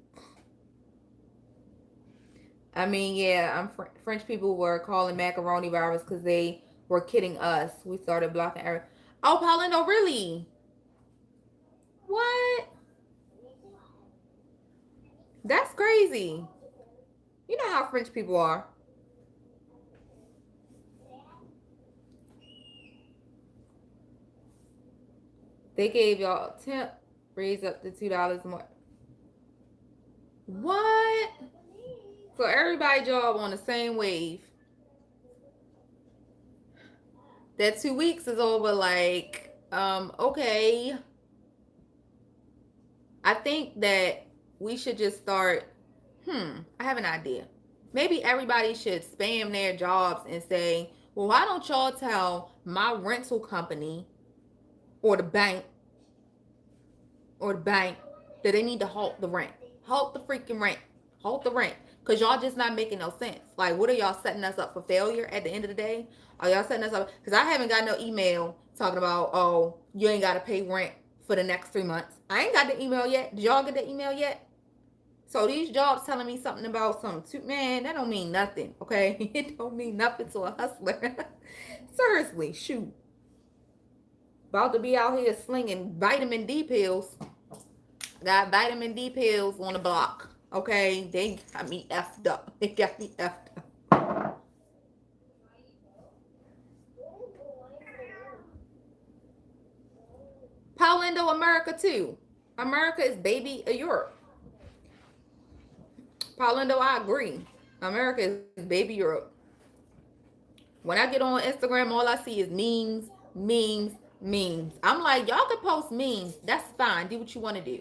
I mean, yeah, French people were calling macaroni virus because they were kidding us. We started blocking everything. Oh, Paulindo, really? What? That's crazy. You know how French people are. They gave y'all temp raise up to $2 more. What? So everybody job on the same wave. That 2 weeks is over. Like, okay. I think that we should just start. I have an idea. Maybe everybody should spam their jobs and say, well, why don't y'all tell my rental company or the bank that they need to halt the rent. Halt the freaking rent. Halt the rent. Because y'all just not making no sense. Like, what are y'all setting us up for failure at the end of the day? Are y'all setting us up? Because I haven't got no email talking about, oh, you ain't got to pay rent for the next 3 months. I ain't got the email yet. Did y'all get the email yet? So these jobs telling me something about something. Man, that don't mean nothing, okay? It don't mean nothing to a hustler. Seriously, shoot. About to be out here slinging vitamin D pills. Got vitamin D pills on the block. Okay, they got me effed up. They got me effed up. Paulindo, America too. America is baby Europe. Paulindo, I agree. America is baby Europe. When I get on Instagram, all I see is memes, memes, memes. I'm like, y'all can post memes. That's fine. Do what you want to do.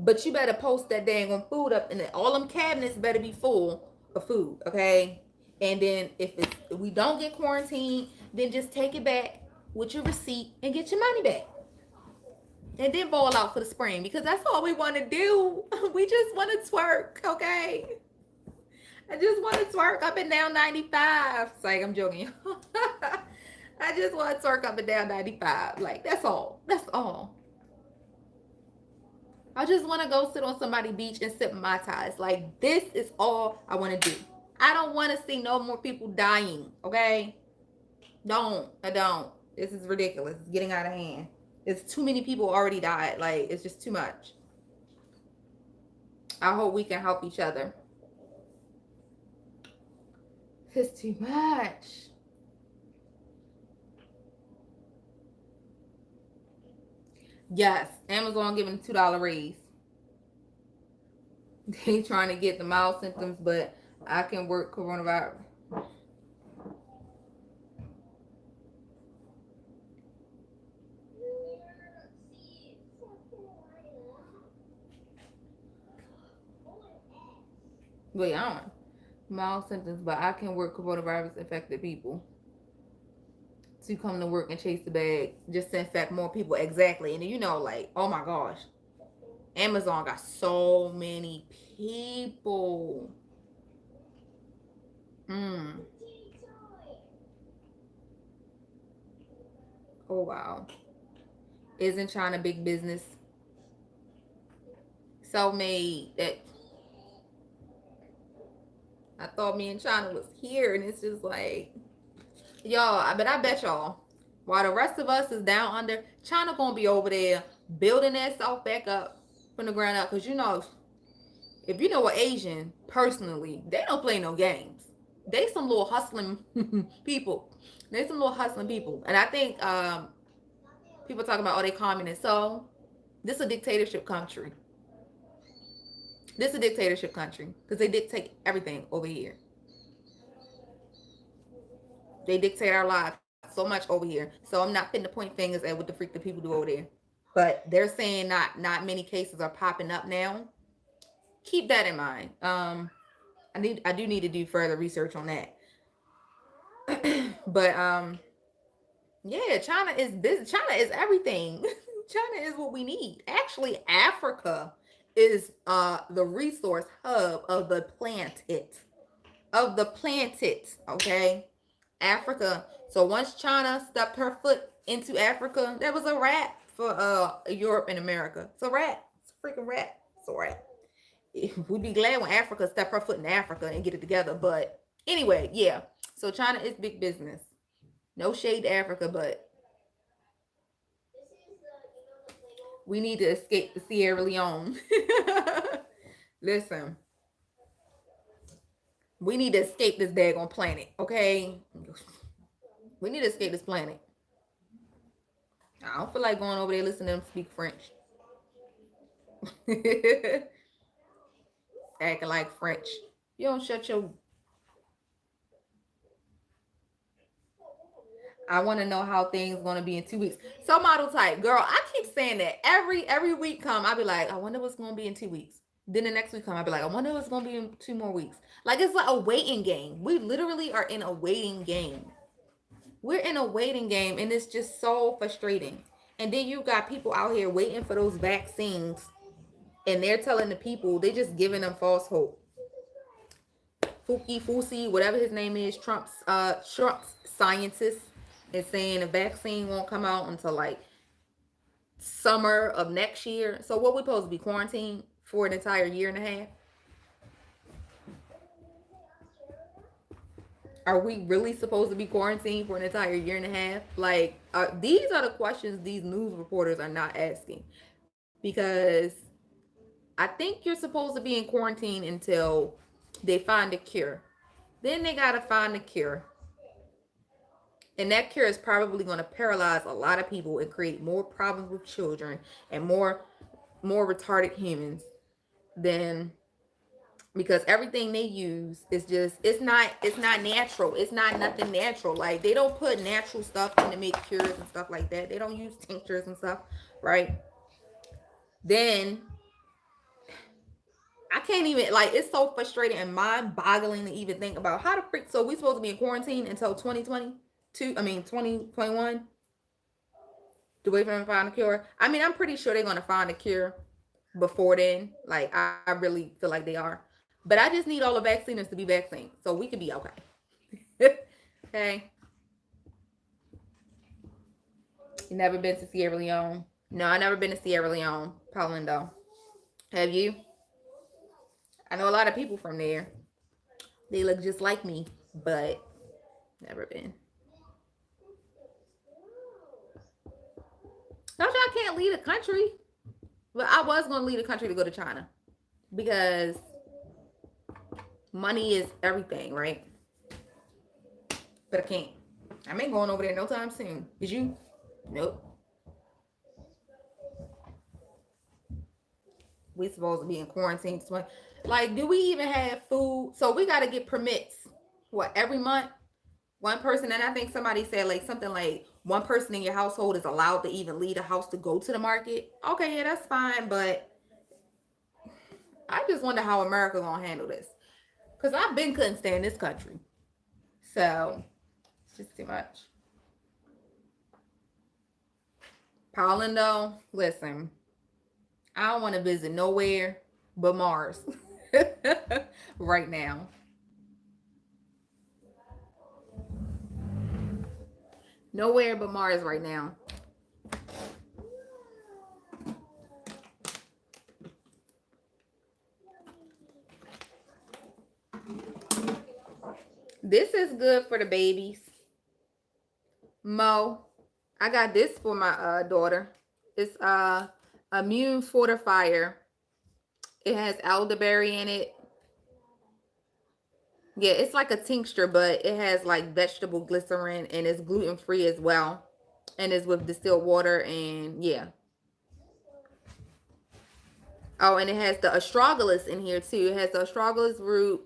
But you better post that dang on food up, and all them cabinets better be full of food, okay? And then if we don't get quarantined, then just take it back with your receipt and get your money back. And then ball out for the spring, because that's all we want to do. We just want to twerk, okay? I just want to twerk up and down 95. It's like, I'm joking. I just want to twerk up and down 95. Like, that's all. That's all. I just want to go sit on somebody's beach and sip Mai Tais. Like, this is all I want to do. I don't want to see no more people dying, okay? I don't. This is ridiculous. It's getting out of hand. It's too many people already died. Like, it's just too much. I hope we can help each other. It's too much. Yes, Amazon giving a $2 raise. They trying to get the mild symptoms, but I can work coronavirus. Wait, I don't. Mild symptoms, but I can work coronavirus infected people to come to work and chase the bag just to infect more people. Exactly. And you know, like, oh my gosh, Amazon got so many people. Oh wow. Isn't China big business? Self-made. That I thought me and China was here, and it's just like, y'all, but I bet y'all, while the rest of us is down under, China gonna be over there building that self back up from the ground up. Because you know, if you know what Asian, personally, they don't play no games. They some little hustling people. They some little hustling people. And I think people talking about, oh, they communist. So this is a dictatorship country. This is a dictatorship country because they dictate everything over here. They dictate our lives so much over here. So I'm not fitting to point fingers at what the freak the people do over there. But they're saying not many cases are popping up now. Keep that in mind. I do need to do further research on that. But yeah, China is business. China is everything. China is what we need. Actually, Africa is the resource hub of the planet. Okay? Africa. So once China stepped her foot into Africa, that was a wrap for Europe and America. It's a wrap. It's a freaking wrap. It's a wrap. We'd be glad when Africa step her foot in Africa and get it together. But anyway, yeah. So China is big business. No shade to Africa, but we need to escape the Sierra Leone. Listen, we need to escape this daggone planet, okay? We need to escape this planet. I don't feel like going over there listening to them speak French. Acting like French. You don't shut your... I want to know how things going to be in 2 weeks. So model type, girl, I keep saying that every week come, I'll be like, I wonder what's going to be in 2 weeks. Then the next week come, I'll be like, I wonder what's going to be in 2 more weeks. Like, it's like a waiting game. We literally are in a waiting game. We're in a waiting game, and it's just so frustrating. And then you got people out here waiting for those vaccines, and they're telling the people, they just giving them false hope. Fusi, whatever his name is, Trump's scientist, is saying the vaccine won't come out until like summer of next year. So what, we supposed to be quarantined for an entire year and a half? Are we really supposed to be quarantined for an entire year and a half? Like, these are the questions these news reporters are not asking. Because I think you're supposed to be in quarantine until they find a cure. Then they got to find a cure. And that cure is probably going to paralyze a lot of people and create more problems with children and more retarded humans than... Because everything they use is just, it's not natural. It's not nothing natural. Like, they don't put natural stuff in to make cures and stuff like that. They don't use tinctures and stuff, right? Then I can't even, like, it's so frustrating and mind-boggling to even think about how the freak. So we supposed to be in quarantine until 2021 to wait for them to find a cure. I mean, I'm pretty sure they're going to find a cure before then. Like, I really feel like they are. But I just need all the vacciners to be vaccinated so we can be okay. Okay. You never been to Sierra Leone? No, I never been to Sierra Leone, Paulindo. Have you? I know a lot of people from there. They look just like me, but never been. Don't y'all can't leave the country? But I was going to leave the country to go to China because money is everything, right? But I can't. I ain't going over there no time soon. Is you? Nope. We supposed to be in quarantine. Like, do we even have food? So we got to get permits. What, every month? One person, and I think somebody said like something like one person in your household is allowed to even leave the house to go to the market. Okay, yeah, that's fine. But I just wonder how America gonna handle this. Because I've been couldn't stand this country. So it's just too much. Paulindo, listen. I don't want to visit nowhere but Mars. Right now. Nowhere but Mars right now. This is good for the babies. Mo, I got this for my daughter. It's immune fortifier. It has elderberry in it. Yeah, it's like a tincture, but it has like vegetable glycerin and it's gluten-free as well. And it's with distilled water and yeah. Oh, and it has the astragalus in here too. It has the astragalus root.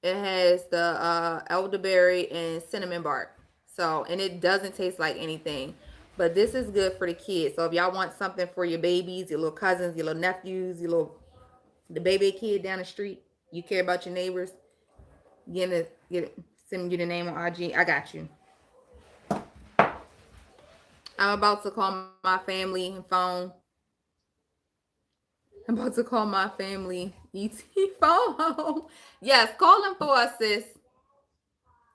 It has the elderberry and cinnamon bark. So, and it doesn't taste like anything. But this is good for the kids. So if y'all want something for your babies, your little cousins, your little nephews, the baby kid down the street, you care about your neighbors, send you the name on IG. I got you. I'm about to call my family phone. I'm about to call my family ET phone. Yes, call them for us, sis.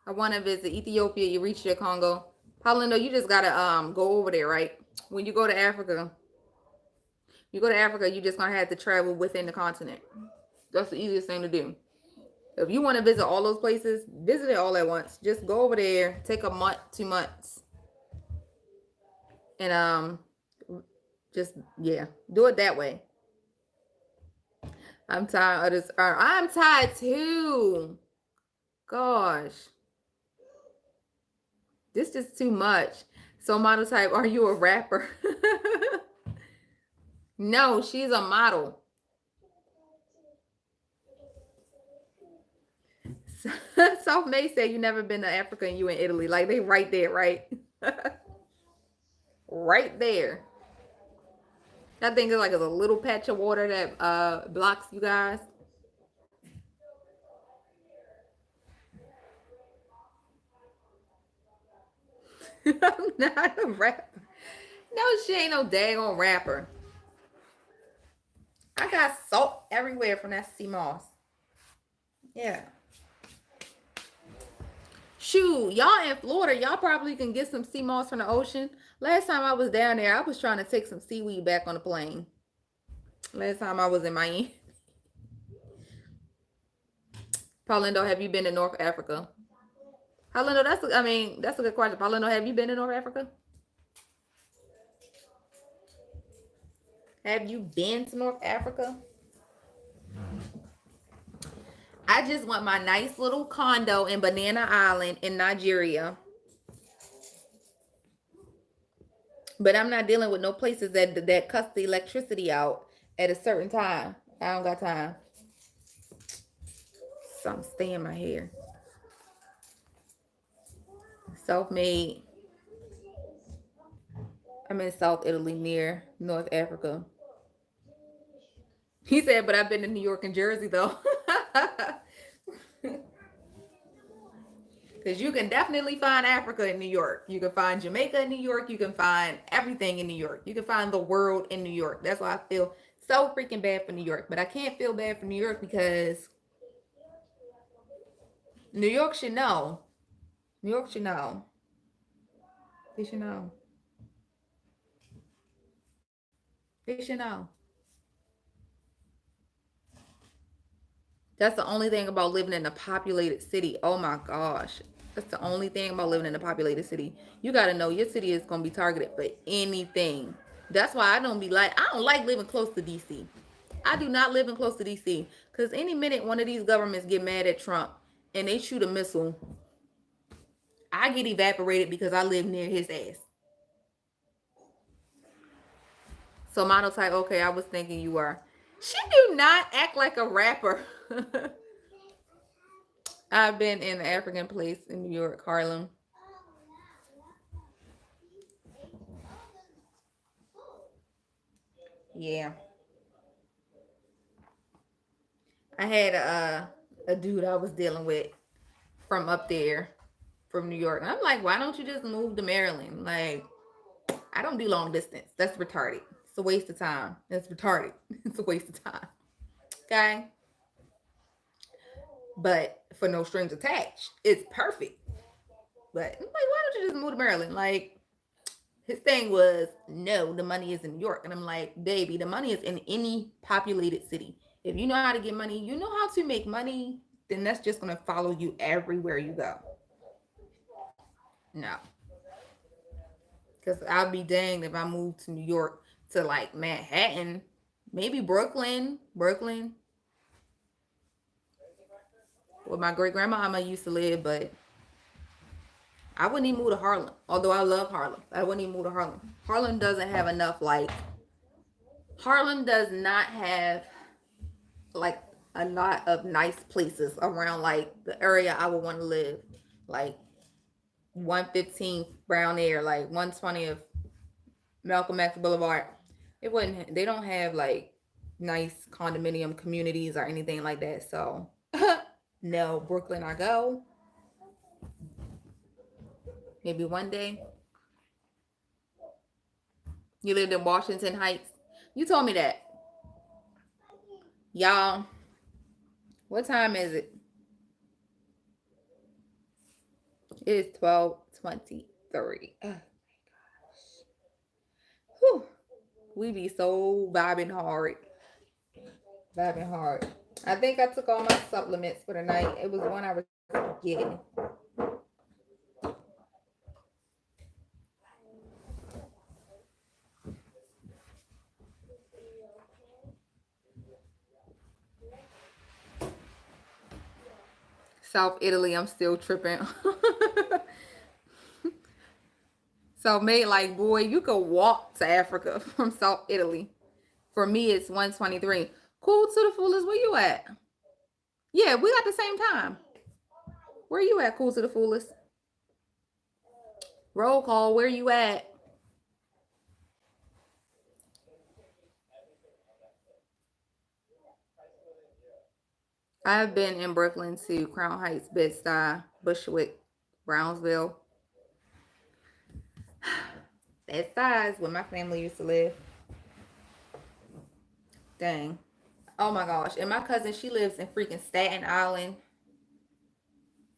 I want to visit Ethiopia, Eritrea, Congo. Paulindo, you just gotta go over there, right? When you go to Africa, you just gonna have to travel within the continent. That's the easiest thing to do. If you want to visit all those places, visit it all at once. Just go over there, take a month, 2 months, and just do it that way. I'm tired of this. I'm tired too. Gosh. This is too much. So model type, are you a rapper? No, she's a model. South May said you never been to Africa and you in Italy. Like they right there, right? Right there. I think it's like a little patch of water that blocks you guys. I'm not a rapper. No, she ain't no daggone rapper. I got salt everywhere from that SEAMOSS. Yeah. Shoot, y'all in Florida, y'all probably can get some SEAMOSS from the ocean. Last time I was down there, I was trying to take some seaweed back on the plane. Last time I was in Miami. Paulindo, have you been to North Africa? Paulindo, that's a good question. Paulindo, have you been to North Africa? Have you been to North Africa? I just want my nice little condo in Banana Island in Nigeria. But I'm not dealing with no places that cuts the electricity out at a certain time. I don't got time. Something stay in my hair. Self-made. I'm in South Italy near North Africa. He said, but I've been to New York and Jersey though. Because you can definitely find Africa in New York. You can find Jamaica in New York. You can find everything in New York. You can find the world in New York. That's why I feel so freaking bad for New York. But I can't feel bad for New York because New York should know. New York should know. They should know. They should know. That's the only thing about living in a populated city. Oh my gosh. That's the only thing about living in a populated city. You got to know your city is going to be targeted for anything. That's why I don't like living close to DC. I do not live in close to DC. Because any minute one of these governments get mad at Trump and they shoot a missile, I get evaporated because I live near his ass. So model type, okay, I was thinking you are. She do not act like a rapper. I've been in an African place in New York, Harlem. Yeah. I had a dude I was dealing with from up there, from New York. And I'm like, why don't you just move to Maryland? Like, I don't do long distance. That's retarded. It's a waste of time. It's retarded. It's a waste of time. Okay? But for no strings attached, it's perfect. But I'm like, why don't you just move to Maryland? Like, his thing was, no, the money is in New York. And I'm like, baby, the money is in any populated city. If you know how to get money, you know how to make money, then that's just going to follow you everywhere you go. No. Because I'll be danged if I move to New York to like Manhattan, maybe Brooklyn. Where my great grandma used to live, but I wouldn't even move to Harlem. Although I love Harlem, I wouldn't even move to Harlem. Harlem doesn't have enough, like, Harlem does not have like a lot of nice places around like the area I would want to live. Like 115th Brown Air, like 120th Malcolm X Boulevard. They don't have like nice condominium communities or anything like that. So no, Brooklyn I go. Maybe one day. You lived in Washington Heights. You told me that. Y'all, what time is it? It is 12:23. Oh my gosh. Whew. We be so vibing hard. Vibing hard. I think I took all my supplements for the night. It was one I was getting. South Italy, I'm still tripping. So made like, boy, you could walk to Africa from South Italy. For me, it's 1:23. Cool to the fullest. Where you at? Yeah, we got the same time. Where you at, cool to the fullest? Roll call, where you at? I've been in Brooklyn to Crown Heights, Bed-Stuy, Bushwick, Brownsville. Bed-Stuy is where my family used to live. Dang. Oh my gosh. And my cousin, she lives in freaking Staten Island.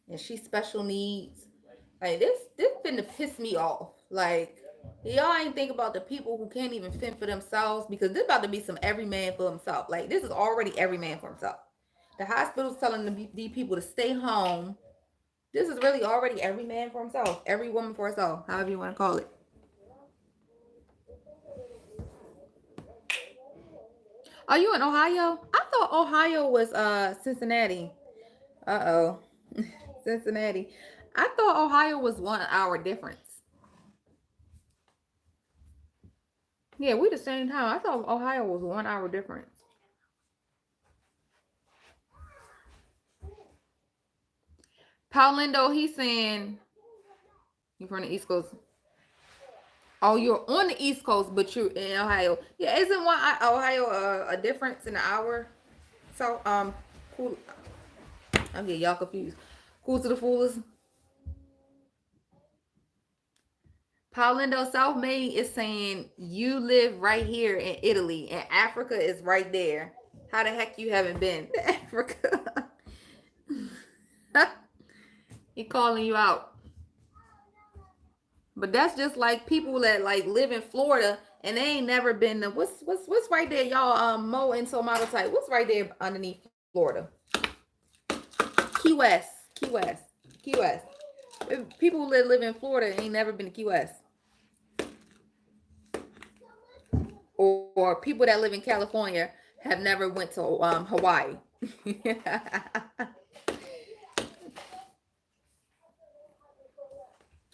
And she's special needs. Like, this finna piss me off. Like, y'all ain't think about the people who can't even fend for themselves, because this about to be some every man for himself. Like, this is already every man for himself. The hospital's telling these people to stay home. This is really already every man for himself. Every woman for herself. However you want to call it. Are you in Ohio? I thought Ohio was Cincinnati. Uh-oh. Cincinnati. I thought Ohio was 1 hour difference. Yeah, we the same time. I thought Ohio was 1 hour difference. Paulindo, he's saying you're from the East Coast. Oh, you're on the East Coast, but you're in Ohio. Yeah, isn't Ohio a difference in an hour? So, cool. I'm getting y'all confused. Cool to the fullest. Paulindo, South Maine is saying you live right here in Italy, and Africa is right there. How the heck you haven't been to Africa? He calling you out. But that's just like people that like live in Florida and they ain't never been to what's right there, y'all. Mo and Tomato type. What's right there underneath Florida? Key West. Key West. Key West. People who live in Florida ain't never been to Key West. Or people that live in California have never went to Hawaii.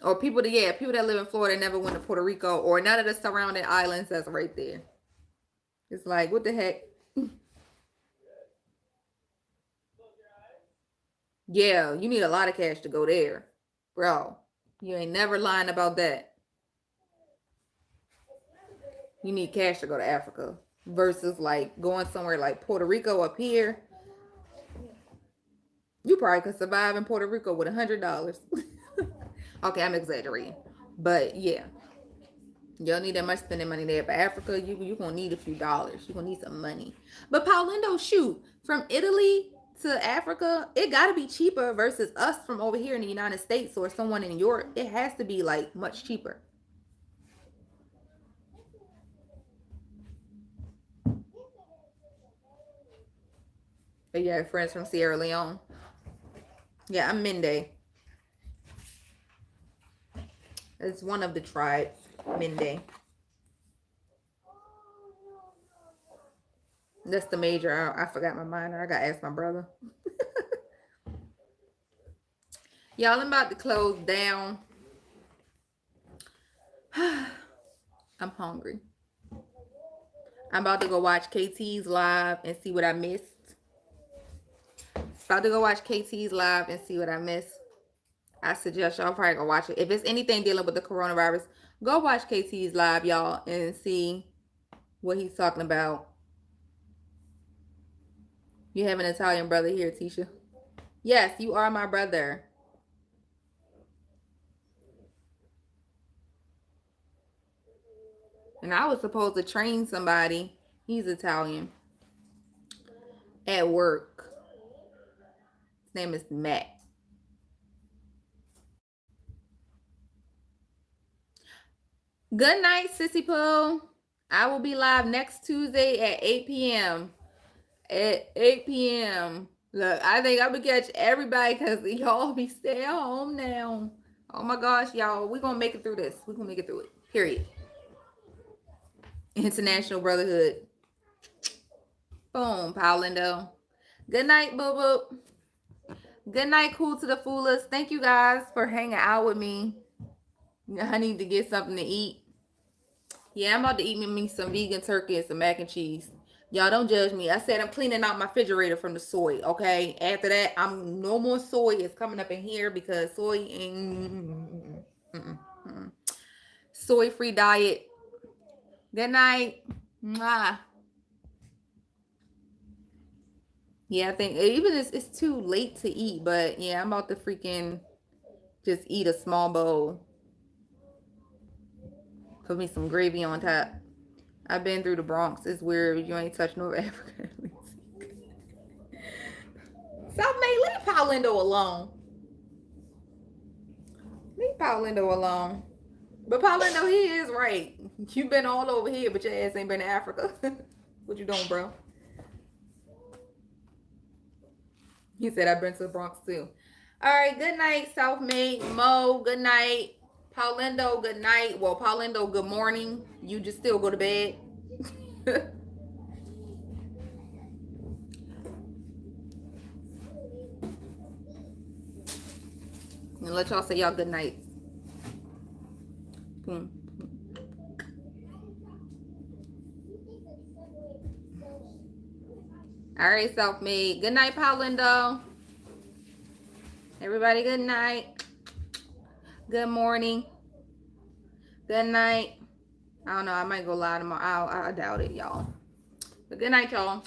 Or people that live in Florida never went to Puerto Rico or none of the surrounding islands that's right there. It's like, what the heck? Yeah, you need a lot of cash to go there. Bro, you ain't never lying about that. You need cash to go to Africa versus like going somewhere like Puerto Rico up here. You probably could survive in Puerto Rico with $100. Okay, I'm exaggerating. But yeah. You don't need that much spending money there. But Africa, you're going to need a few dollars. You're going to need some money. But Paulindo, shoot, from Italy to Africa, it got to be cheaper versus us from over here in the United States or someone in Europe. It has to be like much cheaper. But you have friends from Sierra Leone. Yeah, I'm Mende. It's one of the tribes, Mende. That's the major. I forgot my minor. I got to ask my brother. Y'all, I'm about to close down. I'm hungry. I'm about to go watch KT's live and see what I missed. About to go watch KT's live and see what I missed. I suggest y'all probably go watch it. If it's anything dealing with the coronavirus, go watch KT's live, y'all, and see what he's talking about. You have an Italian brother here, Tisha. Yes, you are my brother. And I was supposed to train somebody. He's Italian. At work. His name is Matt. Good night, Sissy Pooh. I will be live next Tuesday at 8 p.m. At 8 p.m. Look, I think I'm gonna catch everybody because y'all be stay at home now. Oh my gosh, y'all. We're gonna make it through this. We're gonna make it through it. Period. International Brotherhood. Boom, Paulindo. Good night, boo boo. Good night, cool to the foolers. Thank you guys for hanging out with me. I need to get something to eat. Yeah, I'm about to eat me some vegan turkey and some mac and cheese. Y'all don't judge me. I said I'm cleaning out my refrigerator from the soy, okay? After that, I'm no more soy is coming up in here because soy soy-free diet. Good night. Mwah. Yeah, I think even it's too late to eat, but yeah, I'm about to freaking just eat a small bowl. Put me some gravy on top. I've been through the Bronx. It's weird. You ain't touch North Africa. South May, leave Paulindo alone. Leave Paulindo alone. But Paulindo, he is right. You've been all over here, but your ass ain't been to Africa. What you doing, bro? He said I've been to the Bronx too. All right, good night, South May. Mo, good night. Paulindo, good night. Well, Paulindo, good morning. You just still go to bed. And let y'all say y'all good night. Boom. All right, self-made. Good night, Paulindo. Everybody, good night. Good morning. Good night. I don't know. I might go live tomorrow. I doubt it, y'all. But good night, y'all.